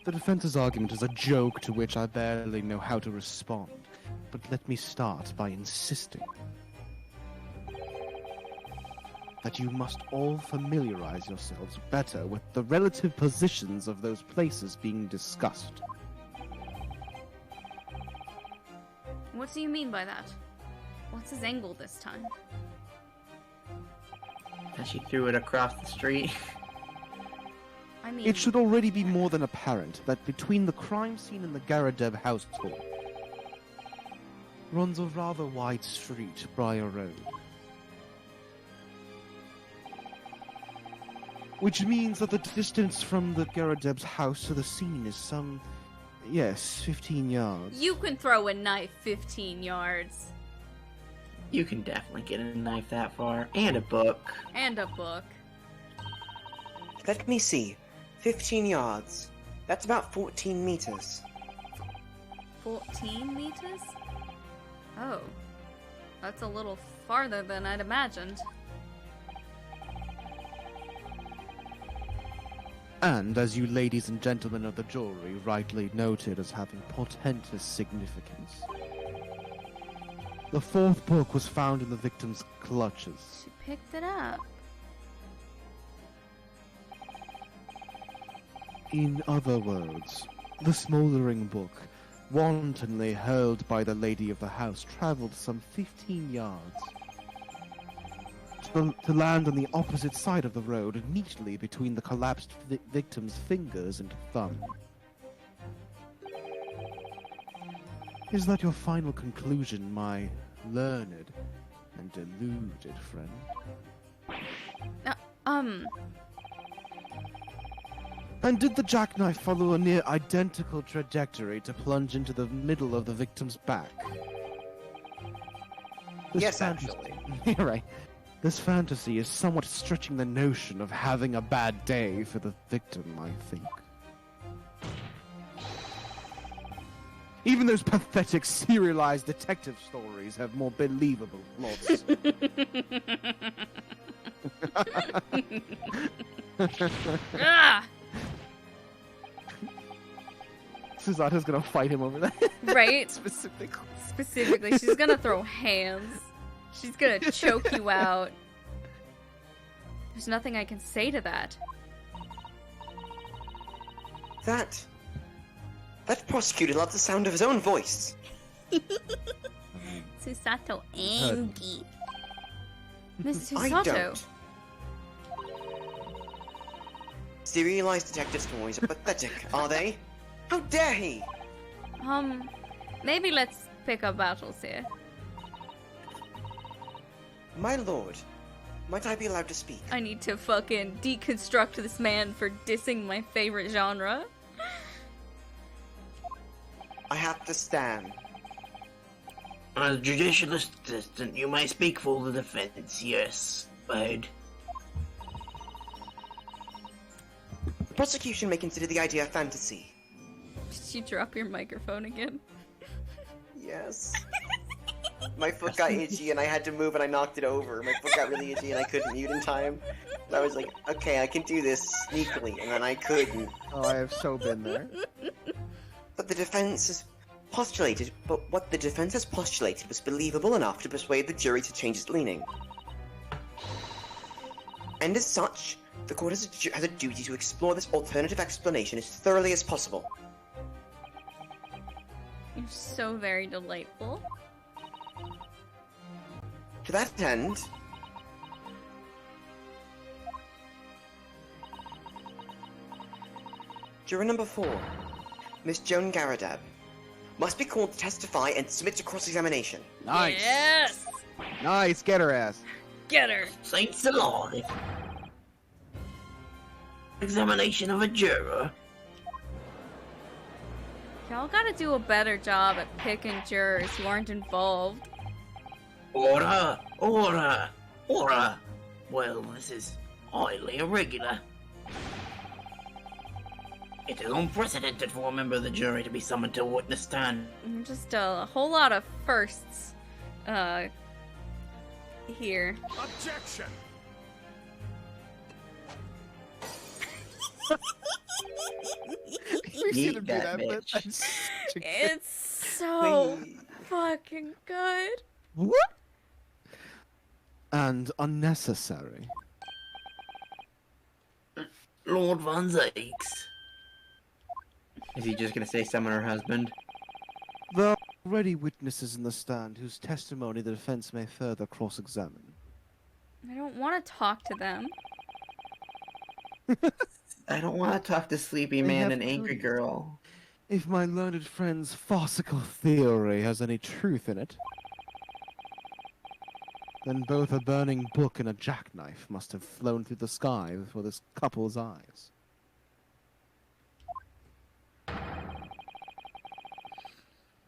The defense's argument is a joke to which I barely know how to respond, but let me start by insisting that you must all familiarize yourselves better with the relative positions of those places being discussed. What do you mean by that? What's his angle this time? And she threw it across the street. I mean, It should already be more than apparent that between the crime scene and the Garadeb household runs a rather wide street, Briar Road. Which means that the distance from the Garadeb's house to the scene is some, yes, 15 yards. you can throw a knife 15 yards. You can definitely get a knife that far. And a book. And a book. Let me see. 15 yards. That's about 14 meters. 14 meters? Oh. That's a little farther than I'd imagined. And as you ladies and gentlemen of the jury rightly noted as having portentous significance, the fourth book was found in the victim's clutches. She picked it up. In other words, the smouldering book, wantonly hurled by the lady of the house, traveled some 15 yards to land on the opposite side of the road, neatly between the collapsed victim's fingers and thumb. Is that your final conclusion, my learned and deluded friend? And did the jackknife follow a near identical trajectory to plunge into the middle of the victim's back? Yes, actually. You're right. This fantasy is somewhat stretching the notion of having a bad day for the victim, I think. Even those pathetic serialized detective stories have more believable plots. Ah! Susato's gonna fight him over that. Right? Specifically. Specifically, she's gonna throw hands. She's gonna choke you out. There's nothing I can say to that. That prosecutor loved the sound of his own voice. Susato angry. Miss I Susato. don't. Serialized detective stories are pathetic, are they? How dare he? Maybe let's pick up battles here. My lord, might I be allowed to speak? I need to fucking deconstruct this man for dissing my favorite genre. I have to stand. As judicial assistant, you may speak for the defense, yes, bud. The prosecution may consider the idea a fantasy. Did you drop your microphone again? Yes. My foot got itchy and I had to move and I knocked it over. My foot got really itchy and I couldn't mute in time. So I was like, okay, I can do this sneakily, and then I couldn't. Oh, I have so been there. But the defense postulated, but what the defense has postulated was believable enough to persuade the jury to change its leaning. And as such, the court has a duty to explore this alternative explanation as thoroughly as possible. You're so very delightful. To that end, juror number 4, Miss Joan Garadab, must be called to testify and submit to cross-examination. Nice. Yes! Nice. Get her ass. Get her! Saints alive. Examination of a juror. Y'all gotta do a better job at picking jurors who aren't involved. Order! Order! Order! Well, this is highly irregular. It is unprecedented for a member of the jury to be summoned to a witness stand. Just a whole lot of firsts, here. Objection! We've seen him do that that, but bitch. that's such a good- It's so fucking good. What? And unnecessary. Lord Van Zakes. Is he just gonna say summon her husband? There are already witnesses in the stand whose testimony the defense may further cross-examine. I don't want to talk to them. I don't want to talk to Sleepy They Man have and Angry good- Girl. If my learned friend's farcical theory has any truth in it, then both a burning book and a jackknife must have flown through the sky before this couple's eyes.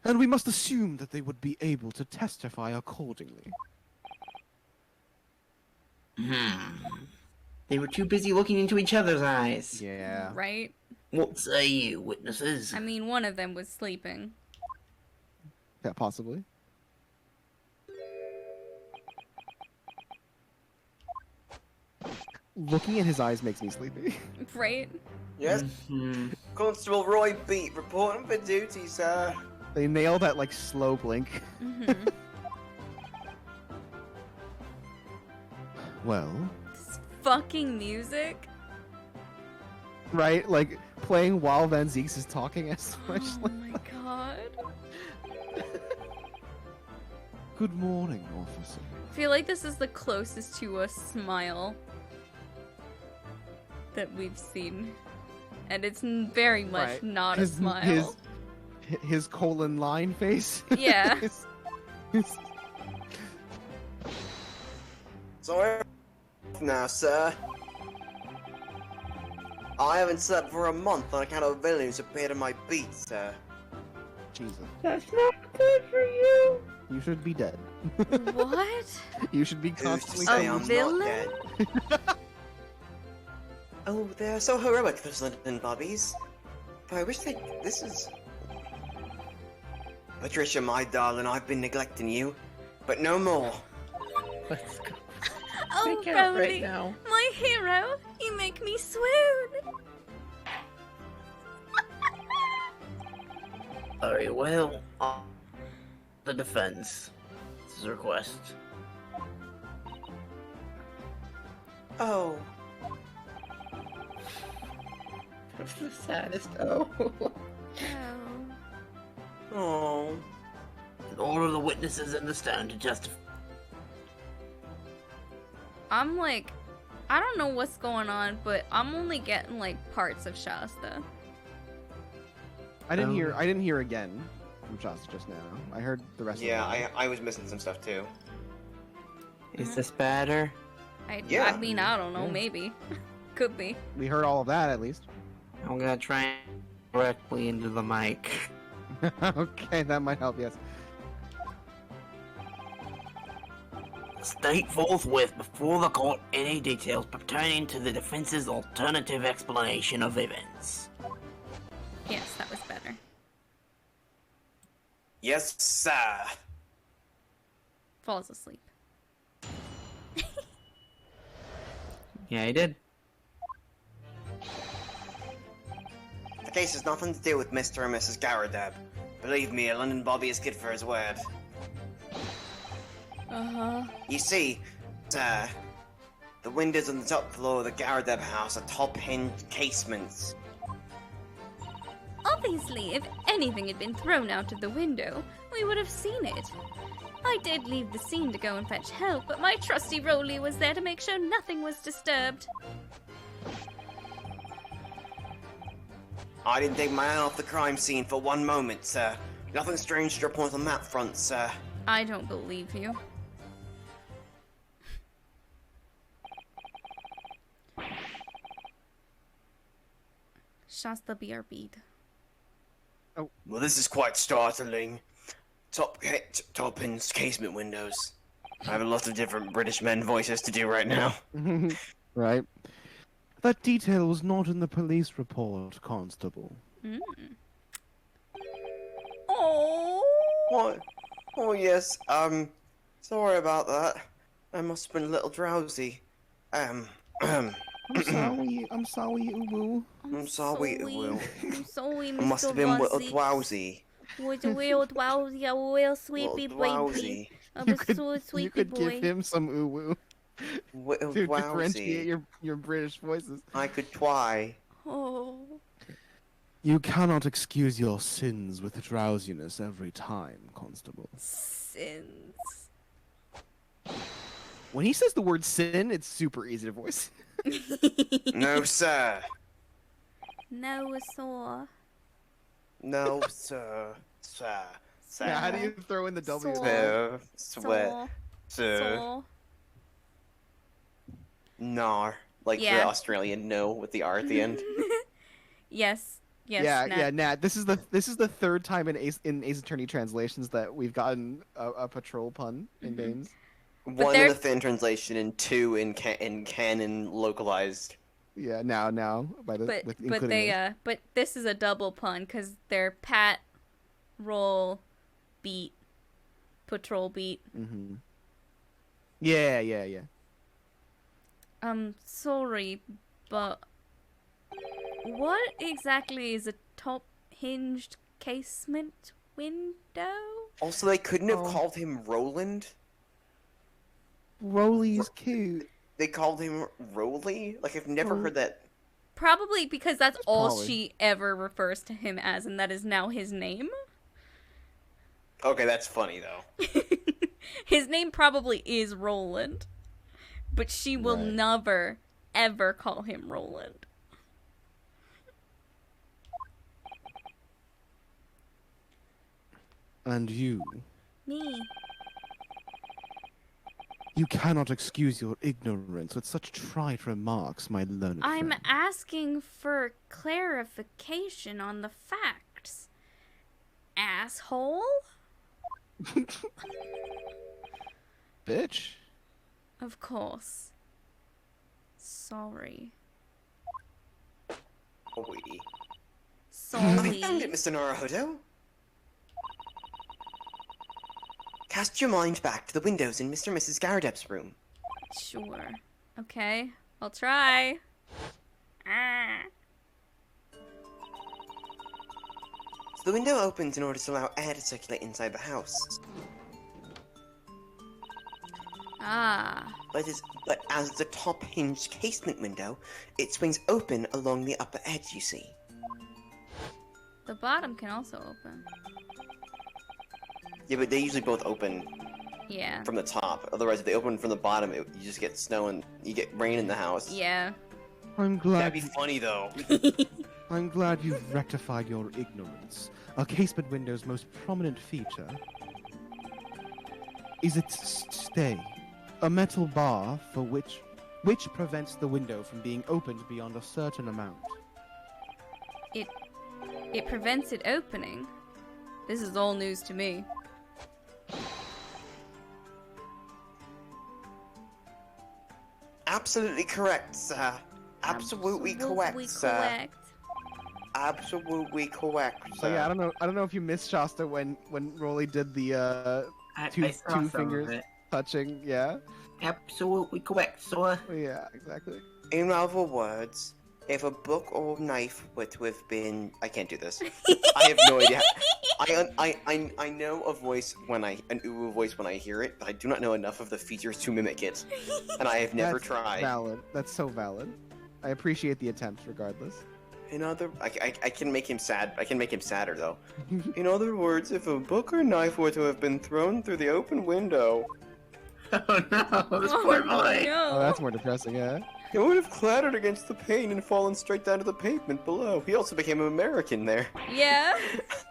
And we must assume that they would be able to testify accordingly. They were too busy looking into each other's eyes. Yeah. Right? What say you, witnesses? I mean, one of them was sleeping. Yeah, possibly. Looking at his eyes makes me sleepy. Right? yes, Mhm. Constable Roy Beat, reporting for duty, sir. They nail that, like, slow blink. Mm-hmm. Well, This fucking music. right? Like, playing while Van Zeeks is talking as much. Oh my god. Good morning, officer. I feel like this is the closest to a smile that we've seen. And it's very much Right. not a smile. His colon line face. Yeah. His- Sorry now, sir. I haven't slept for a month on account of villains appeared in my beat, sir. Jesus. That's not good for you. You should be dead. What? You should be Who's to constantly say A I'm villain? not dead? Oh, they're so heroic, those London bobbies. But I wish this is... Patricia, my darling, I've been neglecting you. But no more. Let's go. Oh, I can't Brody, right now. my hero, you make me swoon. Very well. The defense. This is a request. Oh, That's the saddest. Oh. oh. In order the witnesses in the stand to testify. I'm like, I don't know what's going on, but I'm only getting like parts of Shasta. I didn't hear again from Shasta just now. I heard the rest Yeah, of it. I was missing some stuff too. Is this better? I Yeah. mean, I don't know, Yeah. maybe. Could be. We heard all of that at least. I'm gonna try and directly into the mic. Okay, that might help, yes. State forthwith before the court any details pertaining to the defense's alternative explanation of events. Yes, that was better. Yes, sir. Falls asleep. Yeah, I did. The case has nothing to do with Mr. and Mrs. Garadab. Believe me, a London Bobby is good for his word. Uh-huh. You see, sir, the windows on the top floor of the Garadeb house are top-hinged casements. Obviously, if anything had been thrown out of the window, we would have seen it. I did leave the scene to go and fetch help, but my trusty Rolly was there to make sure nothing was disturbed. I didn't take my eye off the crime scene for one moment, sir. Nothing strange to report on that front, sir. I don't believe you. Shasta BRB. Well, this is quite startling. Top-hinged casement windows. I have a lot of different British men voices to do right now. Right. That detail was not in the police report, Constable. Oh. What? Oh, yes, sorry about that. I must have been a little drowsy. I'm sorry, Uwu. I'm sorry, Will. I'm sorry, Mr. I must have been a little Wazzy. drowsy. Was a real drowsy, a real sleepy Little baby. drowsy. I You was could, so you sleepy could boy. give him some Uwu Little to drowsy. differentiate your British voices. I could try. Oh. You cannot excuse your sins with drowsiness every time, Constable. Sins. When he says the word sin, it's super easy to voice. No, sir. No, sir. No, sir. Sir. Sir. Yeah, how do you throw in the W? Saw. Sir. Sweat. Saw. Sir. Saw. Nar. Like the Yeah. Australian no with the R at the end. Yes. Yes. yeah, Nat. yeah, Nat. This is the third time in Ace Attorney translations that we've gotten a patrol pun in games. One they're- in the Finn translation and two in canon localized. Yeah, now by the But with but including they this. but this is a double pun because they're pat, roll, beat, patrol beat. Mm-hmm. Yeah. Sorry, but what exactly is a top hinged casement window? Also, they couldn't have Oh. called him Roland. Rolly's cute. They called him Roly? Like, I've never heard that. Probably because that's all Probably. she ever refers to him as, and that is now his name. Okay, that's funny, though. His name probably is Roland, but she will Right. never, ever call him Roland. And you. Me. You cannot excuse your ignorance with such trite remarks, my learned I'm friend. asking for clarification on the facts. Asshole? Bitch. Of course. Sorry. Oh, wait. Sorry. I found it, Mr. Naruhodo. Cast your mind back to the windows in Mr. and Mrs. Garadeb's room. Sure. Okay. I'll try. Ah. So the window opens in order to allow air to circulate inside the house. Ah. But as it's a top-hinged casement window, it swings open along the upper edge, you see. The bottom can also open. Yeah, but they usually both open Yeah. from the top. Otherwise, if they open from the bottom, you just get snow and you get rain in the house. Yeah. I'm That'd glad. be funny, though. I'm glad you've rectified your ignorance. A casement window's most prominent feature is its stay, a metal bar for which prevents the window from being opened beyond a certain amount. It prevents it opening. This is all news to me. Absolutely correct, sir. Absolutely correct, sir. correct. Absolutely correct, So sir. yeah, I don't know if you missed Shasta when Rolly did the I two saw some fingers of it. touching. Yeah, Absolutely correct, sir. yeah, exactly. In other words, if a book or knife were to have been... I can't do this. I have no idea. I know a voice an uwu voice when I hear it, but I do not know enough of the features to mimic it, and I have never That's tried. Valid. That's so valid. I appreciate the attempt, regardless. In other, I can make him sad. I can make him sadder though. In other words, if a book or knife were to have been thrown through the open window, Oh no, this poor boy. Oh, that's more depressing, yeah. it would have clattered against the pane and fallen straight down to the pavement below. He also became an American there. Yeah.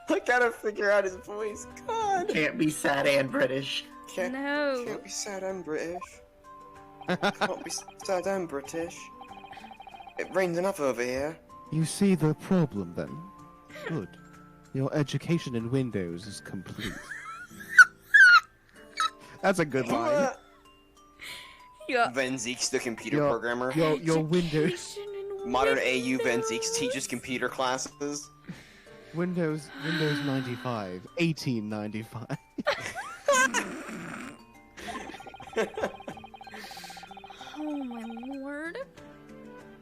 I gotta figure out his voice. God. Can't be sad and British. Can't No. be sad and British. Can't be sad and British. It rains enough over here. You see the problem then? Good. Your education in Windows is complete. That's a good line. Yeah. Van Zeek's the computer Yo. programmer. Your Windows Education in Modern AU Van Windows. Zeeks teaches computer classes. Windows 95, 1895. Oh my lord.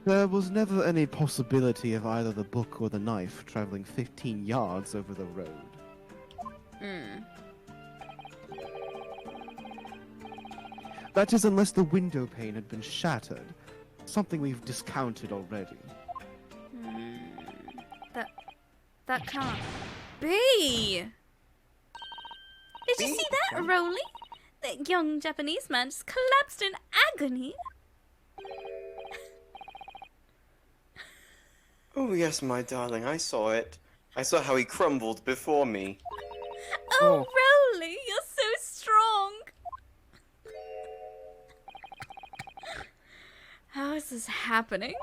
There was never any possibility of either the book or the knife traveling 15 yards over the road. Hmm. That is, unless the window pane had been shattered. Something we've discounted already. That can't be. Did you see that, Rolly? That young Japanese man just collapsed in agony. Oh yes, my darling, I saw it. I saw how he crumbled before me. Oh, Rolly, you're so strong. How is this happening?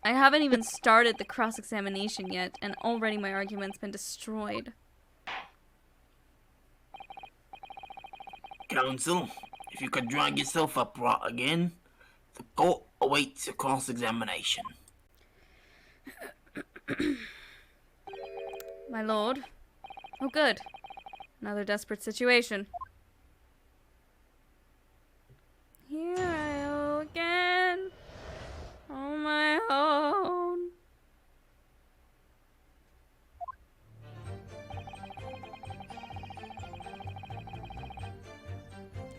I haven't even started the cross-examination yet, and already my argument's been destroyed. Counsel, if you could drag yourself upright again, the court awaits your cross-examination. My lord. Oh, good. Another desperate situation. Here I go again. On my own.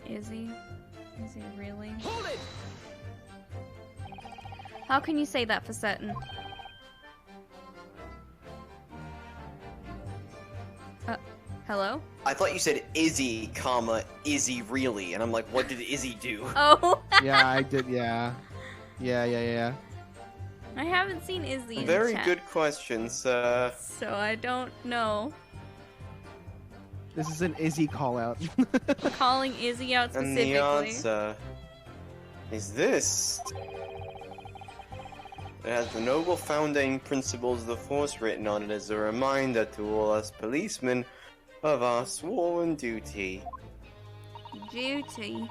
Is he? Is he really? Hold it! How can you say that for certain? Hello? I thought you said Izzy, comma, Izzy really, and I'm like, what did Izzy do? Oh! Yeah, I did, yeah. Yeah. I haven't seen Izzy in Very chat, good question, sir. so I don't know. This is an Izzy call out. Calling Izzy out And specifically. the answer is this. It has the noble founding principles of the Force written on it as a reminder to all us policemen of our sworn duty. Duty.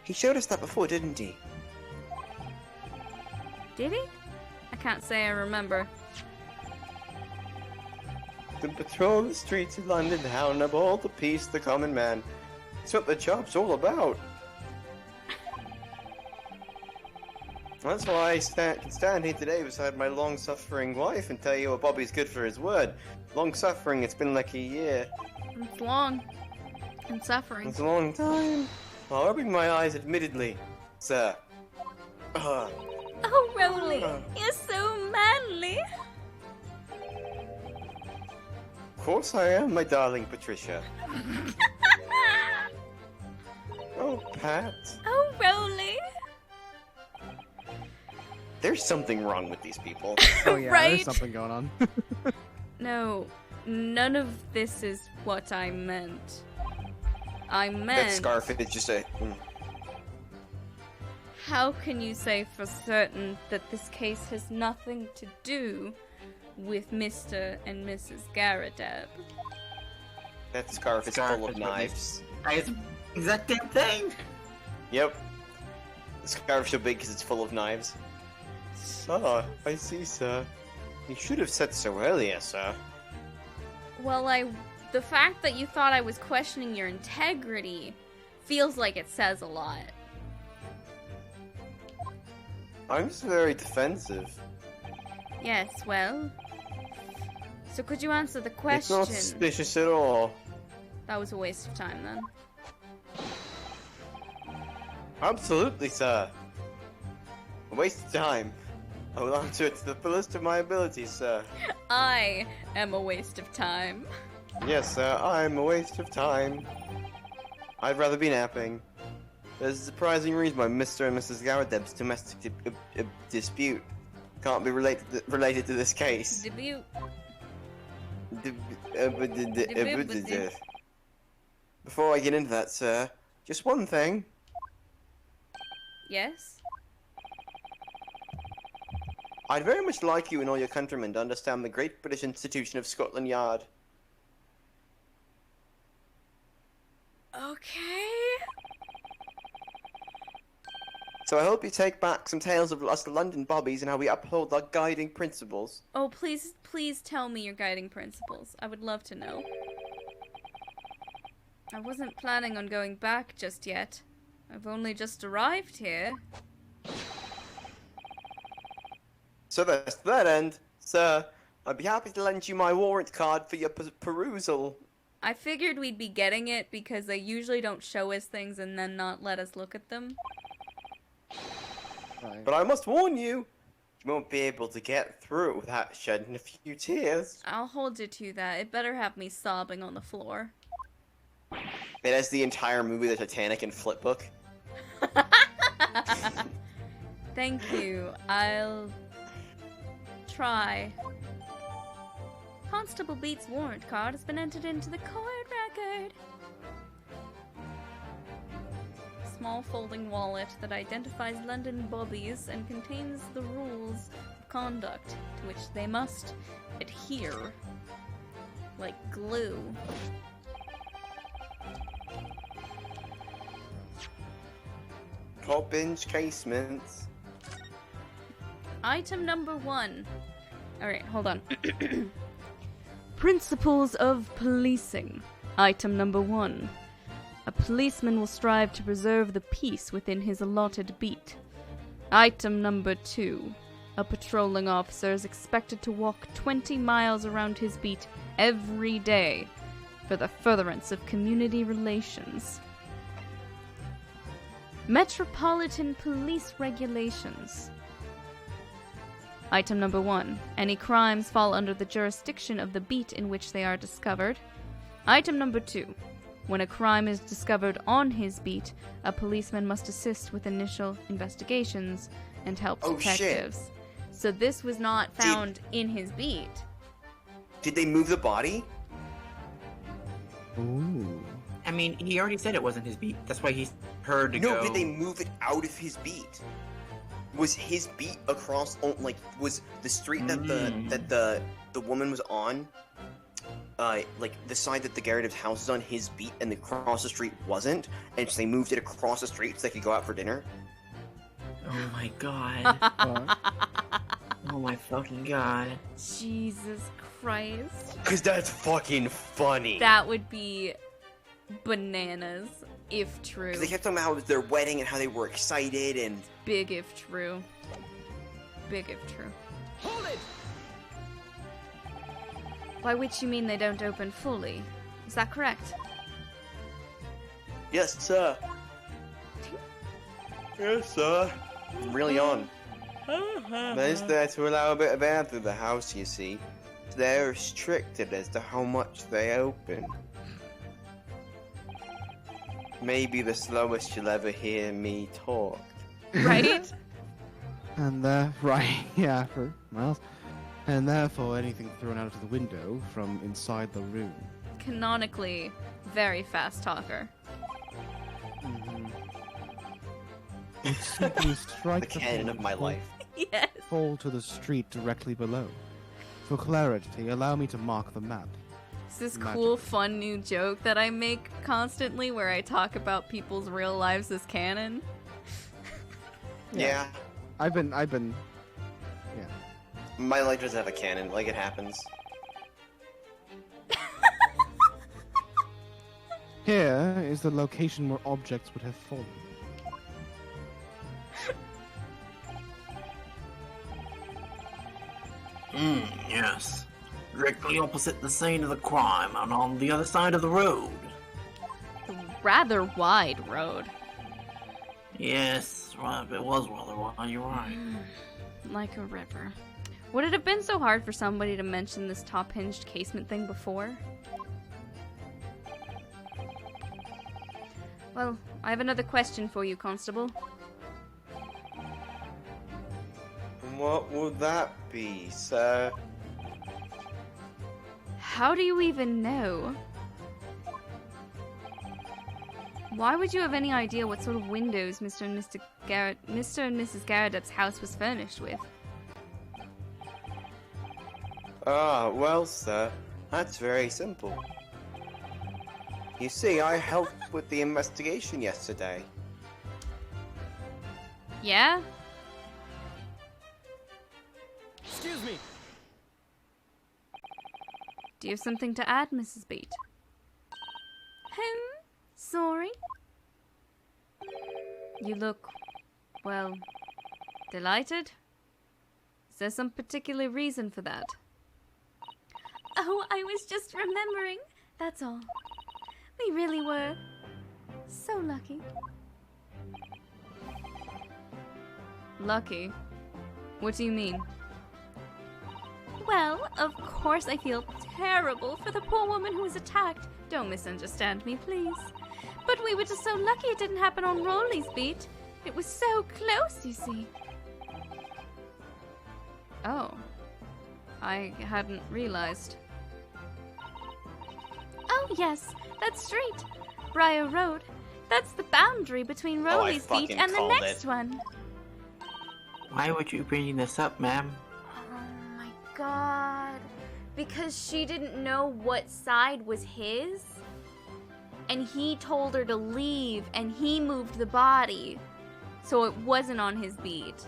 He showed us that before, didn't he? Did he? I can't say I remember. To patrol the streets of London, hound up all the peace, the common man. It's what the job's all about. That's why I can stand here today beside my long-suffering wife and tell you what Bobby's good for his word. Long-suffering, it's been like a year. It's long. And suffering. It's a long time. I'll open my eyes, admittedly, sir. Oh, Rolly, you're so manly. Of course I am, my darling Patricia. Oh, Pat. Oh, Rolly. There's something wrong with these people. Oh yeah, Right? there's something going on. No, none of this is what I meant. I That meant... scarf is just a... How can you say for certain that this case has nothing to do with Mr. and Mrs. Garadeb? That scarf is Scarf full of is what knives. Exact damn thing! Yep. The scarf's so big because it's full of knives. Ah, I see, sir. You should have said so earlier, sir. Well, the fact that you thought I was questioning your integrity feels like it says a lot. I'm just very defensive. Yes, well, So could you answer the It's question? not suspicious at all. That was a waste of time then. Absolutely, sir. A waste of time. I will answer it to the fullest of my abilities, sir. I am a waste of time. Yes, sir, I'm a waste of time. I'd rather be napping. There's a surprising reason why Mr. and Mrs. Garadeb's domestic dispute can't be related to this case. Debut. Before I get into that, sir, just one thing. Yes? I'd very much like you and all your countrymen to understand the great British institution of Scotland Yard. Okay. So I hope you take back some tales of us London bobbies and how we uphold our guiding principles. Oh, please tell me your guiding principles. I would love to know. I wasn't planning on going back just yet. I've only just arrived here. So that's that end, sir. I'd be happy to lend you my warrant card for your perusal. I figured we'd be getting it because they usually don't show us things and then not let us look at them. Right. But I must warn you, you won't be able to get through without shedding a few tears. I'll hold you to that. It better have me sobbing on the floor. It has the entire movie, The Titanic, and Flipbook. Thank you. I'll try. Constable Beat's warrant card has been entered into the court record. Small folding wallet that identifies London bobbies and contains the rules of conduct to which they must adhere. Like glue. Top inch casements. Item number 1. Alright, hold on. Principles of policing. Item number 1. A policeman will strive to preserve the peace within his allotted beat. Item number 2. A patrolling officer is expected to walk 20 miles around his beat every day for the furtherance of community relations. Metropolitan Police Regulations. Item number 1. Any crimes fall under the jurisdiction of the beat in which they are discovered. Item number 2. When a crime is discovered on his beat, a policeman must assist with initial investigations and help detectives. Shit. So this was not found in his beat. Did they move the body? Ooh. I mean, he already said it wasn't his beat. That's why he's heard to go. No, did they move it out of his beat? Was his beat across, was the street that the woman was on, like the side that the Garrett house is on his beat, and the across the street wasn't, and so they moved it across the street so they could go out for dinner? Oh my god. Oh my fucking god. Jesus Christ. Cause that's fucking funny. That would be bananas, if true. Cause they kept talking about how it was their wedding and how they were excited and... Big if true. Big if true. Hold it! By which you mean they don't open fully. Is that correct? Yes, sir. Yes, sir. I'm really on. That is there to allow a bit of air through the house, you see. They're restricted as to how much they open. Maybe the slowest you'll ever hear me talk. Right? And right, yeah, for miles. And therefore, anything thrown out of the window from inside the room. Canonically, very fast talker. Mm-hmm. Would simply strike The canon of my life. Yes. fall to the street directly below. For clarity, allow me to mark the map. It's this Magic. cool, fun new joke that I make constantly where I talk about people's real lives as canon. Yeah. I've been, My life doesn't have a canon, like it happens. Here is the location where objects would have fallen. Yes. directly opposite the scene of the crime and on the other side of the road. The rather wide road. Yes, right, it was rather wide, you're right. Like a river. Would it have been so hard for somebody to mention this top-hinged casement thing before? Well, I have another question for you, Constable. What would that be, sir? How do you even know? Why would you have any idea what sort of windows Mr. and Mrs. Garradep's house was furnished with? Ah, well, sir, that's very simple. You see, I helped with the investigation yesterday. Yeah? Excuse me. Do you have something to add, Mrs. Beat? Sorry? You look, well, delighted? Is there some particular reason for that? Oh, I was just remembering. That's all. We really were so lucky. Lucky? What do you mean? Well, of course I feel terrible for the poor woman who was attacked. Don't misunderstand me, please. But we were just so lucky it didn't happen on Rolly's beat. It was so close, you see. Oh. I hadn't realized. Oh, yes. That street. Briar Road. That's the boundary between Rolly's beat and the next one. Why would you bring this up, ma'am? Oh my god. Because she didn't know what side was his. And he told her to leave, and he moved the body. So it wasn't on his beat.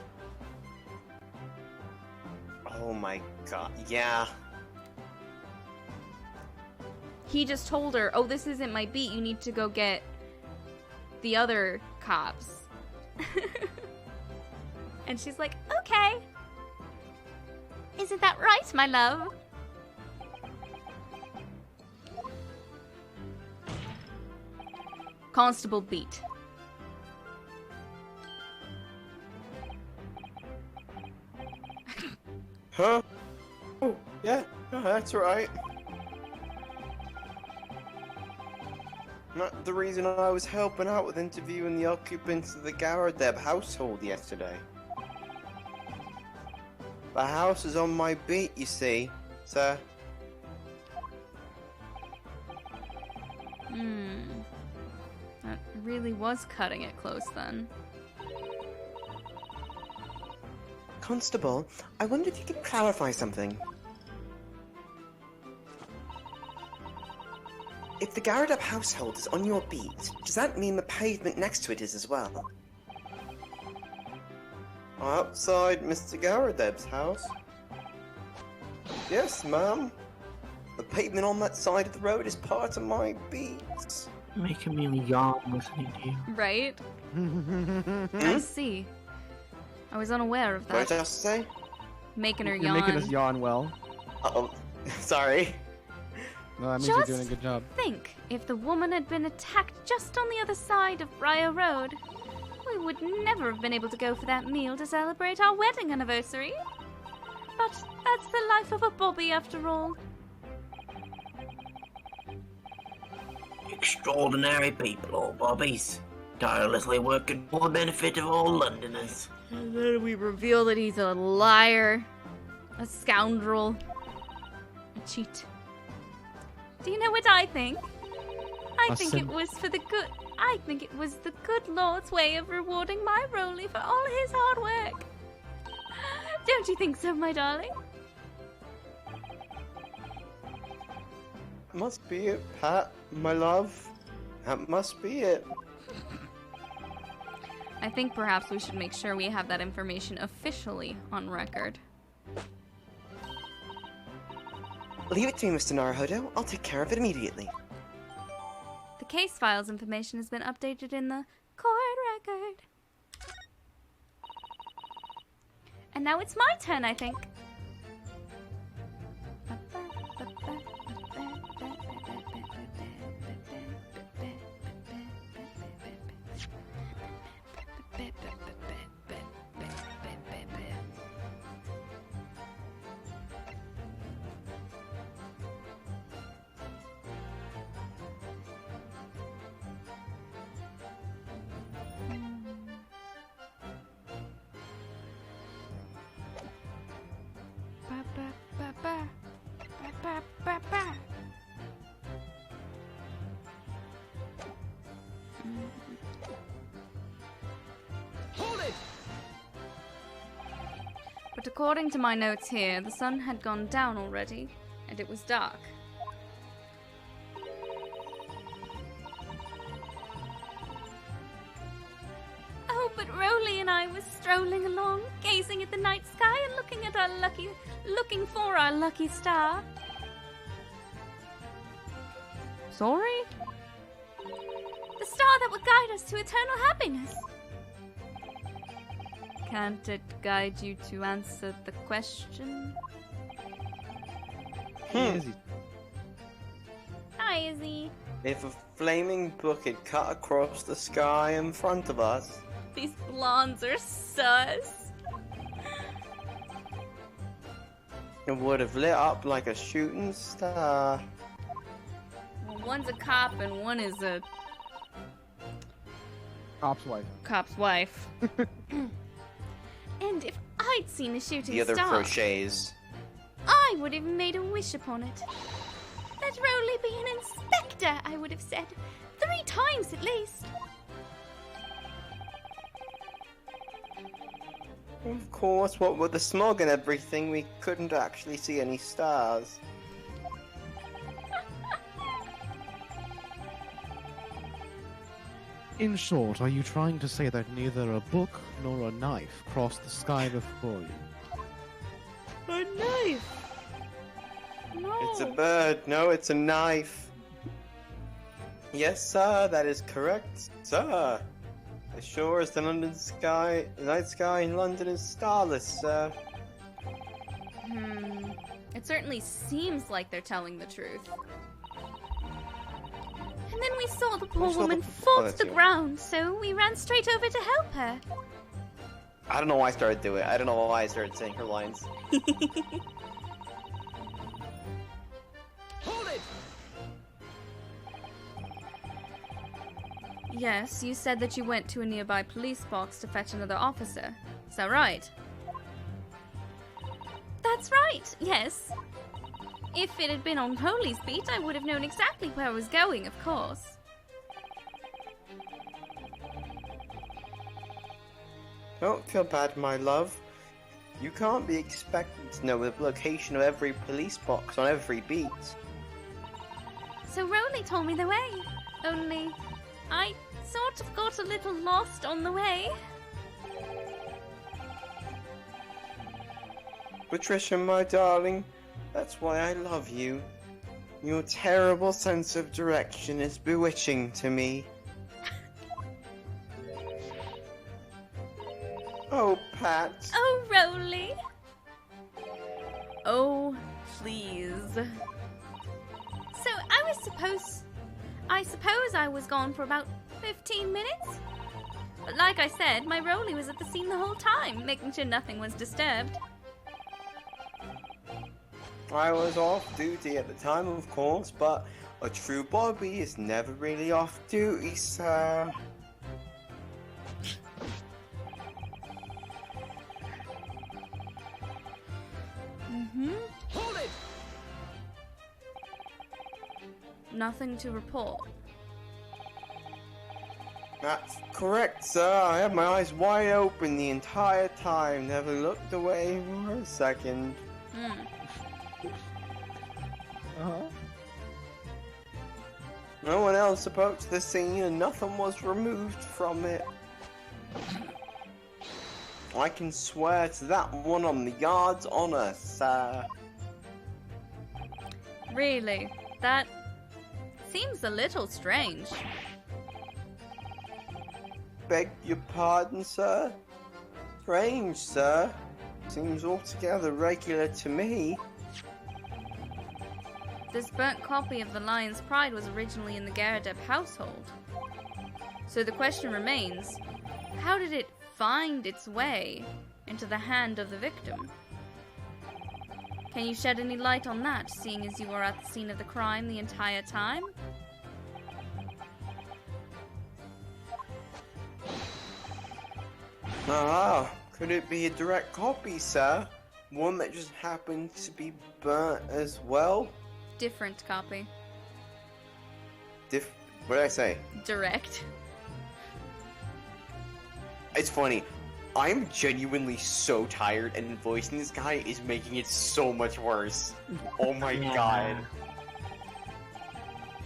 Oh my god, yeah. He just told her, oh, this isn't my beat, you need to go get the other cops. And she's like, okay. Isn't that right, my love? Constable Beat. Huh? Oh, yeah, that's right. Not the reason I was helping out with interviewing the occupants of the Garradeb household yesterday. The house is on my beat, you see, sir. That really was cutting it close then. Constable, I wonder if you could clarify something. If the Garradeb household is on your beat, does that mean the pavement next to it is as well? Outside Mr. Garradeb's house? Yes, ma'am. The pavement on that side of the road is part of my beat. Making me yawn listening to you. Right? I see. I was unaware of What that. did I just say? Making her You're yawn. making us yawn well. Uh-oh. Sorry. No, that means Just you're doing a good job. think, if the woman had been attacked just on the other side of Briar Road, we would never have been able to go for that meal to celebrate our wedding anniversary. But that's the life of a Bobby after all. Extraordinary people, all Bobbies. Tirelessly working for the benefit of all Londoners. And then we reveal that he's a liar, a scoundrel, a cheat. Do you know what I think? I think it was for the good. I think it was the good Lord's way of rewarding my Rolly for all his hard work. Don't you think so, my darling? Must be it, Pat, my love. That must be it. I think perhaps we should make sure we have that information officially on record. Leave it to me, Mr. Naruhodo. I'll take care of it immediately. The case files information has been updated in the court record. And now it's my turn, I think. Hold it! But according to my notes here, the sun had gone down already, and it was dark. Oh, but Rowley and I were strolling along, gazing at the night sky and looking for our lucky star. Sorry? The star that would guide us to eternal happiness. Can't it guide you to answer the question? Izzy. Hi, Izzy. If a flaming book had cut across the sky in front of us, These blondes are sus. it would have lit up like a shooting star. Well, one's a cop and one is a Cop's wife. cop's wife. And if I'd seen a shooting The other star, crochets. I would have made a wish upon it. Let Rowley be an inspector, I would have said. 3 times at least. Of course, what with the smog and everything, we couldn't actually see any stars. In short, are you trying to say that neither a book nor a knife crossed the sky before you? A knife. No. It's a bird. No, it's a knife. Yes, sir, that is correct, sir. As sure as the London sky, the night sky in London is starless, sir. It certainly seems like they're telling the truth. And then we saw the poor saw the- woman oh, fall to that's the you. ground, so we ran straight over to help her. I don't know why I started doing it. I don't know why I started saying her lines. Hold it! Yes, you said that you went to a nearby police box to fetch another officer. Is that right? That's right, yes. If it had been on Holy's beat, I would have known exactly where I was going, of course. Don't feel bad, my love. You can't be expected to know the location of every police box on every beat. So Rowley told me the way. Only, I sort of got a little lost on the way. Patricia, my darling, that's why I love you. Your terrible sense of direction is bewitching to me. Oh, Pat. Oh, Rowley. Oh, please. So I suppose I was gone for about 15 minutes? But like I said, my Rowley was at the scene the whole time, making sure nothing was disturbed. I was off duty at the time, of course, but a true Bobby is never really off duty, sir. Hold it! Nothing to report. That's correct, sir. I had my eyes wide open the entire time, never looked away for a second. Uh-huh. No one else approached the scene and nothing was removed from it. I can swear to that one on the yard's honor, sir. Really? That seems a little strange. Beg your pardon, sir? Strange, sir. Seems altogether regular to me. This burnt copy of The Lion's Pride was originally in the Garadeb household. So the question remains, How did it find its way into the hand of the victim? Can you shed any light on that, seeing as you were at the scene of the crime the entire time? Ah, could it be a direct copy, sir? One that just happened to be burnt as well? Different copy. What did I say? Direct. It's funny. I'm genuinely so tired, and voicing this guy is making it so much worse. Oh my god.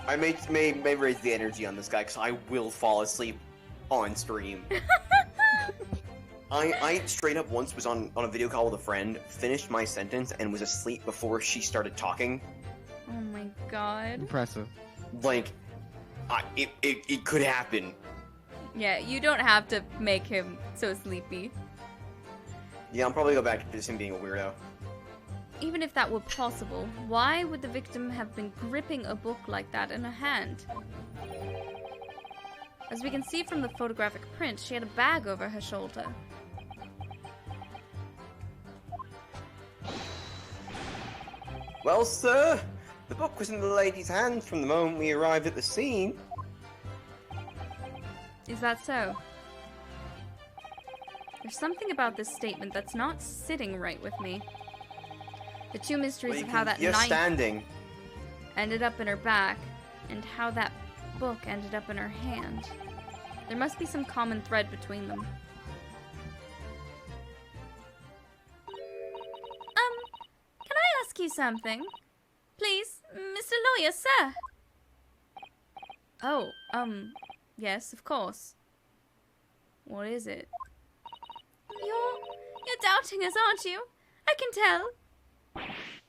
I may raise the energy on this guy, because I will fall asleep on stream. I straight up once was on a video call with a friend, finished my sentence, and was asleep before she started talking. Oh my god. Impressive. Like, it could happen. Yeah, you don't have to make him so sleepy. Yeah, I'll probably go back to just him being a weirdo. Even if that were possible, why would the victim have been gripping a book like that in her hand? As we can see from the photographic print, she had a bag over her shoulder. Well, sir, the book was in the lady's hand from the moment we arrived at the scene. Is that so? There's something about this statement that's not sitting right with me. The two mysteries of how that You're knife standing. ended up in her back, and how that book ended up in her hand. There must be some common thread between them. Can I ask you something? Please, Mr. Lawyer, sir. Oh, yes, of course. What is it? You're doubting us, aren't you? I can tell.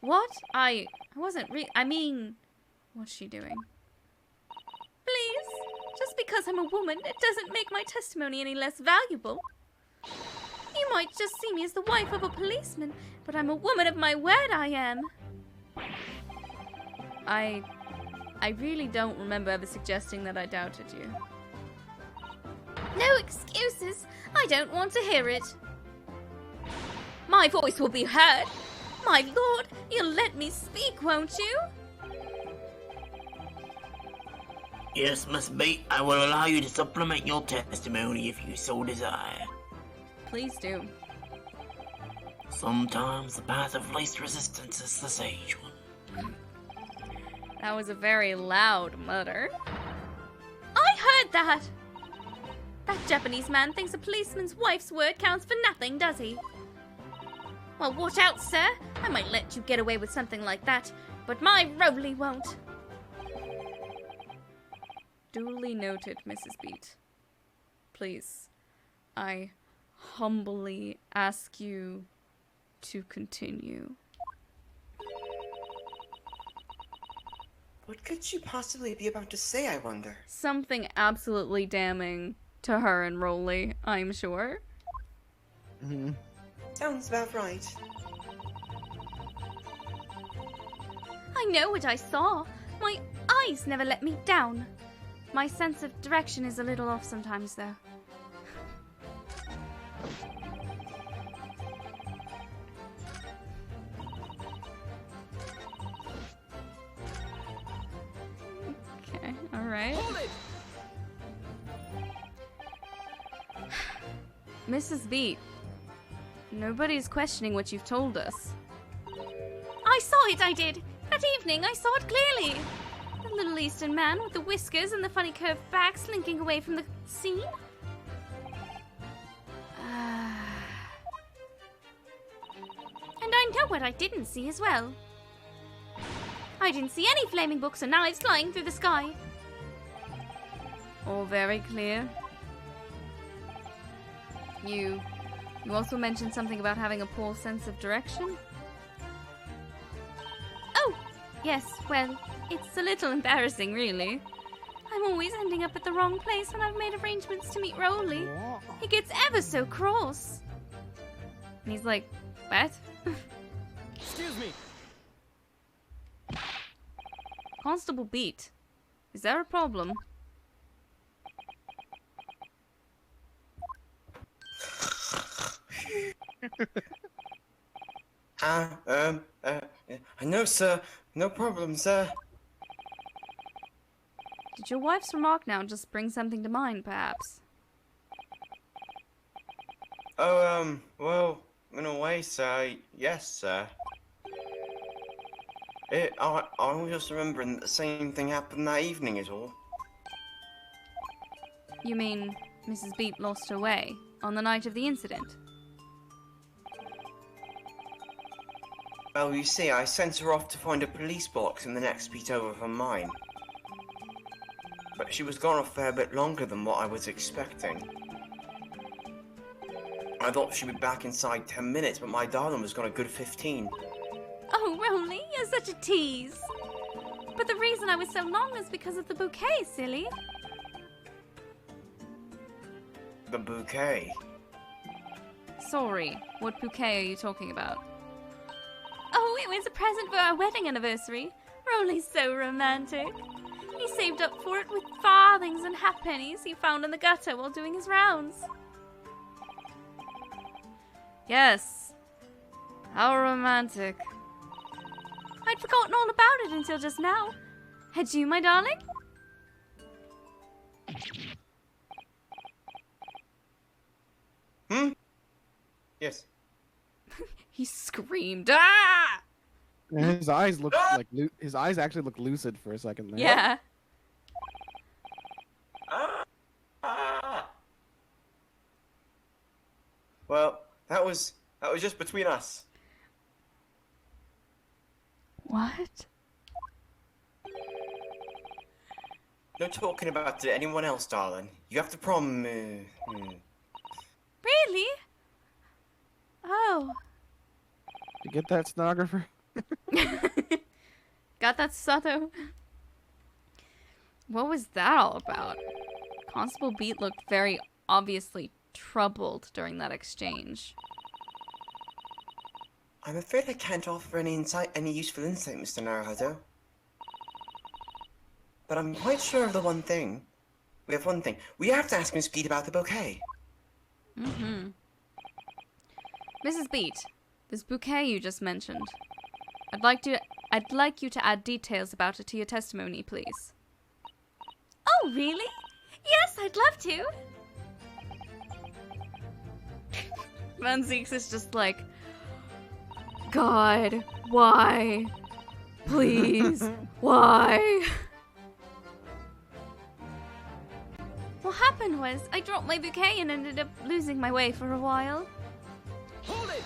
What? I wasn't I mean, what's she doing? Please, just because I'm a woman, it doesn't make my testimony any less valuable. You might just see me as the wife of a policeman, but I'm a woman of my word, I am. I really don't remember ever suggesting that I doubted you. No excuses. I don't want to hear it. My voice will be heard. My lord, you'll let me speak, won't you? Yes, Miss B, I will allow you to supplement your testimony if you so desire. Please do. Sometimes the path of least resistance is the sage one. That was a very loud mutter. I heard that! That Japanese man thinks a policeman's wife's word counts for nothing, does he? Well, watch out, sir. I might let you get away with something like that, but my Rowley won't. Duly noted, Mrs. Beat. Please, I humbly ask you to continue. What could she possibly be about to say, I wonder? Something absolutely damning to her and Rowley, I'm sure. Sounds about right. I know what I saw. My eyes never let me down. My sense of direction is a little off sometimes, though. Okay, alright. Mrs. Beat, nobody's questioning what you've told us. I saw it, I did! That evening, I saw it clearly! The little Eastern man with the whiskers and the funny curved back slinking away from the scene? And I know what I didn't see as well. I didn't see any flaming books or knives flying through the sky. All very clear. You also mentioned something about having a poor sense of direction? Oh, yes, well, it's a little embarrassing, really. I'm always ending up at the wrong place when I've made arrangements to meet Rowley. He gets ever so cross. And he's like, what? Excuse me. Constable Beat, is there a problem? No, sir. No problem, sir. Did your wife's remark now just bring something to mind, perhaps? Oh, well, in a way, sir, yes, sir. I was just remembering that the same thing happened that evening is all. You mean Mrs. Beat lost her way on the night of the incident? Well, you see, I sent her off to find a police box in the next beat over from mine. But she was gone a fair bit longer than what I was expecting. I thought she'd be back inside 10 minutes, but my darling was gone a good 15. Oh, Rowley, you're such a tease. But the reason I was so long is because of the bouquet, silly. The bouquet? Sorry, what bouquet are you talking about? Oh, it was a present for our wedding anniversary. Rowley's so romantic. He saved up for it with farthings and halfpennies he found in the gutter while doing his rounds. Yes. How romantic. I'd forgotten all about it until just now. Had you, my darling? Yes. He screamed. Ah! And his eyes look like his eyes actually look lucid for a second there. Yeah. Well, that was just between us. What? No talking about to anyone else, darling. You have to Really? Oh. You get that, stenographer? Got that, Sato? What was that all about? Constable Beat looked very obviously troubled during that exchange. I'm afraid I can't offer any useful insight, Mr. Naruhodo. But I'm quite sure of the one thing. We have one thing. We have to ask Miss Beat about the bouquet. Mm-hmm. Mrs. Beat, this bouquet you just mentioned. I'd like you to add details about it to your testimony, please. Oh, really? Yes, I'd love to. Van Zeeks is just like, God, why? Please, why? What happened was, I dropped my bouquet and ended up losing my way for a while. Hold it!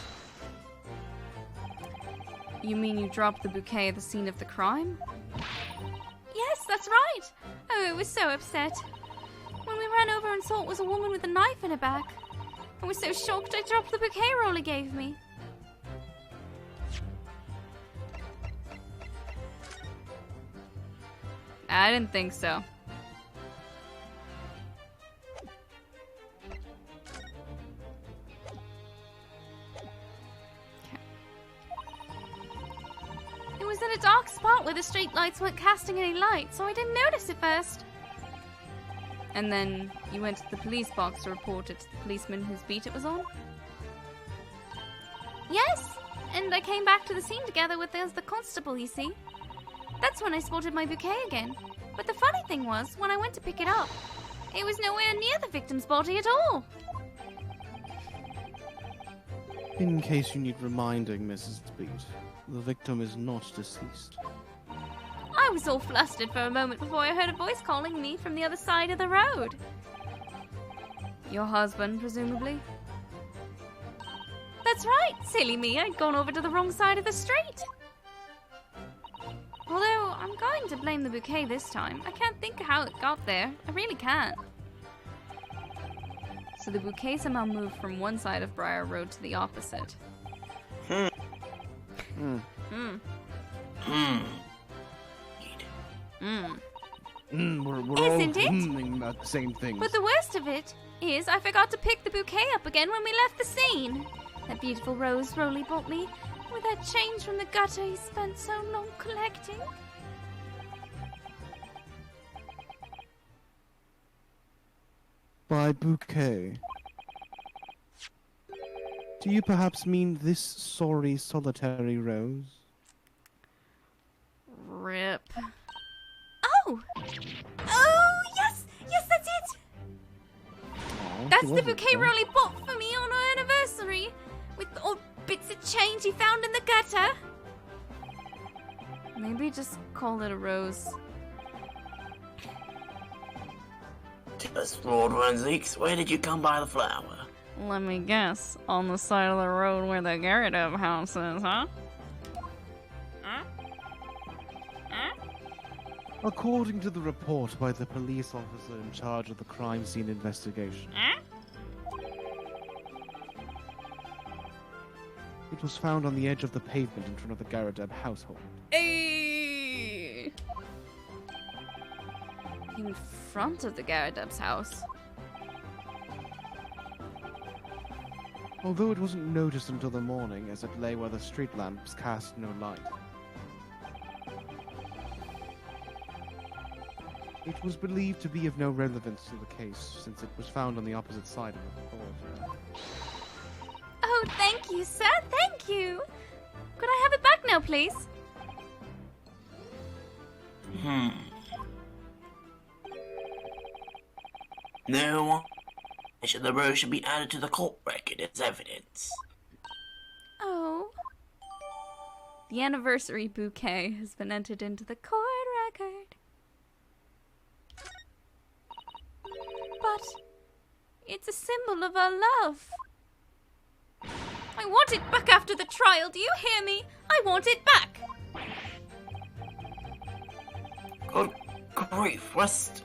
You mean you dropped the bouquet at the scene of the crime? Yes, that's right. Oh, I was so upset. When we ran over and saw it was a woman with a knife in her back. I was so shocked I dropped the bouquet Rolly gave me. I didn't think so. It was in a dark spot where the street lights weren't casting any light, so I didn't notice it first. And then you went to the police box to report it to the policeman whose beat it was on? Yes, and I came back to the scene together with the constable, you see. That's when I spotted my bouquet again. But the funny thing was, when I went to pick it up, it was nowhere near the victim's body at all. In case you need reminding, Mrs. Beat, the victim is not deceased. I was all flustered for a moment before I heard a voice calling me from the other side of the road. Your husband, presumably? That's right, silly me, I'd gone over to the wrong side of the street. Although, I'm going to blame the bouquet this time. I can't think how it got there. I really can't. So the bouquet somehow moved from one side of Briar Road to the opposite. Hmm. We're Isn't all it? humming about the same things. But the worst of it is I forgot to pick the bouquet up again when we left the scene. That beautiful rose Rolly bought me, with that change from the gutter he spent so long collecting. By bouquet, Do you perhaps mean this sorry, solitary rose? Rip. Oh! Oh, yes! Yes, that's it! Aw, That's she the was bouquet though. Rolly bought for me on our anniversary! With all bits of change he found in the gutter! Maybe just call it a rose. Just Lord Renzeeks, where did you come by the flower? Let me guess. On the side of the road where the Garridub house is, huh? Huh? Huh? According to the report by the police officer in charge of the crime scene investigation, Huh? it was found on the edge of the pavement in front of the Garrideb household. Ayy! In front of the Garridub's house. Although it wasn't noticed until the morning, as it lay where the street lamps cast no light. It was believed to be of no relevance to the case, since it was found on the opposite side of the thoroughfare. Oh, thank you, sir. Thank you. Could I have it back now, please? No. The rose should be added to the court record as evidence. Oh. The anniversary bouquet has been entered into the court record. But it's a symbol of our love. I want it back after the trial. Do you hear me? I want it back. Good grief, rest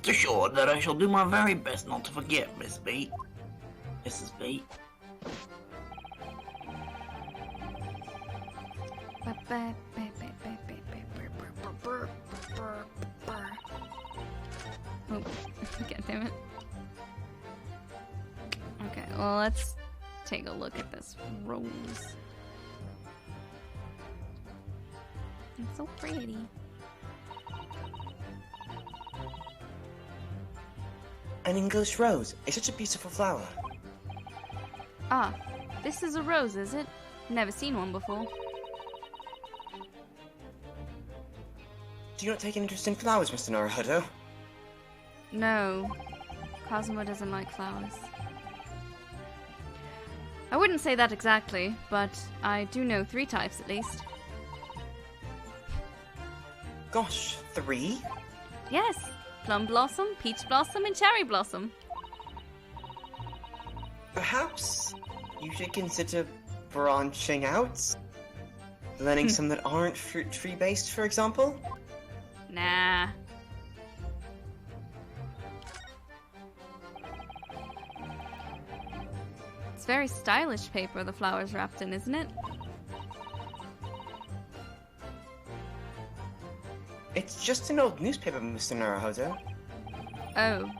assured that I shall do my very best not to forget, Miss B. Mrs. B. Oh, God damn it. Okay, well, let's take a look at this rose. It's so pretty. An English rose. It's such a beautiful flower. Ah, this is a rose, is it? Never seen one before. Do you not take an interest in flowers, Mr. Naruhodo? No, Cosmo doesn't like flowers. I wouldn't say that exactly, but I do know 3 types at least. Gosh, 3? Yes, plum blossom, peach blossom, and cherry blossom. Perhaps you should consider branching out? Learning some that aren't fruit tree based, for example? Nah. It's very stylish paper the flowers wrapped in, isn't it? It's just an old newspaper, Mr. Naruhodo. Oh.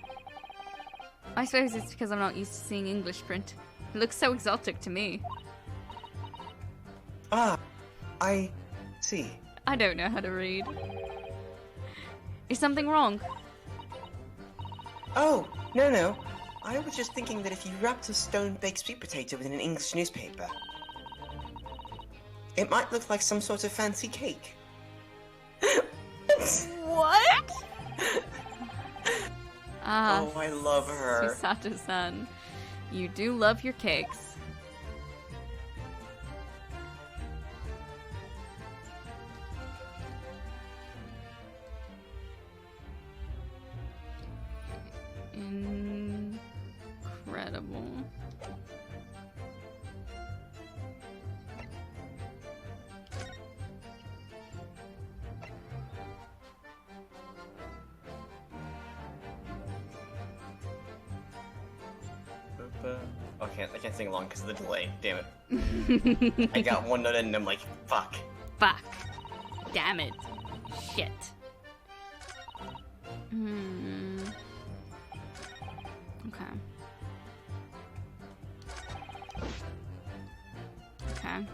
I suppose it's because I'm not used to seeing English print. It looks so exotic to me. Ah, I see. I don't know how to read. Is something wrong? Oh, no. I was just thinking that if you wrapped a stone-baked sweet potato within an English newspaper, it might look like some sort of fancy cake. What? Ah, Oh, I love her. Susato-san. You do love your cakes. Incredible. I can't sing along because of the delay. Damn it. I got one note in and I'm like, fuck. Fuck. Damn it. Shit. Hmm. Okay. Okay.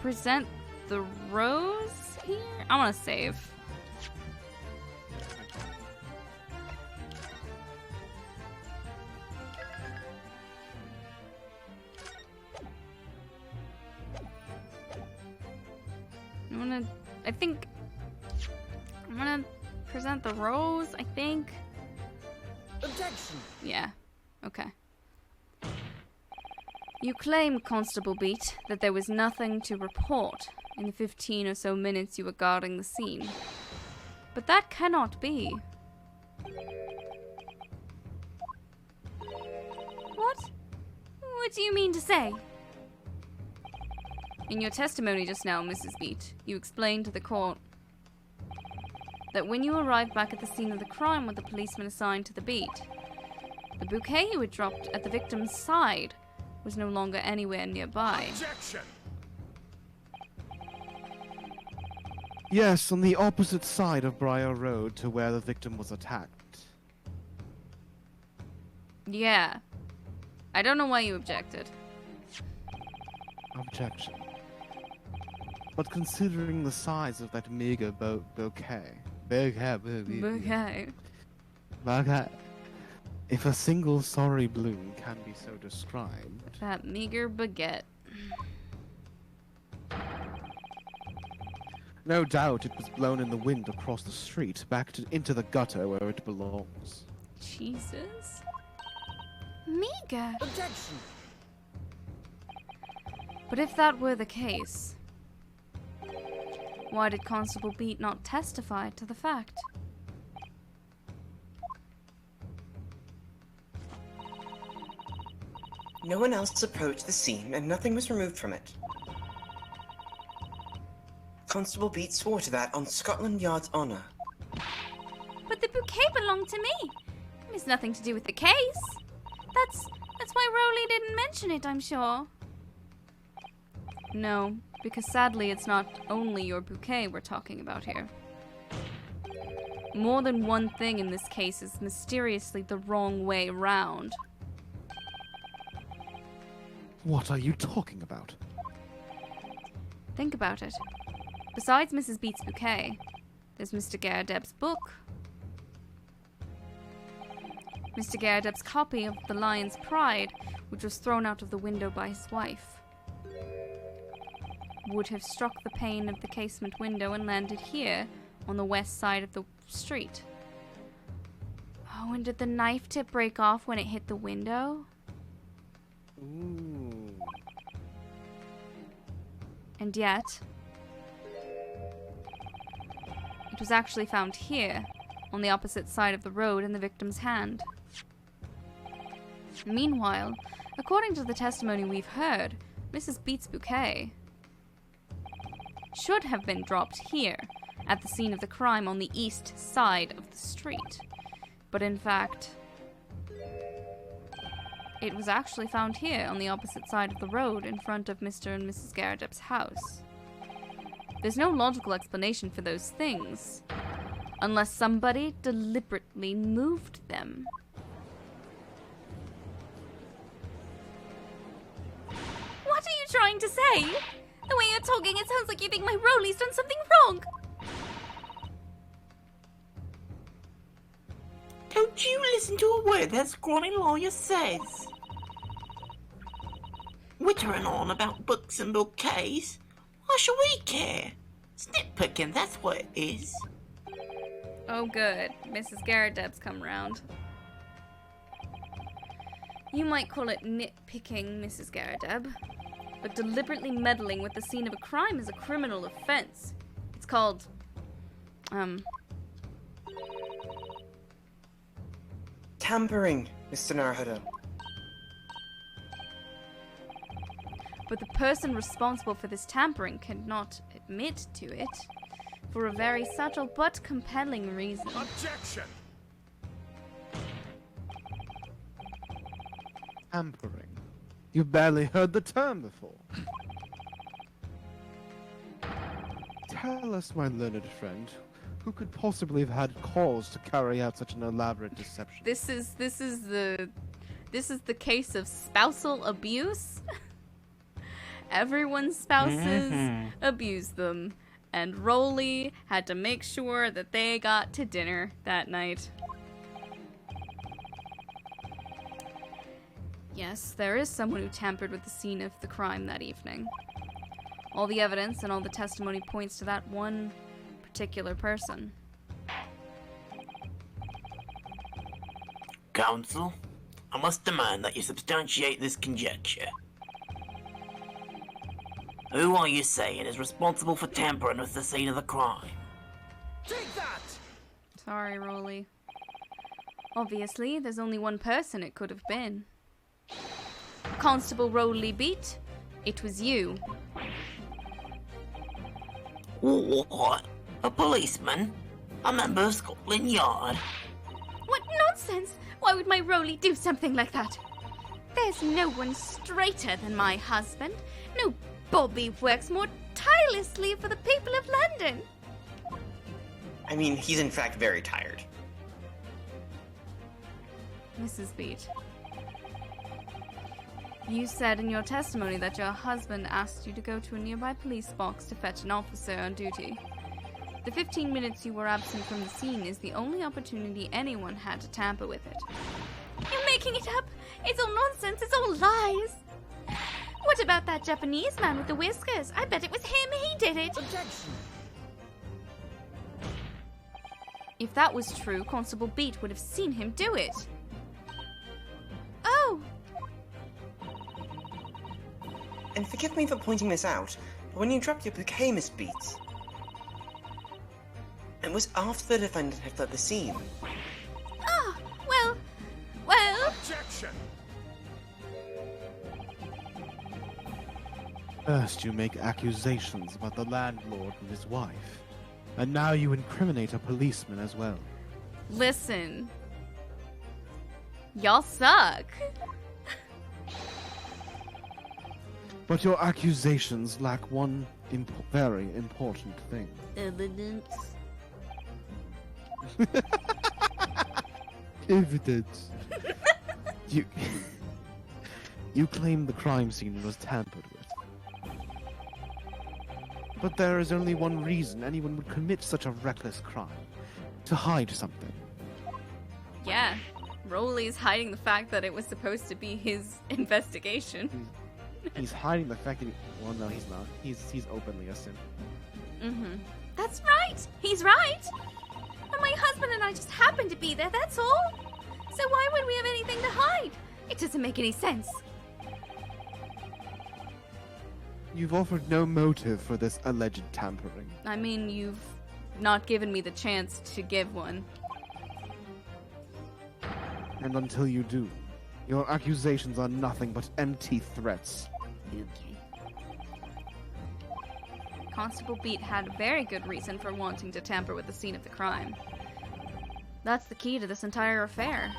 present the rose here? I want to save. I'm gonna present the rose, I think. Objection! Yeah, okay. You claim, Constable Beat, that there was nothing to report in the 15 or so minutes you were guarding the scene. But that cannot be. What? What do you mean to say? In your testimony just now, Mrs. Beat, you explained to the court that when you arrived back at the scene of the crime with the policeman assigned to the beat, the bouquet you had dropped at the victim's side was no longer anywhere nearby. Objection! Yes, on the opposite side of Briar Road to where the victim was attacked. Yeah. I don't know why you objected. Objection. But considering the size of that meager bouquet, if a single sorry bloom can be so described. That meager baguette. No doubt it was blown in the wind across the street, into the gutter where it belongs. Jesus. Meager. Objection! But if that were the case, why did Constable Beat not testify to the fact? No one else approached the scene, and nothing was removed from it. Constable Beat swore to that on Scotland Yard's honor. But the bouquet belonged to me. It has nothing to do with the case. That's why Rowley didn't mention it, I'm sure. No, because sadly it's not only your bouquet we're talking about here. More than one thing in this case is mysteriously the wrong way round. What are you talking about? Think about it. Besides Mrs. Beat's bouquet, there's Mr. Garradeb's book. Mr. Garradeb's copy of The Lion's Pride, which was thrown out of the window by his wife, would have struck the pane of the casement window and landed here, on the west side of the street. Oh, and did the knife tip break off when it hit the window? Ooh. And yet, it was actually found here, on the opposite side of the road in the victim's hand. Meanwhile, according to the testimony we've heard, Mrs. Beat's bouquet should have been dropped here, at the scene of the crime on the east side of the street. But in fact, it was actually found here on the opposite side of the road in front of Mr. and Mrs. Garradeb's house. There's no logical explanation for those things, unless somebody deliberately moved them. What are you trying to say? The way you're talking, it sounds like you think my Rowley's done something wrong. Don't you listen to a word that scrawny lawyer says. Wittering on about books and bouquets. Why should we care? Nitpicking, that's what it is. Oh good, Mrs. Garradeb's come round. You might call it nitpicking, Mrs. Garradeb, but deliberately meddling with the scene of a crime is a criminal offense. It's called, Tampering, Mr. Naruhodo. but the person responsible for this tampering cannot admit to it, for a very subtle but compelling reason. Objection! Tampering. You've barely heard the term before. Tell us, my learned friend, who could possibly have had cause to carry out such an elaborate deception? This is the case of spousal abuse. everyone's spouses abused them, and Rolly had to make sure that they got to dinner that night. Yes, there is someone who tampered with the scene of the crime that evening. All the evidence and all the testimony points to that one particular person. Counsel, I must demand that you substantiate this conjecture. Who are you saying is responsible for tampering with the scene of the crime? Take that! Sorry, Rolly. Obviously, there's only one person it could have been. Constable Rolly Beat, it was you. What? A policeman? A member of Scotland Yard? What nonsense! Why would my Rolly do something like that? There's no one straighter than my husband. No Bobby works more tirelessly for the people of London. I mean, he's in fact very tired. Mrs. Beat, you said in your testimony that your husband asked you to go to a nearby police box to fetch an officer on duty. The 15 minutes you were absent from the scene is the only opportunity anyone had to tamper with it. You're making it up! It's all nonsense, it's all lies! What about that Japanese man with the whiskers? I bet it was him, he did it! Objection! If that was true, Constable Beat would have seen him do it. Oh! And forgive me for pointing this out, but when you dropped your bouquet, Miss Beats, it was after the defendant had fled the scene. Ah, well... Objection! First you make accusations about the landlord and his wife, and now you incriminate a policeman as well. Listen. Y'all suck. But your accusations lack one very important thing. Evidence. Evidence. You claim the crime scene was tampered with. But there is only one reason anyone would commit such a reckless crime. To hide something. Yeah. Rolly's hiding the fact that it was supposed to be his investigation. He's hiding the fact that well, no, he's not. He's openly a simp. Mm-hmm. That's right! He's right! But my husband and I just happened to be there, that's all! So why would we have anything to hide? It doesn't make any sense. You've offered no motive for this alleged tampering. I mean, you've not given me the chance to give one. And until you do, your accusations are nothing but empty threats. Okay. Constable Beat had a very good reason for wanting to tamper with the scene of the crime. That's the key to this entire affair.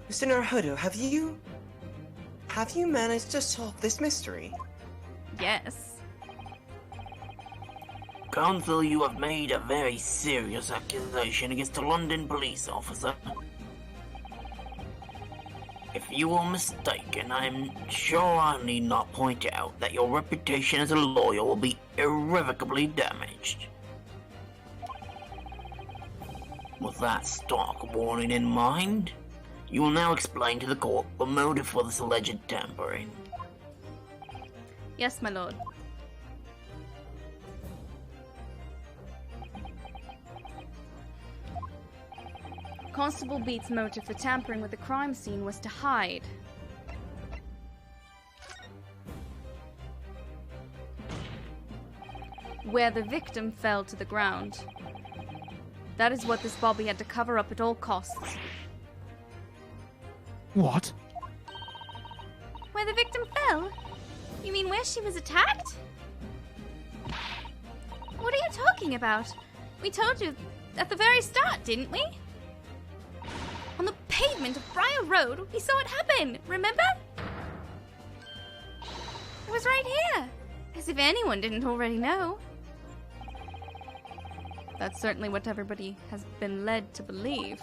Mr. Naruhodo, have you managed to solve this mystery? Yes. Counsel, you have made a very serious accusation against a London police officer. If you are mistaken, I am sure I need not point out that your reputation as a lawyer will be irrevocably damaged. With that stark warning in mind, you will now explain to the court the motive for this alleged tampering. Yes, my lord. Constable Beat's motive for tampering with the crime scene was to hide. Where the victim fell to the ground. That is what this Bobby had to cover up at all costs. What? Where the victim fell? You mean where she was attacked? What are you talking about? We told you at the very start, didn't we? On the pavement of Briar Road, we saw it happen, remember? It was right here. As if anyone didn't already know. That's certainly what everybody has been led to believe.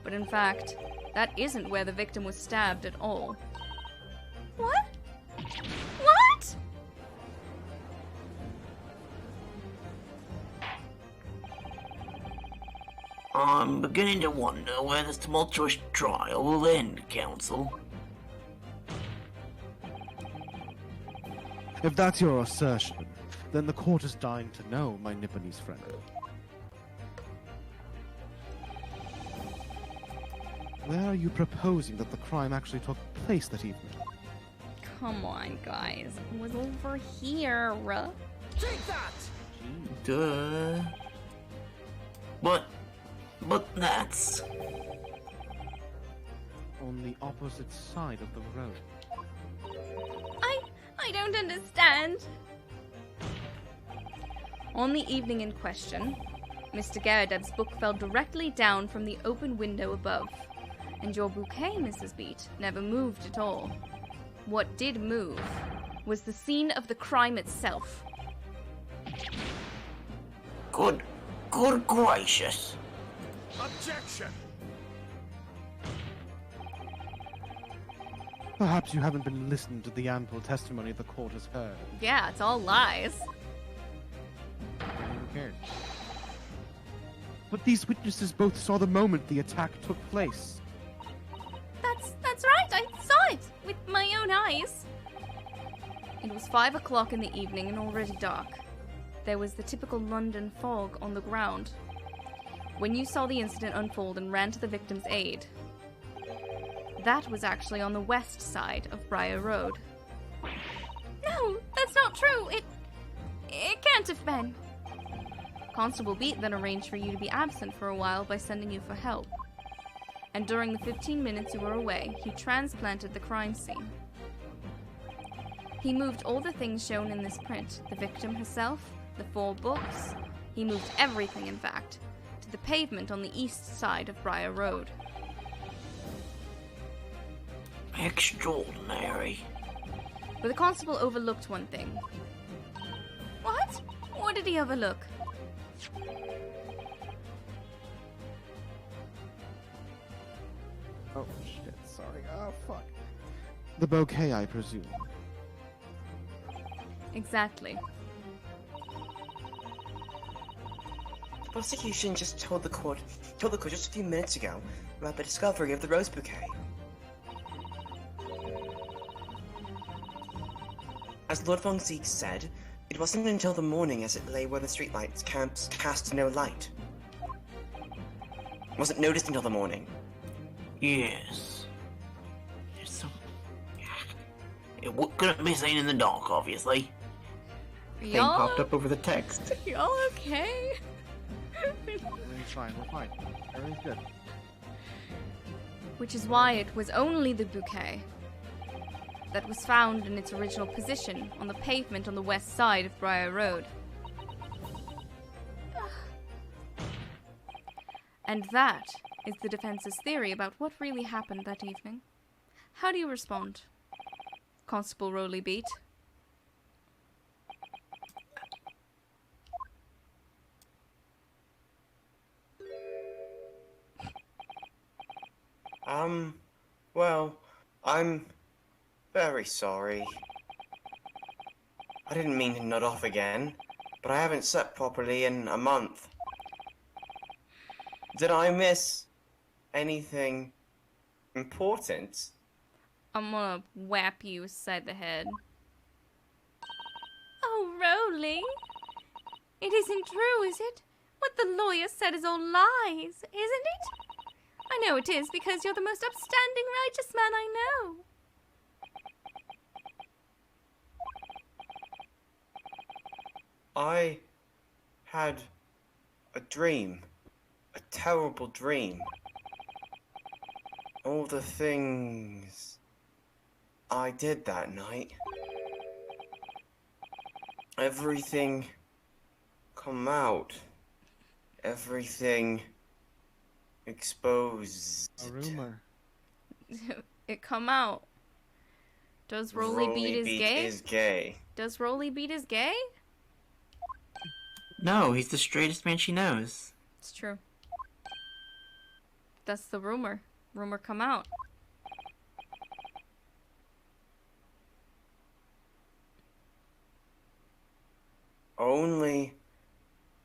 But in fact, that isn't where the victim was stabbed at all. What? What? I'm beginning to wonder where this tumultuous trial will end, Council. If that's your assertion, then the court is dying to know, my Nipponese friend. Where are you proposing that the crime actually took place that evening? Come on, guys. It was over here. Take that! Duh. But that's... On the opposite side of the road. I don't understand. On the evening in question, Mr. Garadeb's book fell directly down from the open window above, and your bouquet, Mrs. Beat, never moved at all. What did move was the scene of the crime itself. Good gracious. Objection! Perhaps you haven't been listening to the ample testimony the court has heard. Yeah, it's all lies. Who cares? But these witnesses both saw the moment the attack took place. That's right, I saw it with my own eyes. It was 5 o'clock in the evening and already dark. There was the typical London fog on the ground. When you saw the incident unfold and ran to the victim's aid, that was actually on the west side of Briar Road. No, that's not true. It can't have been. Constable Beat then arranged for you to be absent for a while by sending you for help. And during the 15 minutes you were away, he transplanted the crime scene. He moved all the things shown in this print, the victim herself, the 4 books. He moved everything, in fact, to the pavement on the east side of Briar Road. Extraordinary. But the constable overlooked one thing. What? What did he overlook? Oh shit, sorry. Oh fuck. The bouquet, I presume. Exactly. The prosecution just told the court just a few minutes ago about the discovery of the rose bouquet. As Lord Von Zeek said, it wasn't until the morning as it lay where the streetlights cast no light. It wasn't noticed until the morning. Yes. There's some... It couldn't be seen in the dark, obviously. Thing popped up over the text. Y'all okay? Everything's fine, we're fine. Everything's good. Which is why it was only the bouquet that was found in its original position on the pavement on the west side of Briar Road. And that is the defense's theory about what really happened that evening. How do you respond, Constable Rowley Beat? Well, I'm very sorry. I didn't mean to nod off again, but I haven't slept properly in a month. Did I miss anything important? I'm gonna whap you aside the head. Oh, Rowley. It isn't true, is it? What the lawyer said is all lies, isn't it? I know it is, because you're the most upstanding righteous man I know. I had a dream. A terrible dream. All the things I did that night. Everything come out. Everything exposed. A rumor. It come out. Does Rowley Beat is gay? Does Rowley Beat is gay? No, he's the straightest man she knows. It's true. That's the rumor. Rumor come out. suddenly,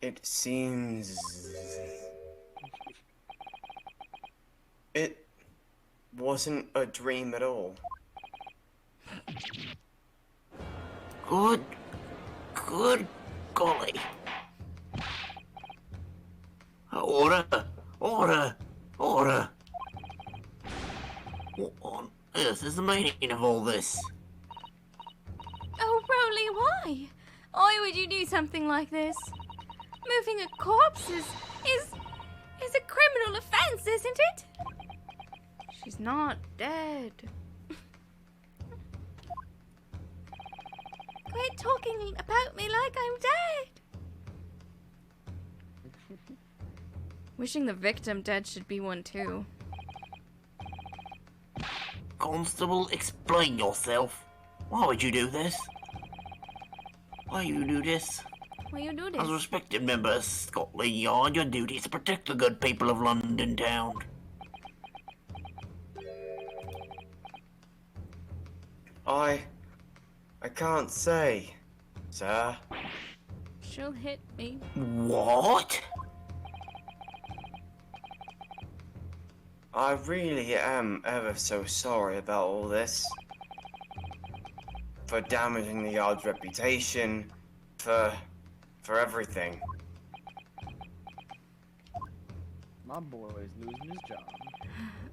it seems... It wasn't a dream at all. Good golly. Order! Order! Order! What on earth is the meaning of all this? Oh, Broly, why? Why would you do something like this? Moving a corpse is a criminal offense, isn't it? She's not dead. Quit talking about me like I'm dead. Wishing the victim dead should be one too. Constable, explain yourself. Why would you do this? Why you do this? Why you do As a this? respected member of Scotland Yard, your duty is to protect the good people of London town. I can't say, sir. She'll hit me. What? I really am ever so sorry about all this. For damaging the Yard's reputation, for everything. My boy is losing his job.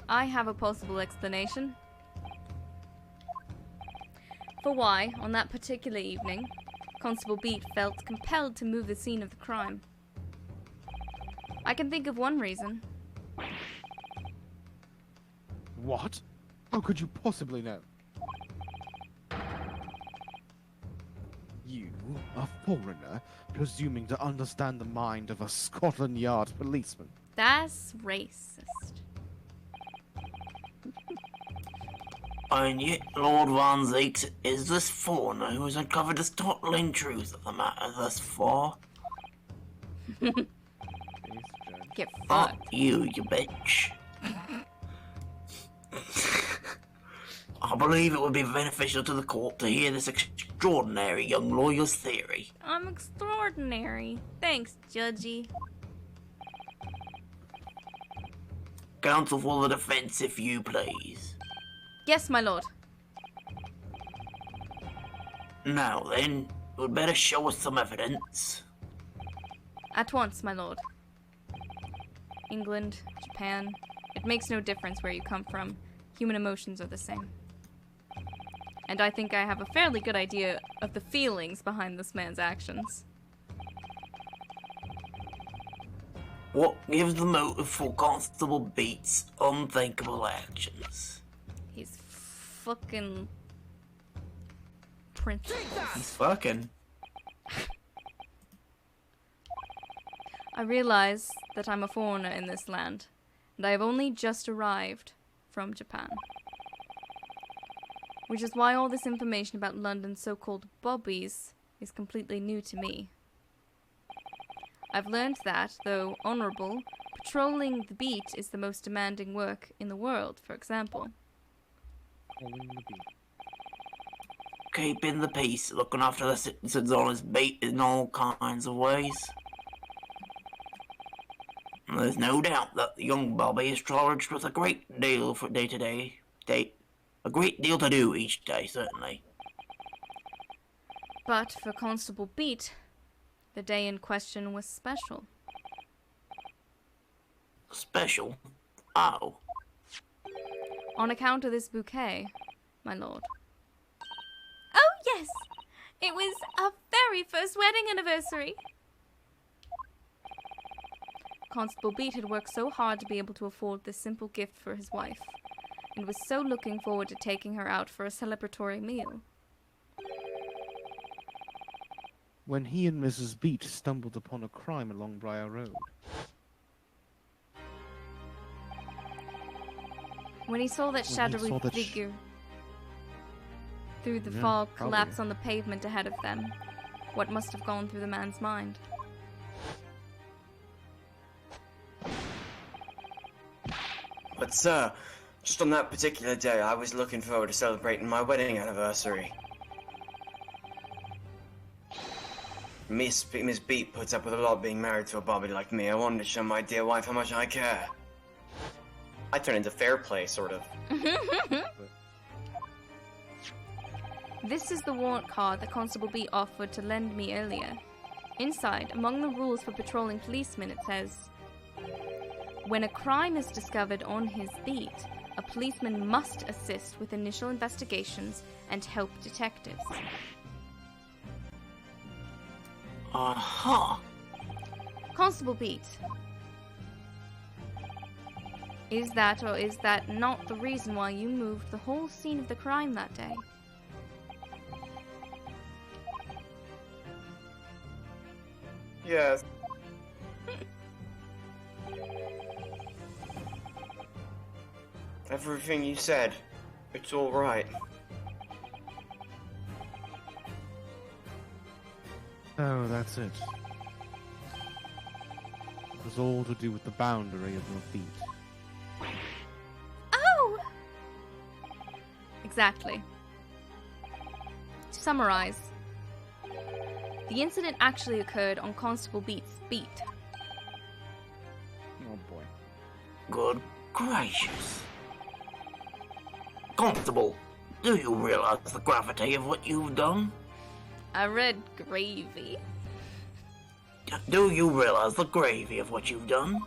I have a possible explanation for why, on that particular evening, Constable Beat felt compelled to move the scene of the crime. I can think of one reason. What? How could you possibly know? You, a foreigner, presuming to understand the mind of a Scotland Yard policeman. That's racist. And yet, Lord Van Zeeks is this foreigner who has uncovered the startling truth of the matter thus far. Face judge. Get Not fucked. you bitch. I believe it would be beneficial to the court to hear this extraordinary young lawyer's theory. I'm extraordinary. Thanks, Judgy. Counsel for the defense, if you please. Yes, my lord. Now then, you would better show us some evidence. At once, my lord. England, Japan. It makes no difference where you come from. Human emotions are the same. And I think I have a fairly good idea of the feelings behind this man's actions. What gives the motive for Constable Beat's unthinkable actions? He's fucking principled. He's fucking. I realize that I'm a foreigner in this land, and I have only just arrived from Japan. Which is why all this information about London's so-called bobbies is completely new to me. I've learned that, though honorable, patrolling the beat is the most demanding work in the world, for example. Calling the beat. Keeping the peace, looking after the citizens on his beat in all kinds of ways. There's no doubt that the young Bobby is charged with a great deal for a great deal to do each day, certainly. But for Constable Beat, the day in question was special. Special? Oh. On account of this bouquet, my lord. Oh, yes! It was our very first wedding anniversary! Constable Beat had worked so hard to be able to afford this simple gift for his wife, and was so looking forward to taking her out for a celebratory meal. When he and Mrs. Beat stumbled upon a crime along Briar Road. When he saw that When he shadowy saw that figure through the Yeah, fog probably. collapse on the pavement ahead of them, what must have gone through the man's mind? But sir, just on that particular day, I was looking forward to celebrating my wedding anniversary. Miss Beat puts up with a lot being married to a bobby like me. I wanted to show my dear wife how much I care. I turn into fair play, sort of. This is the warrant card that Constable B offered to lend me earlier. Inside, among the rules for patrolling policemen, it says, when a crime is discovered on his beat, a policeman must assist with initial investigations and help detectives. Uh-huh. Constable Beat. Is that or is that not the reason why you moved the whole scene of the crime that day? Yes. Everything you said, it's all right. Oh, that's it. It was all to do with the boundary of your beat. Oh! Exactly. To summarize, the incident actually occurred on Constable Beat's beat. Oh boy. Good gracious. Constable, do you realize the gravity of what you've done? I read gravy. Do you realize the gravy of what you've done?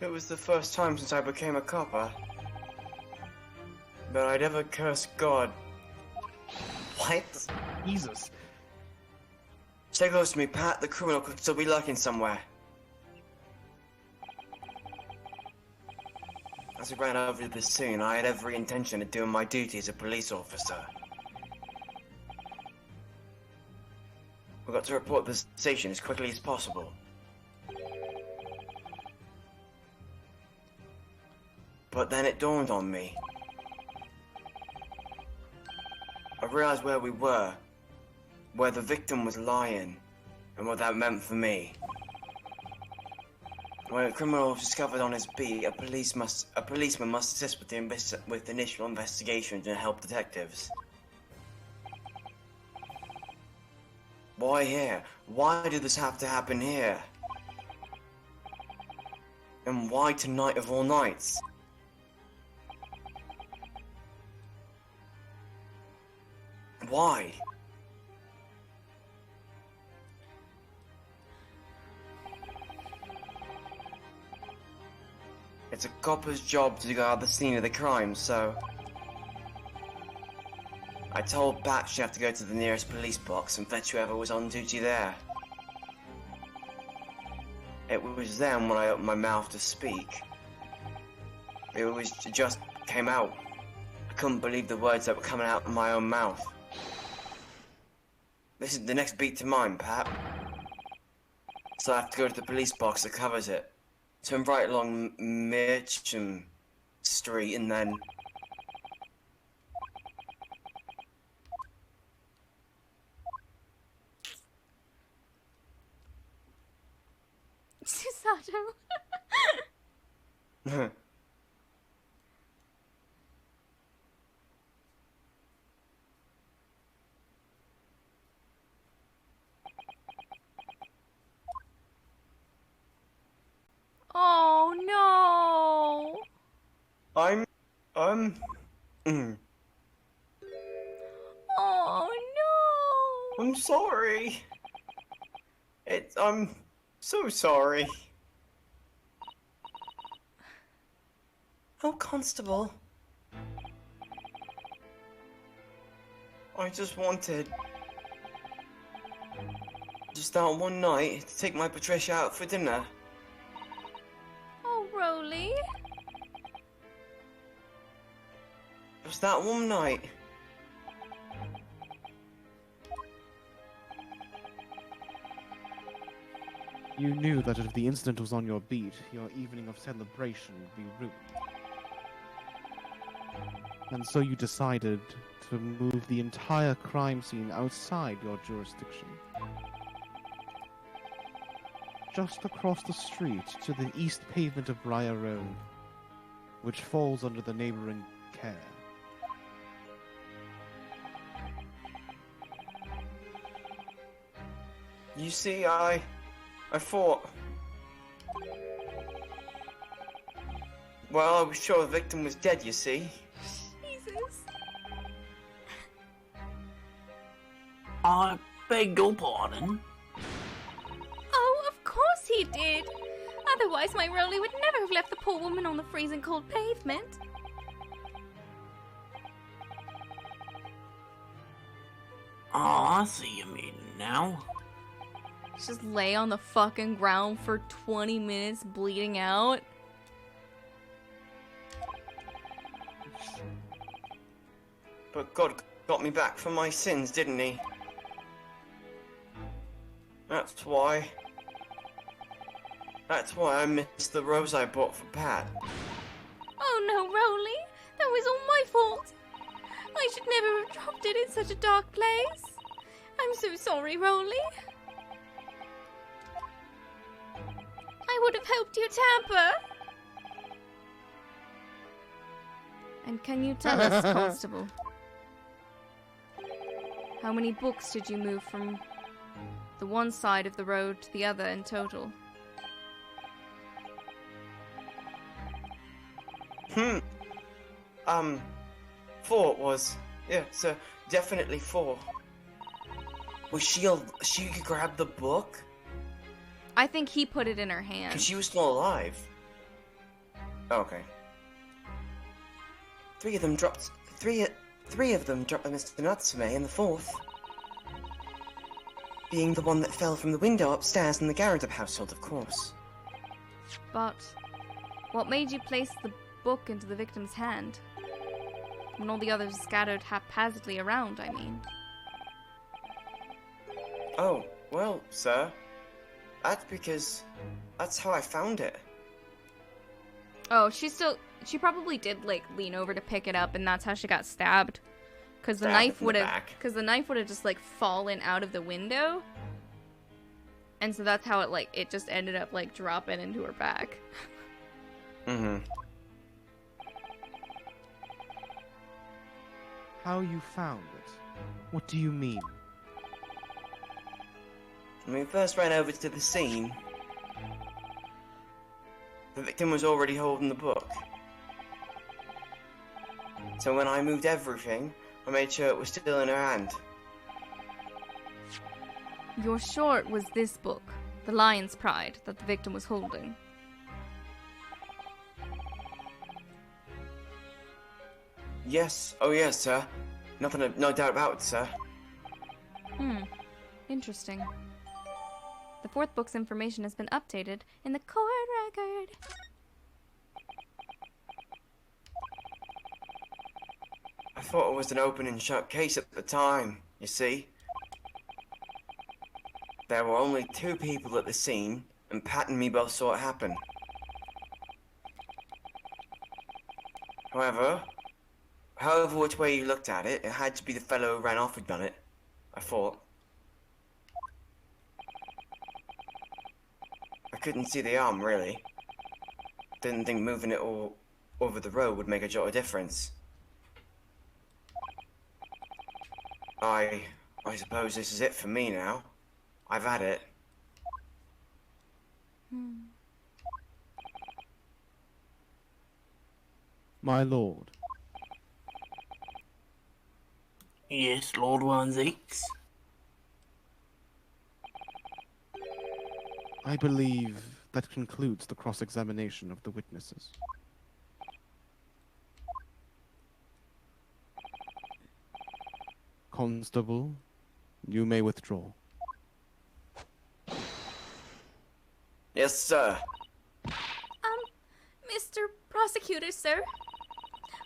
It was the first time since I became a copper that I'd ever cursed God. What? Jesus. Stay close to me, Pat. The criminal could still be lurking somewhere. As we ran over to the scene, I had every intention of doing my duty as a police officer. We got to report the station as quickly as possible. But then it dawned on me. I realized where we were, where the victim was lying, and what that meant for me. When a criminal is discovered on his beat, a policeman must assist with initial investigations and help detectives. Why here? Why did this have to happen here? And why tonight of all nights? Why? It's a copper's job to guard the scene of the crime, so... I told Pat she'd have to go to the nearest police box and fetch whoever was on duty there. It was then when I opened my mouth to speak. It just came out. I couldn't believe the words that were coming out of my own mouth. This is the next beat to mine, Pat. So I have to go to the police box that covers it. Turn right along Mitcham Street and then... Susato. Oh no! I'm... Oh no! I'm sorry. I'm so sorry. Oh, Constable. I just wanted... just that one night to take my Patricia out for dinner. Oh, Roly. Just that one night. You knew that if the incident was on your beat, your evening of celebration would be ruined. And so you decided to move the entire crime scene outside your jurisdiction. Just across the street to the east pavement of Briar Road, which falls under the neighboring care. You see, I thought... Well, I was sure the victim was dead, you see. Jesus. I beg your pardon. Oh, of course he did. Otherwise, my Rolly would never have left the poor woman on the freezing cold pavement. Oh, I see you mean now. Just lay on the fucking ground for 20 minutes bleeding out. But God got me back from my sins, didn't he? That's why I missed the rose I bought for Pat. Oh no, Rolly. That was all my fault. I should never have dropped it in such a dark place. I'm so sorry, Rolly. I would have helped you tamper. And can you tell us, Constable, how many books did you move from the one side of the road to the other in total? Four was, yeah, so definitely four. Was she grabbed the book? I think he put it in her hand. Cause she was still alive. Okay. Three of them dropped Mr. Natsume, and the fourth being the one that fell from the window upstairs in the Garrett household, of course. But what made you place the book into the victim's hand? When all the others scattered haphazardly around, I mean. Oh, well, sir. That's because that's how I found it. Oh, she probably did, like, lean over to pick it up, and that's how she got stabbed. Because the knife would have just, like, fallen out of the window. And so that's how it just ended up, like, dropping into her back. Mm-hmm. How you found it? What do you mean? When we first ran over to the scene, the victim was already holding the book. So when I moved everything, I made sure it was still in her hand. You're sure it was this book, The Lion's Pride, that the victim was holding? Yes, oh yes, sir. No doubt about it, sir. Interesting. The fourth book's information has been updated in the court record. I thought it was an open and shut case at the time, you see. There were only two people at the scene, and Pat and me both saw it happen. However which way you looked at it, it had to be the fellow who ran off who'd done it, I thought. I couldn't see the arm, really. Didn't think moving it all over the road would make a jot of difference. I suppose this is it for me now. I've had it. My lord. Yes, Lord Wanzeeks. I believe that concludes the cross-examination of the witnesses. Constable, you may withdraw. Yes, sir. Mr. Prosecutor, sir.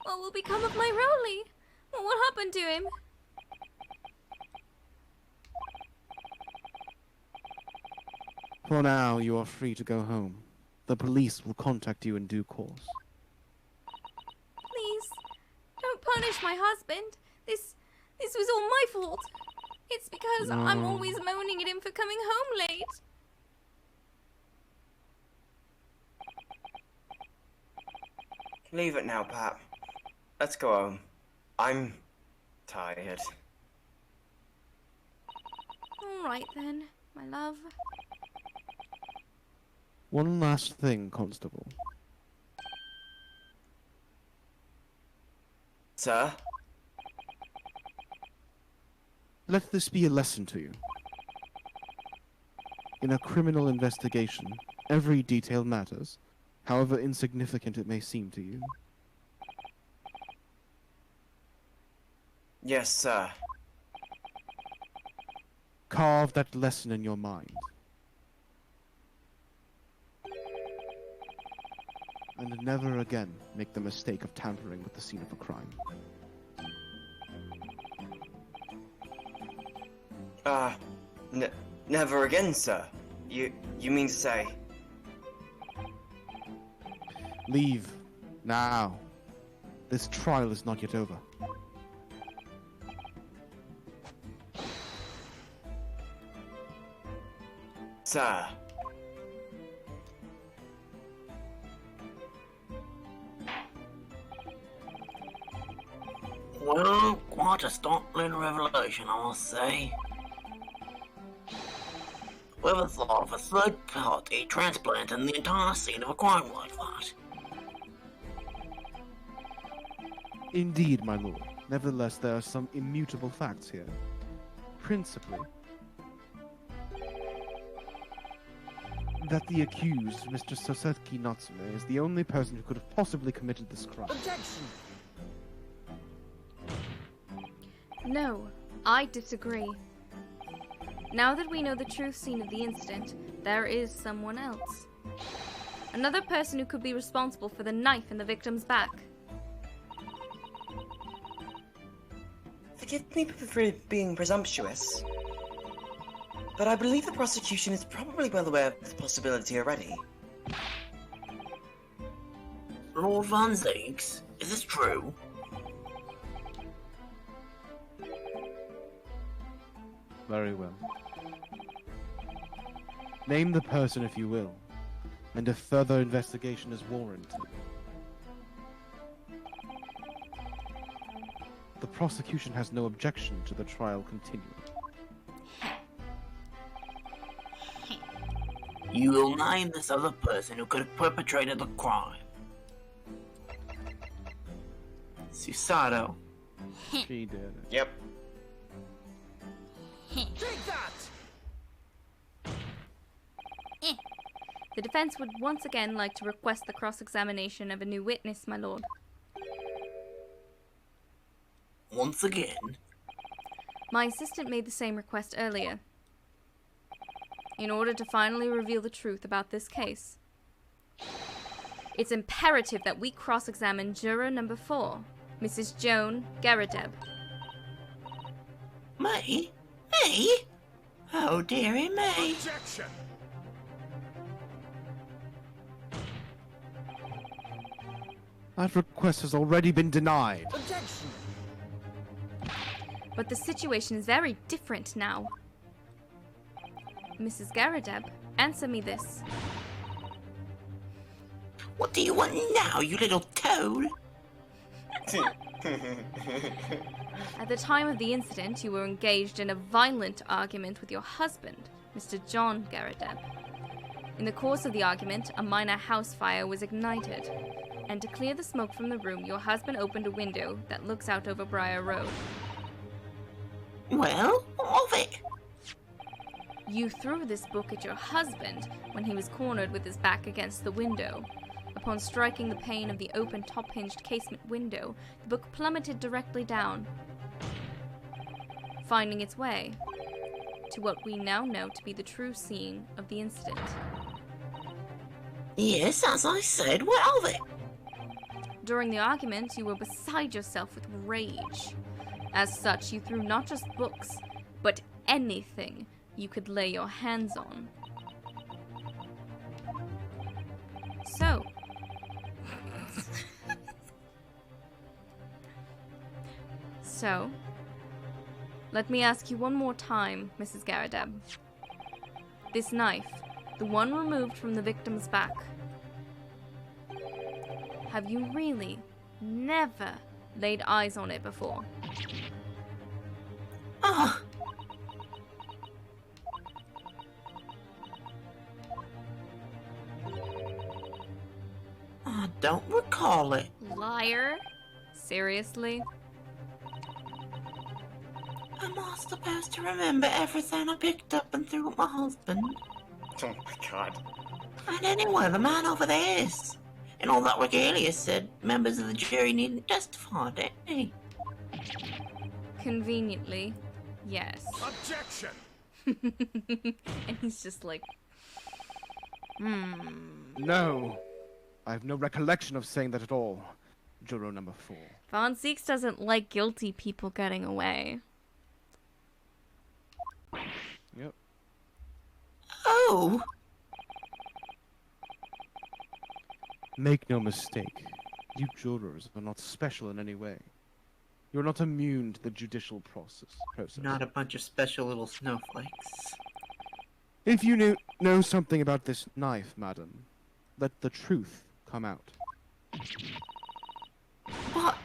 What will become of my Rolly? What happened to him? For now, you are free to go home. The police will contact you in due course. Please, don't punish my husband. This was all my fault. It's because I'm always moaning at him for coming home late. Leave it now, Pat. Let's go home. I'm tired. All right then. my love. One last thing, Constable. Sir? Let this be a lesson to you. In a criminal investigation, every detail matters, however insignificant it may seem to you. Yes, sir. Carve that lesson in your mind. And never again make the mistake of tampering with the scene of a crime. Never again, sir. You mean to say? Leave. Now. This trial is not yet over. Sir. Well, quite a startling revelation, I must say. Whoever thought of a third party transplanting the entire scene of a crime like that? Indeed, my lord. Nevertheless, there are some immutable facts here. Principally, that the accused, Mr. Sosetki Natsume, is the only person who could have possibly committed this crime. Objection! No, I disagree. Now that we know the true scene of the incident, there is someone else. Another person who could be responsible for the knife in the victim's back. Forgive me for being presumptuous, but I believe the prosecution is probably well aware of the possibility already. Lord Van Zeeks, is this true? Very well. Name the person if you will, and if further investigation is warranted. The prosecution has no objection to the trial continuing. You will name this other person who could have perpetrated the crime. Susato. She did. Yep. Take that! The defense would once again like to request the cross-examination of a new witness, my lord. Once again? My assistant made the same request earlier. In order to finally reveal the truth about this case. It's imperative that we cross-examine juror number 4, Mrs. Joan Garadeb. Me? Me? Oh, dearie me. Objection! That request has already been denied. Objection! But the situation is very different now. Mrs. Garadeb, answer me this. What do you want now, you little toad? At the time of the incident, you were engaged in a violent argument with your husband, Mr. John Garadeb. In the course of the argument, a minor house fire was ignited, and to clear the smoke from the room, your husband opened a window that looks out over Briar Road. Well, what of it? You threw this book at your husband when he was cornered with his back against the window. Upon striking the pane of the open top-hinged casement window, the book plummeted directly down, finding its way to what we now know to be the true scene of the incident. Yes, as I said, what of it? During the argument, you were beside yourself with rage. As such, you threw not just books, but anything you could lay your hands on. So, let me ask you one more time, Mrs. Garadeb. This knife, the one removed from the victim's back, have you really never laid eyes on it before? don't recall it. Liar. Seriously? Am I supposed to remember everything I picked up and threw at my husband? Oh my god. And anyway, the man over there is. And all that regalia said members of the jury needn't testify, didn't he? Conveniently, yes. Objection! And he's just like, No. I have no recollection of saying that at all. Juror number 4. Von Zieks doesn't like guilty people getting away. Yep. Oh! Make no mistake. You jurors are not special in any way. You're not immune to the judicial process. Not a bunch of special little snowflakes. If you know something about this knife, madam, let the truth come out. What?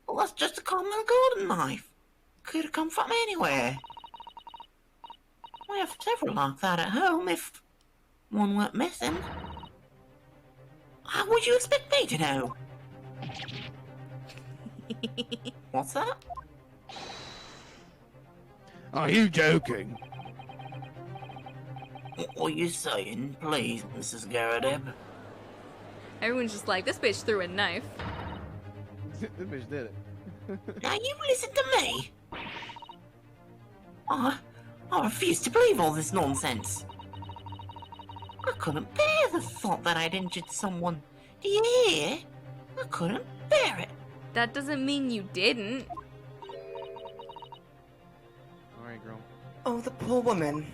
Well, that's just a common golden knife. Could have come from anywhere. We have several like that at home if one went missing. How would you expect me to know? What's that? Are you joking? What are you saying, please, Mrs. Garadeb? Everyone's just like, this bitch threw a knife. This bitch did it. Now you listen to me. I refuse to believe all this nonsense. I couldn't bear the thought that I'd injured someone. Do you hear? I couldn't bear it. That doesn't mean you didn't. Alright, girl. Oh, the poor woman.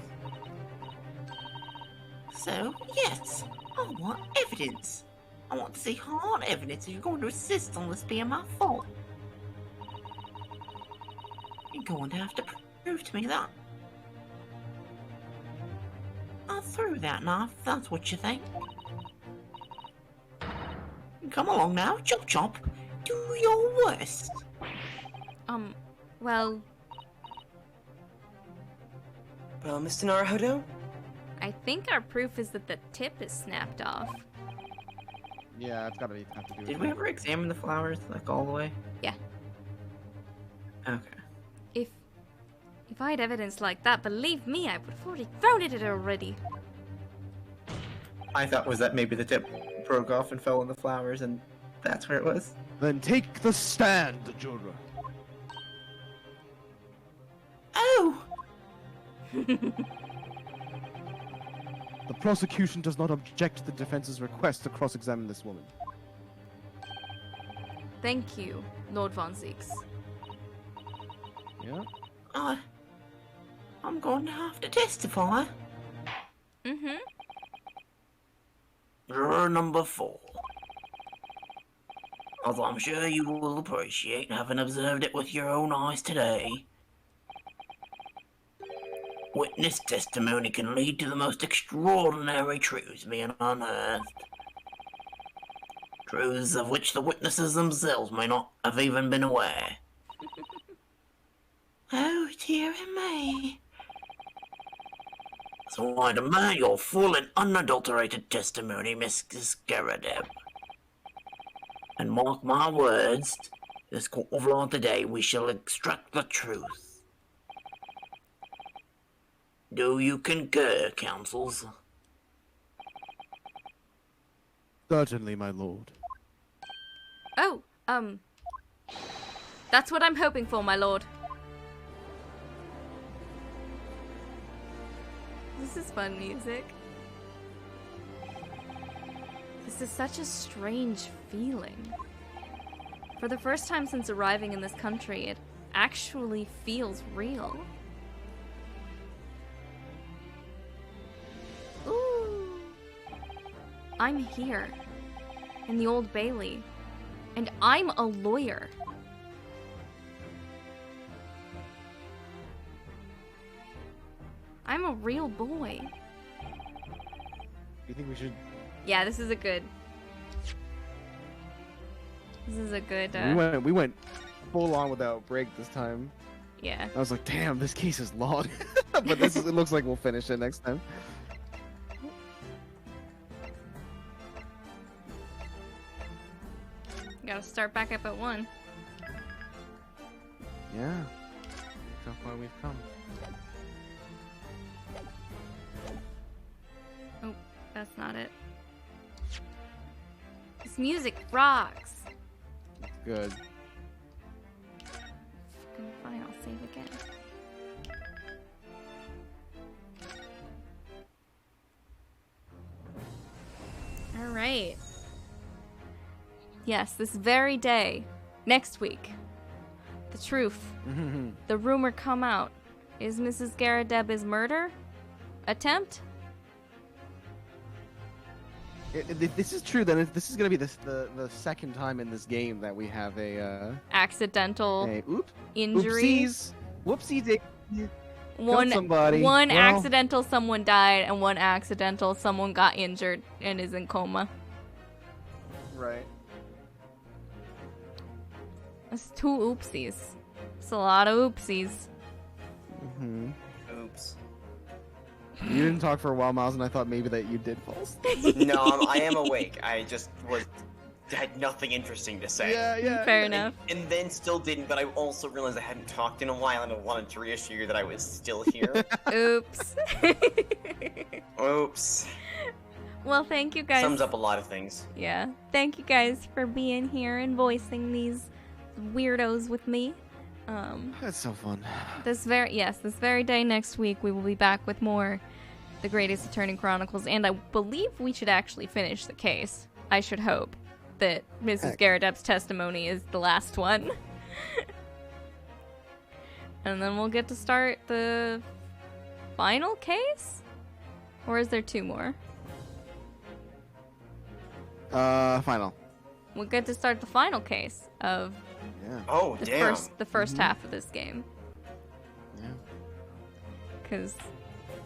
So, yes, I want evidence. I want to see hard evidence if you're going to insist on this being my fault. You're going to have to prove to me that I threw that knife, if that's what you think. Come along now, chop chop. Do your worst. Well, Well, Mr. Naruhodo? I think our proof is that the tip is snapped off. Yeah, it's gotta have to do with Did we ever examine the flowers, like, all the way? Yeah. Okay. If I had evidence like that, believe me, I would have already thrown it already. I thought was that maybe the tip broke off and fell in the flowers, and that's where it was? Then take the stand, juror. Oh! The prosecution does not object to the defense's request to cross-examine this woman. Thank you, Lord Von Zieks. Yeah? I'm going to have to testify. Mm-hmm. Juror number 4. As I'm sure you will appreciate, having observed it with your own eyes today, witness testimony can lead to the most extraordinary truths being unearthed. Truths of which the witnesses themselves may not have even been aware. Oh, dearie me. So I demand your full and unadulterated testimony, Mrs. Garadeb. And mark my words, this court of law today we shall extract the truth. Do you concur, counsels? Certainly, my lord. Oh, that's what I'm hoping for, my lord. This is fun music. This is such a strange feeling. For the first time since arriving in this country, it actually feels real. Ooh. I'm here, in the Old Bailey, and I'm a lawyer. I'm a real boy. You think we should? Yeah, this is a good. This is a good. We went full on without break this time. Yeah. I was like, damn, this case is long. But it looks like we'll finish it next time. Gotta start back up at 1. Yeah. That's how far we've come. Oh, that's not it. This music rocks. Good. Fine, I'll save again. Alright. Yes, this very day, next week, the truth, the rumor come out. Is Mrs. Garadeb's murder attempt? If this is true, then this is going to be the second time in this game that we have a Accidental oops, injury. Whoopsies. One somebody. One Well- accidental someone died, and one accidental someone got injured and is in coma. Right. That's 2 oopsies. It's a lot of oopsies. Hmm. Oops. You didn't talk for a while, Miles, and I thought maybe that you did fall asleep. No, I am awake. I just had nothing interesting to say. Yeah. Fair enough. And then still didn't, but I also realized I hadn't talked in a while and I wanted to reassure you that I was still here. Oops. Oops. Well, thank you guys. Sums up a lot of things. Yeah. Thank you guys for being here and voicing these weirdos with me. That's so fun. This very day next week we will be back with more The Great Ace Attorney Chronicles, and I believe we should actually finish the case. I should hope that Mrs. Garadeb's testimony is the last one. And then we'll get to start the final case? Or is there 2 more? Final. We'll get to start the final case of Yeah. Oh, the damn. first half of this game. Yeah. Because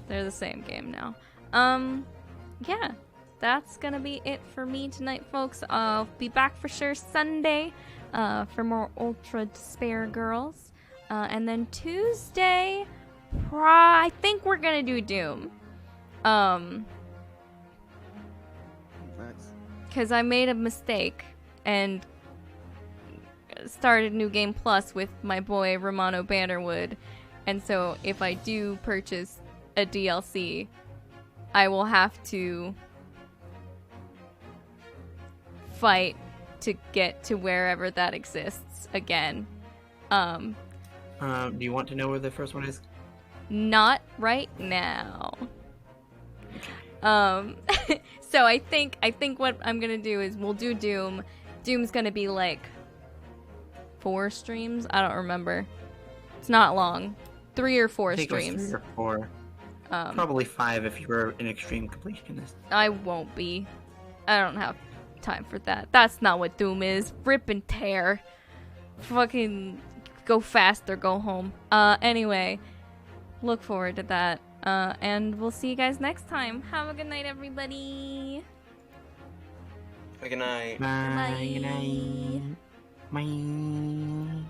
they're the same game now. Yeah, that's gonna be it for me tonight, folks. I'll be back for sure Sunday for more Ultra Despair Girls. And then Tuesday, I think we're gonna do Doom. Nice. Because I made a mistake and started New Game Plus with my boy Romano Bannerwood, and so if I do purchase a DLC, I will have to fight to get to wherever that exists again. Do you want to know where the first one is? Not right now. So I think what I'm gonna do is we'll do Doom. Doom's gonna be like 4 streams. I don't remember. It's not long. 3 or 4 I think it was streams. 3 or 4. Probably 5 if you were an extreme completionist. I won't be. I don't have time for that. That's not what Doom is. Rip and tear. Fucking go fast or go home. Anyway, look forward to that. And we'll see you guys next time. Have a good night, everybody. Good night. Bye. Bye. Good night. Bye.